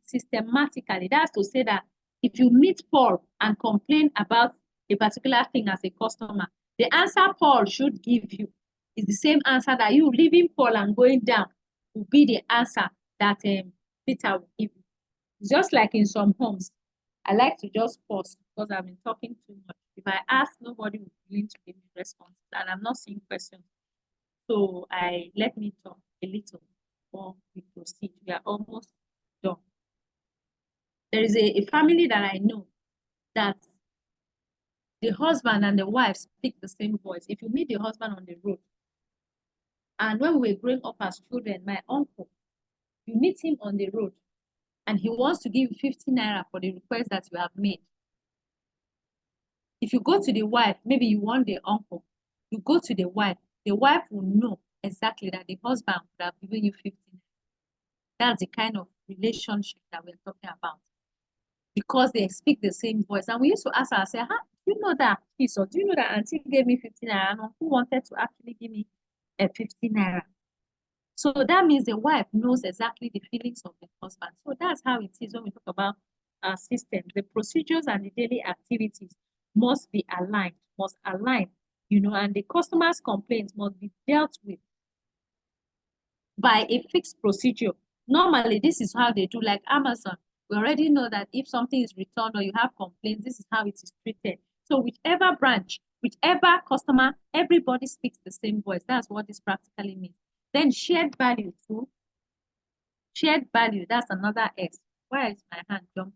systematically. That's to say that if you meet Paul and complain about a particular thing as a customer, the answer Paul should give you is the same answer that you leaving Paul and going down will be the answer that Peter will give you. Just like in some homes, I like to just pause because I've been talking too much. If I ask, nobody will be willing to give me response, and I'm not seeing questions. So let me talk a little before we proceed. We are almost done. There is a family that I know that the husband and the wife speak the same voice. If you meet the husband on the road, and when we were growing up as children, my uncle, you meet him on the road, and he wants to give you 50 naira for the request that you have made. If you go to the wife, maybe you want the uncle, you go to the wife will know exactly that the husband would have given you 50 naira. That's the kind of relationship that we're talking about. Because they speak the same voice. And we used to ask ourselves, do you know that piece, or do you know that auntie gave me 50 naira? And who wanted to actually give me a 50 naira? So that means the wife knows exactly the feelings of the husband. So that's how it is when we talk about our system. The procedures and the daily activities must be aligned, and the customer's complaints must be dealt with by a fixed procedure. Normally, this is how they do, like Amazon. We already know that if something is returned or you have complaints, this is how it is treated. So whichever branch, whichever customer, everybody speaks the same voice. That's what this practically means. Then shared value too. Shared value, that's another S. Where is my hand jumping?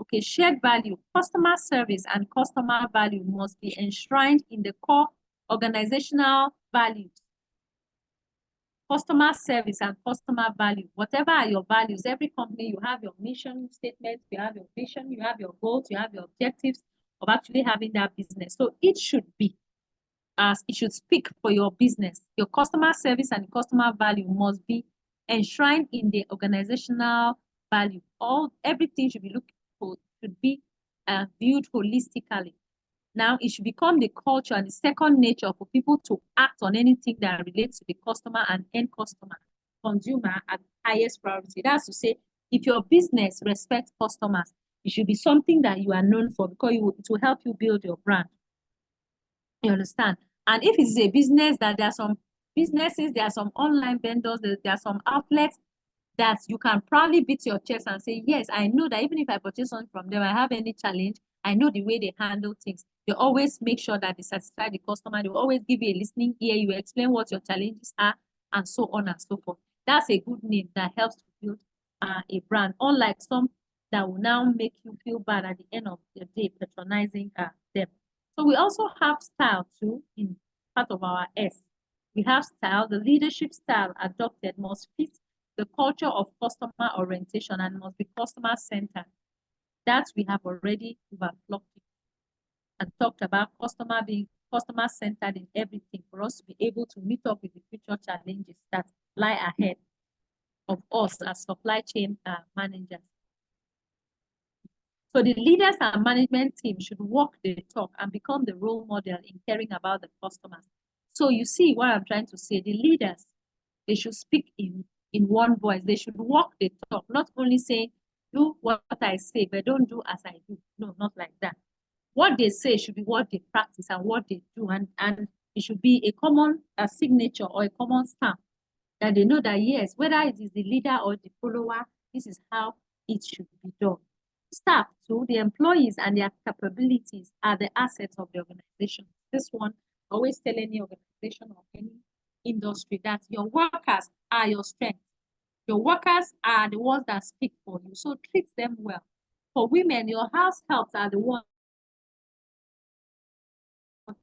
Okay, shared value. Customer service and customer value must be enshrined in the core organizational values. Customer service and customer value. Whatever are your values, every company, you have your mission statement, you have your vision, you have your goals, you have your objectives of actually having that business. So it should be, it should speak for your business. Your customer service and customer value must be enshrined in the organizational value. Everything should be viewed holistically. Now, it should become the culture and the second nature for people to act on anything that relates to the customer and end customer, consumer at highest priority. That's to say, if your business respects customers, it should be something that you are known for because it will help you build your brand. You understand? And if it's a business that there are some businesses, there are some online vendors, there are some outlets that you can proudly beat your chest and say, yes, I know that even if I purchase something from them, I have any challenge, I know the way they handle things. They always make sure that they satisfy the customer. They always give you a listening ear. You explain what your challenges are, and so on and so forth. That's a good name that helps to build a brand, unlike some that will now make you feel bad at the end of the day patronizing them. So we also have style too in part of our S. We have style. The leadership style adopted must fit the culture of customer orientation and must be customer-centered. That we have already overlooked and talked about customer being customer-centered in everything for us to be able to meet up with the future challenges that lie ahead of us as supply chain managers. So the leaders and management team should walk the talk and become the role model in caring about the customers. So you see what I'm trying to say. The leaders, they should speak in one voice. They should walk the talk, not only saying, do what I say, but don't do as I do. No, not like that. What they say should be what they practice and what they do. And it should be a common signature or a common stamp that they know that, yes, whether it is the leader or the follower, this is how it should be done. Staff, too, the employees and their capabilities are the assets of the organization. This one, always tell any organization or any industry that your workers are your strength. Your workers are the ones that speak for you. So treat them well. For women, your house helps are the ones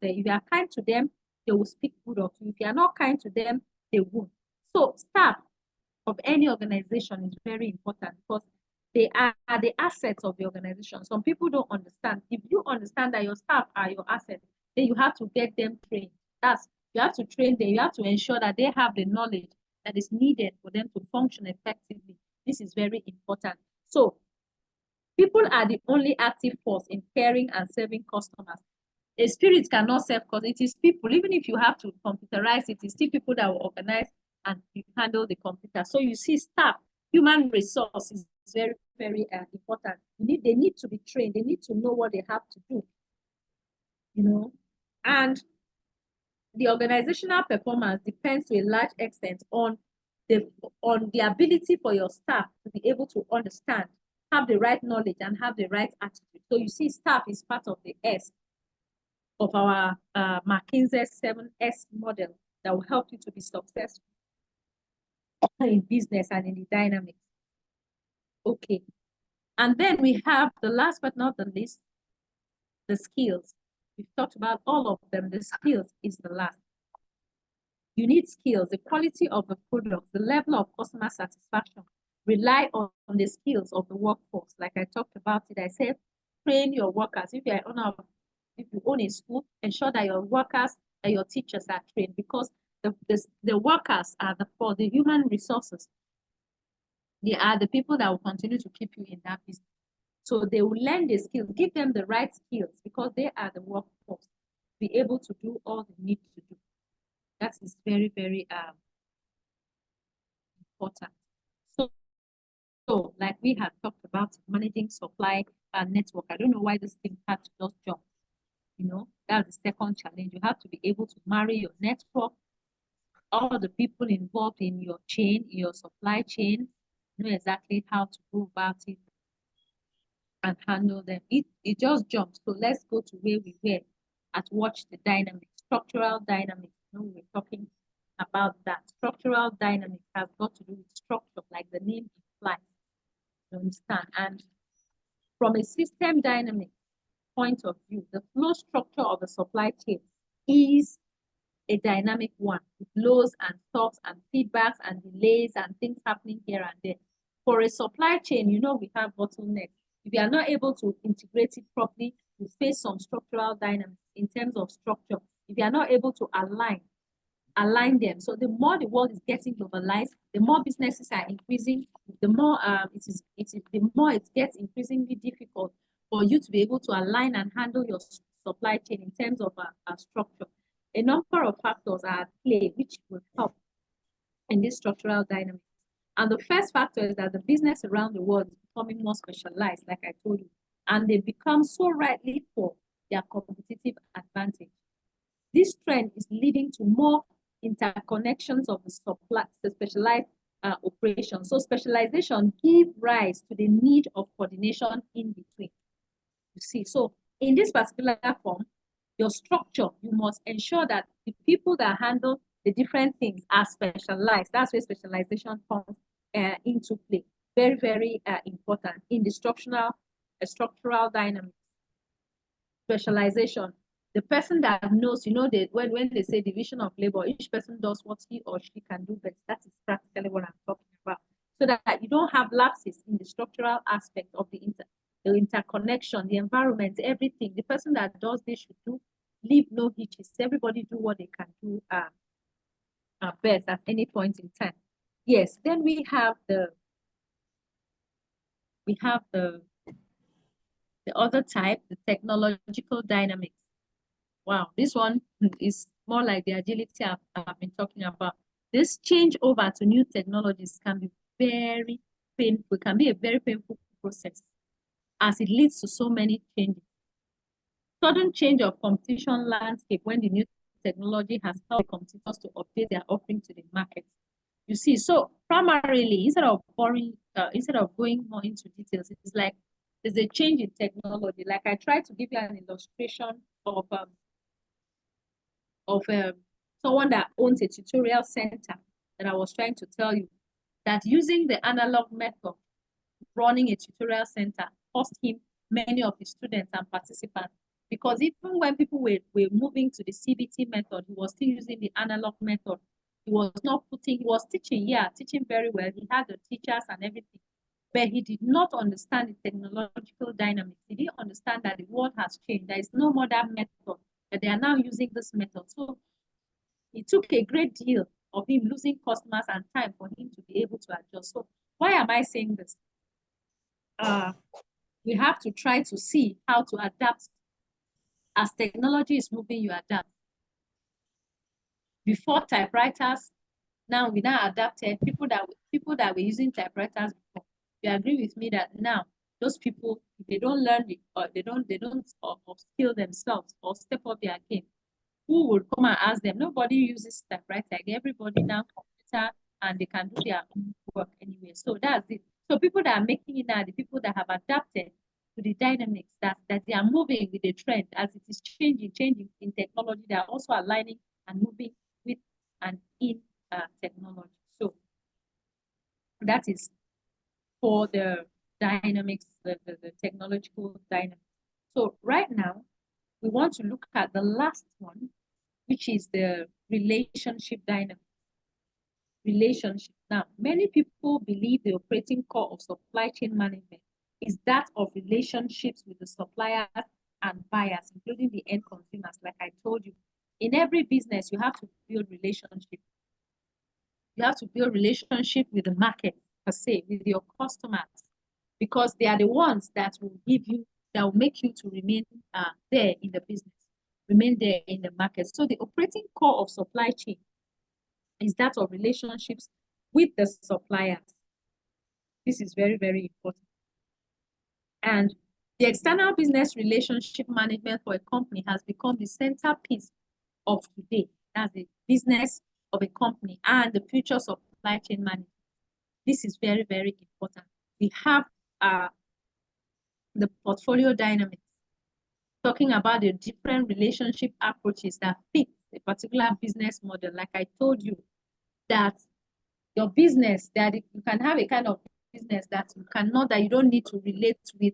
there. If you are kind to them, they will speak good of you. If you are not kind to them, they won't. So staff of any organization is very important because they are the assets of the organization. Some people don't understand. If you understand that your staff are your assets, then you have to get them trained. You have to train them. You have to ensure that they have the knowledge that is needed for them to function effectively. This is very important. So people are the only active force in caring and serving customers. A spirit cannot serve because it is people. Even if you have to computerize it, it's still people that will organize and handle the computer. So you see, staff, human resources is very, very important. They need to be trained. They need to know what they have to do, you know. And the organizational performance depends to a large extent on the ability for your staff to be able to understand, have the right knowledge, and have the right attitude. So you see, staff is part of the S of our McKinsey 7S model that will help you to be successful in business and in the dynamics. Okay. And then we have the last but not the least, the skills. We've talked about all of them. The skills is the last. You need skills, the quality of the product, the level of customer satisfaction, rely on the skills of the workforce. Like I talked about it, I said, train your workers. If you own a school, ensure that your workers and your teachers are trained because the workers are for the human resources. They are the people that will continue to keep you in that business. So they will learn the skills, give them the right skills because they are the workforce, be able to do all they need to do. That is very, very important. So like we have talked about managing supply network. I don't know why this thing had to just jump. You know, that's the second challenge. You have to be able to marry your network, all the people involved in your chain, in your supply chain, know exactly how to go about it and handle them. It just jumped. So let's go to where we were at watch the dynamics, structural dynamics. You know, we're talking about that. Structural dynamics has got to do with structure, like the name implies. You understand? And from a system dynamic point of view, the flow structure of the supply chain is a dynamic one with lows and stops and feedbacks and delays and things happening here and there. For a supply chain, you know, we have bottlenecks. If you are not able to integrate it properly, you face some structural dynamics in terms of structure. If you are not able to align them. So the more the world is getting globalized, the more businesses are increasing, the more it gets increasingly difficult for you to be able to align and handle your supply chain in terms of structure. A number of factors are at play which will help in this structural dynamics. And the first factor is that the business around the world is becoming more specialized, like I told you, and they become so rightly for their competitive advantage. This trend is leading to more interconnections of the specialized operations. So specialization gives rise to the need of coordination in between. You see, so in this particular form, your structure, you must ensure that the people that handle the different things are specialized. That's where specialization comes into play. Very, very important in the structural dynamics. Specialization. The person that knows, you know, when they say division of labor, each person does what he or she can do best. That is practically what I'm talking about. So that you don't have lapses in the structural aspect of the interconnection, the environment, everything. The person that does this should leave no hitches. Everybody do what they can do best at any point in time. Yes, then we have the other type, the technological dynamics. Wow, this one is more like the agility I've been talking about. This change over to new technologies can be very painful, can be a very painful process as it leads to so many changes. Sudden change of competition landscape when the new technology has helped competitors to update their offering to the market. You see, so primarily, instead of going more into details, it's like there's a change in technology. Like I tried to give you an illustration of someone that owns a tutorial center that I was trying to tell you that using the analog method, running a tutorial center cost him many of his students and participants. Because even when people were moving to the CBT method, he was still using the analog method. He was not putting, he was teaching, yeah, teaching very well. He had the teachers and everything. But he did not understand the technological dynamics. He didn't understand that the world has changed. There is no more that method, but they are now using this method. So it took a great deal of him losing customers and time for him to be able to adjust. So why am I saying this? We have to try to see how to adapt. As technology is moving, you adapt. Before typewriters, now we now adapted people that were using typewriters before. You agree with me that now those people, if they don't learn it or they don't upskill themselves or step up their game, who would come and ask them? Nobody uses typewriter. Everybody now computer, and they can do their own work anyway. So that's it. So people that are making it now, the people that have adapted to the dynamics, that they are moving with the trend as it is changing in technology. They are also aligning and moving with and in technology. So that is for the dynamics, the technological dynamics. So right now, we want to look at the last one, which is the relationship dynamic. Relationship. Now, many people believe the operating core of supply chain management is that of relationships with the suppliers and buyers, including the end consumers. Like I told you, in every business, you have to build relationship. You have to build relationship with the market per se, with your customers, because they are the ones that will give you, that will make you to remain there in the business, remain there in the market. So the operating core of supply chain is that of relationships with the suppliers. This is very, very important. And the external business relationship management for a company has become the centerpiece of today. That's the business of a company and the future supply chain management. This is very, very important. We have the portfolio dynamics, talking about the different relationship approaches that fit a particular business model. Like I told you, that your business, that you can have a kind of business that you don't need to relate with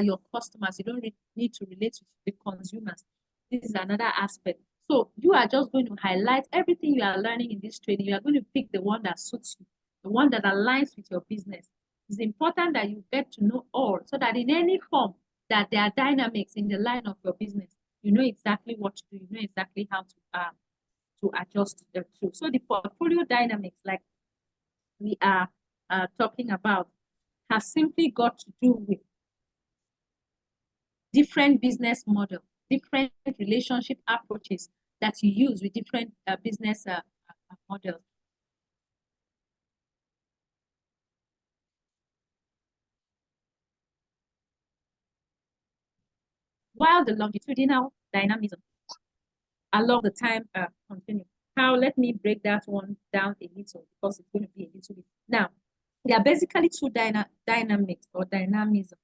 your customers. You don't need to relate with the consumers. This is another aspect. So you are just going to highlight everything you are learning in this training. You are going to pick the one that suits you, the one that aligns with your business. It's important that you get to know all, so that in any form that there are dynamics in the line of your business, you know exactly what to do. You know exactly how to adjust the two. So the portfolio dynamics, like we are talking about, has simply got to do with different business models, different relationship approaches that you use with different business models. While the longitudinal dynamism along the time continue. How? Let me break that one down a little, because it's going to be a little bit. Now, there are basically two dynamics or dynamism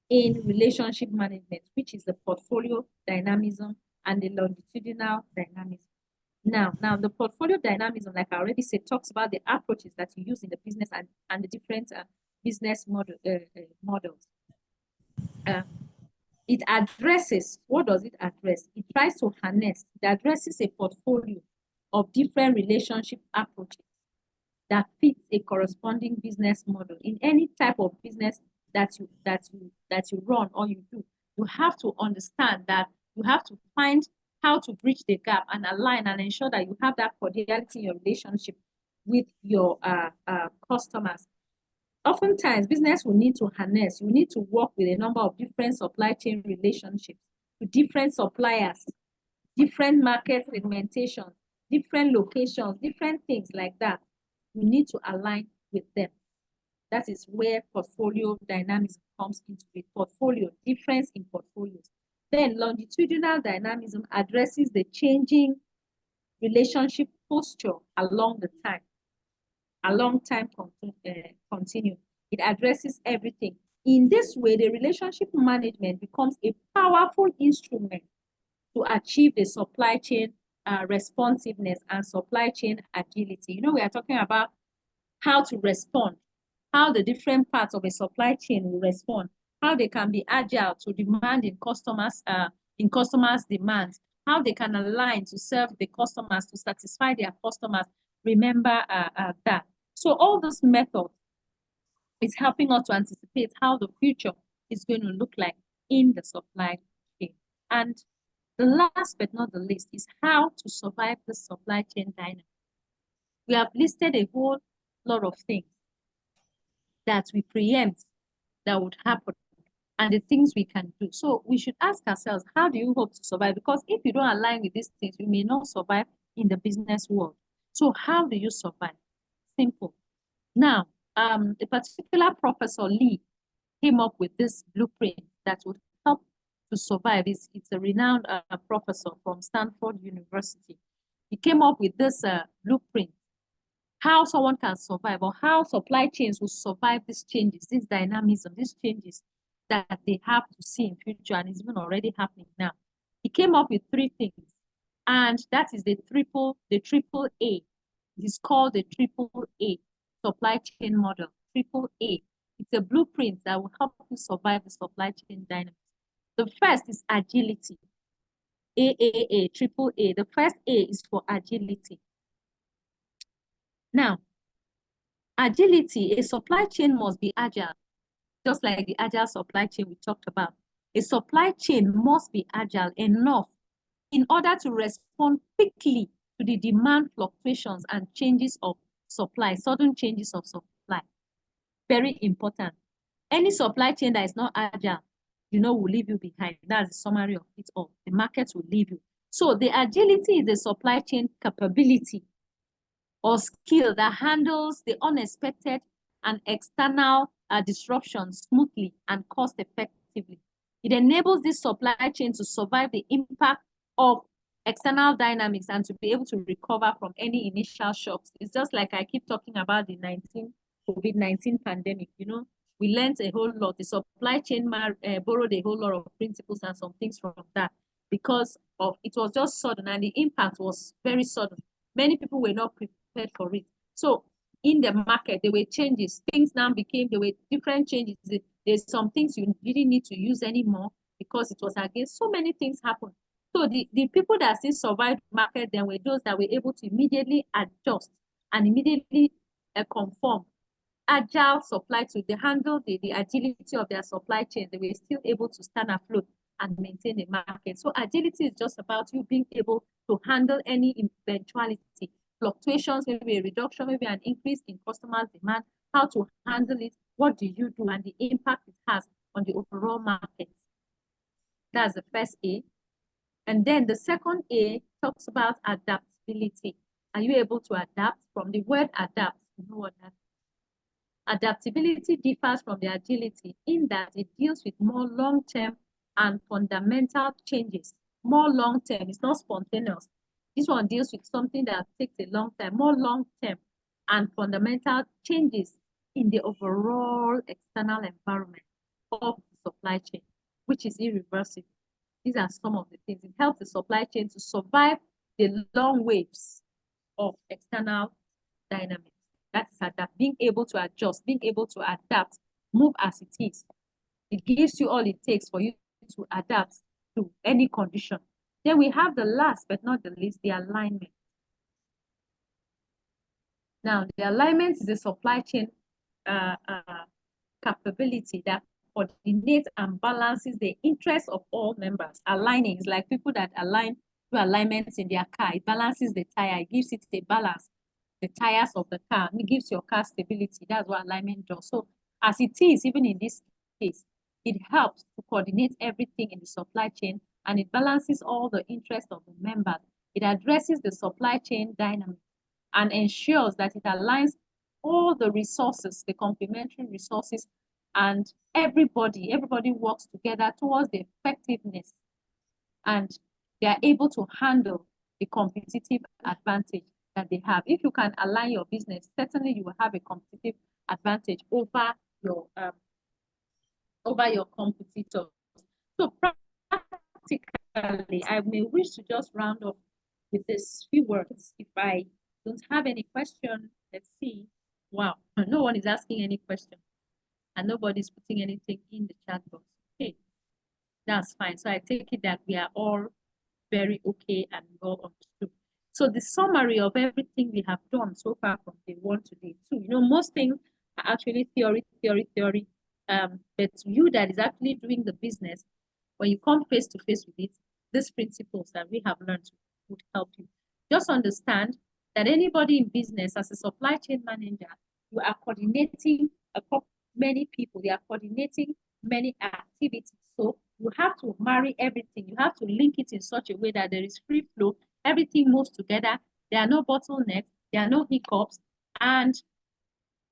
in relationship management, which is the portfolio dynamism and the longitudinal dynamism. Now, the portfolio dynamism, like I already said, talks about the approaches that you use in the business and the different business models. It addresses, what does it address? It tries to harness, it addresses a portfolio of different relationship approaches that fits a corresponding business model. In any type of business that you run or you do, you have to understand that you have to find how to bridge the gap and align and ensure that you have that cordiality in your relationship with your customers. Oftentimes, business will need to harness, you need to work with a number of different supply chain relationships with different suppliers, different market segmentations, different locations, different things like that. You need to align with them. That is where portfolio dynamism comes into it. Portfolio, difference in portfolios. Then longitudinal dynamism addresses the changing relationship posture along the time. Continue. It addresses everything. In this way, the relationship management becomes a powerful instrument to achieve the supply chain responsiveness and supply chain agility. You know, we are talking about how to respond, how the different parts of a supply chain will respond how they can be agile to demand in customers' demands, how they can align to serve the customers, to satisfy their customers. Remember that. So all those methods is helping us to anticipate how the future is going to look like in the supply chain. And the last but not the least is how to survive the supply chain dynamic. We have listed a whole lot of things that we preempt that would happen and the things we can do. So we should ask ourselves, how do you hope to survive? Because if you don't align with these things, you may not survive in the business world. So how do you survive? Simple. Now, a particular Professor Lee came up with this blueprint that would help to survive. It's a renowned professor from Stanford University. He came up with this blueprint, how someone can survive or how supply chains will survive these changes, this dynamism, these changes that they have to see in future and is even already happening now. He came up with 3 things, and that is the triple A. It is called the triple A supply chain model, triple A. It's a blueprint that will help you survive the supply chain dynamics. The first is agility. AAA, triple A. The first A is for agility. Now, agility, a supply chain must be agile, just like the agile supply chain we talked about. A supply chain must be agile enough in order to respond quickly to the demand fluctuations and changes of supply, sudden changes of supply. Very important. Any supply chain that is not agile, will leave you behind. That's the summary of it all. The market will leave you. So the agility is a supply chain capability or skill that handles the unexpected and external disruptions smoothly and cost effectively. It enables this supply chain to survive the impact of external dynamics and to be able to recover from any initial shocks. It's just like I keep talking about the COVID-19 pandemic. We learned a whole lot. The supply chain borrowed a whole lot of principles and some things from that because of it was just sudden and the impact was very sudden. Many people were not prepared for it. So in the market, there were changes. Things now there were different changes. There's some things you didn't need to use anymore because it was against. So many things happened. So the people that still survived the market then were those that were able to immediately adjust and immediately conform. Agile supply to handle the agility of their supply chain. They were still able to stand afloat and maintain the market. So agility is just about you being able to handle any eventuality, fluctuations, maybe a reduction, maybe an increase in customer demand, how to handle it, what do you do, and the impact it has on the overall market. That's the first A. And then the second A talks about adaptability. Are you able to adapt? From the word adapt, you know what that is. Adaptability differs from the agility in that it deals with more long-term and fundamental changes. More long-term, it's not spontaneous. This one deals with something that takes a long time, more long-term and fundamental changes in the overall external environment of the supply chain, which is irreversible. These are some of the things. It helps the supply chain to survive the long waves of external dynamics. That is being able to adjust, being able to adapt, move as it is. It gives you all it takes for you to adapt to any condition. Then we have the last but not the least, the alignment. Now, the alignment is a supply chain capability that coordinates and balances the interests of all members. Aligning is like people that align to alignments in their car. It balances the tire, it gives it a balance. The tires of the car, and it gives your car stability. That's what alignment does. So as it is, even in this case, it helps to coordinate everything in the supply chain and it balances all the interests of the members. It addresses the supply chain dynamic and ensures that it aligns all the resources, the complementary resources, and everybody works together towards the effectiveness and they are able to handle the competitive advantage that they have. If you can align your business, certainly you will have a competitive advantage over your competitors. So practically, I may wish to just round up with these few words. If I don't have any question, let's see. Wow, no one is asking any question. and nobody's putting anything in the chat box. Okay, that's fine. So I take it that we are all very okay and well understood. So the summary of everything we have done so far from day 1 to day 2, most things are actually theory. But you that is actually doing the business, when you come face to face with it, these principles that we have learned would help you. Just understand that anybody in business as a supply chain manager, you are coordinating many people, you are coordinating many activities. So you have to marry everything. You have to link it in such a way that there is free flow. Everything moves together. There are no bottlenecks. There are no hiccups. And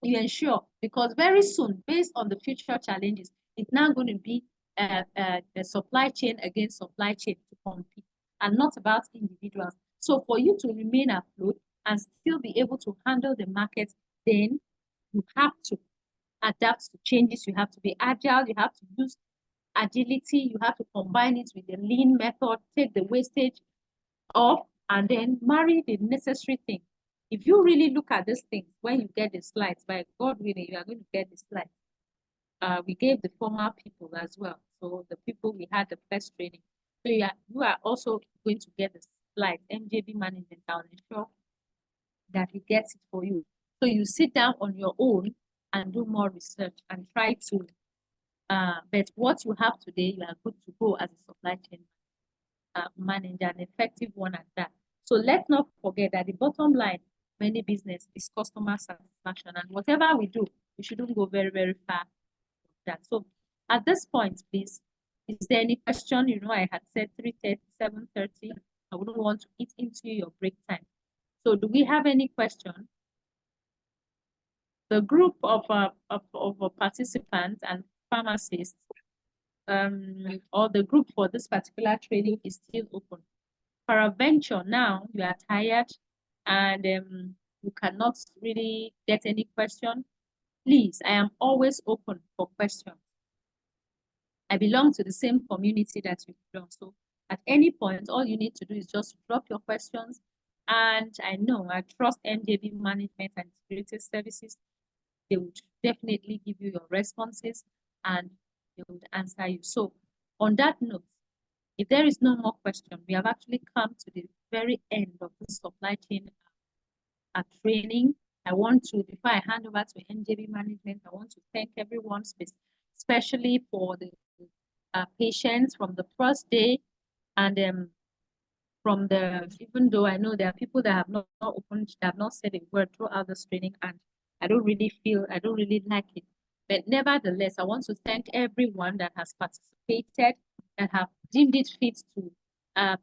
you ensure, because very soon, based on the future challenges, it's now going to be the supply chain against supply chain to compete, and not about individuals. So for you to remain afloat and still be able to handle the market, then you have to adapt to changes. You have to be agile. You have to use agility. You have to combine it with the lean method, take the wastage off, and then marry the necessary thing. If you really look at these things, when you get the slides, by God willing, you are going to get the slides. We gave the former people as well. So the people we had the first training. So you are also going to get the slides. MJB management, I'll ensure that he gets it for you. So you sit down on your own and do more research and try to, but what you have today, you are good to go as a supply chain manager, an effective one at that. So let's not forget that the bottom line of any business is customer satisfaction. And whatever we do, we shouldn't go very, very far with that. So at this point, please, is there any question? I had said 3:30, 7:30. I wouldn't want to eat into your break time. So do we have any question? The group of participants and pharmacists, or the group for this particular training is still open. Peradventure, now you are tired and you cannot really get any question, please, I am always open for questions. I belong to the same community that you belong. So at any point, all you need to do is just drop your questions. And I trust MJB Management and Integrated Services. They would definitely give you your responses and they would answer you. So on that note, if there is no more question, we have actually come to the very end of the supply chain training. I want to, before I hand over to MJB Management, I want to thank everyone, especially for the patients from the first day, and even though I know there are people that have not opened, that have not said a word throughout this training, and I don't really like it. But nevertheless, I want to thank everyone that has participated, that have deemed it fit to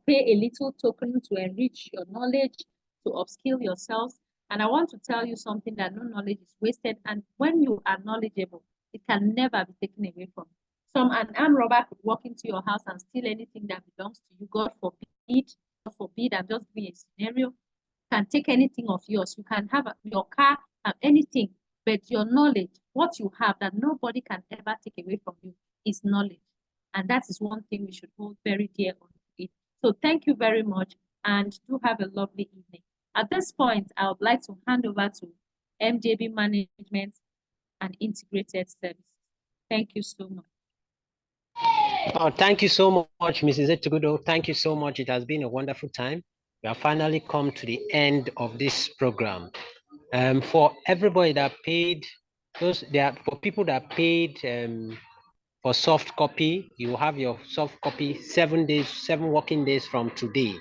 pay a little token to enrich your knowledge, to upskill yourselves. And I want to tell you something, that no knowledge is wasted. And when you are knowledgeable, it can never be taken away from you. An armed robber could walk into your house and steal anything that belongs to you. God forbid, I'm just giving a scenario. Can take anything of yours. You can have your car, anything, but your knowledge, what you have that nobody can ever take away from you, is knowledge. And that is one thing we should hold very dear on it. So thank you very much, and do have a lovely evening. At this point, I would like to hand over to MJB Management and Integrated Services. Thank you so much. Oh, thank you so much, Mrs. Etugudo. Thank you so much. It has been a wonderful time. We have finally come to the end of this program. For everybody that paid, for people that paid for soft copy, you have your soft copy 7 working days from today.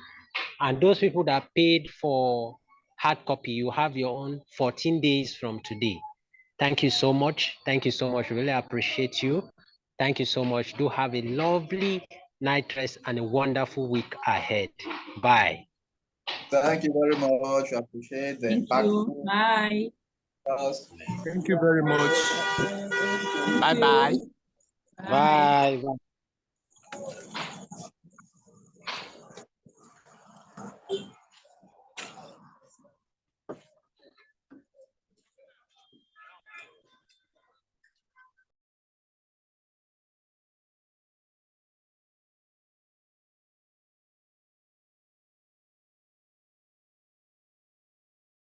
And those people that paid for hard copy, you have your own 14 days from today. Thank you so much. Thank you so much. Really appreciate you. Thank you so much. Do have a lovely night rest and a wonderful week ahead. Bye. Thank you very much. I appreciate the impactful. Bye. Thank you very much. Bye-bye. Bye. Bye.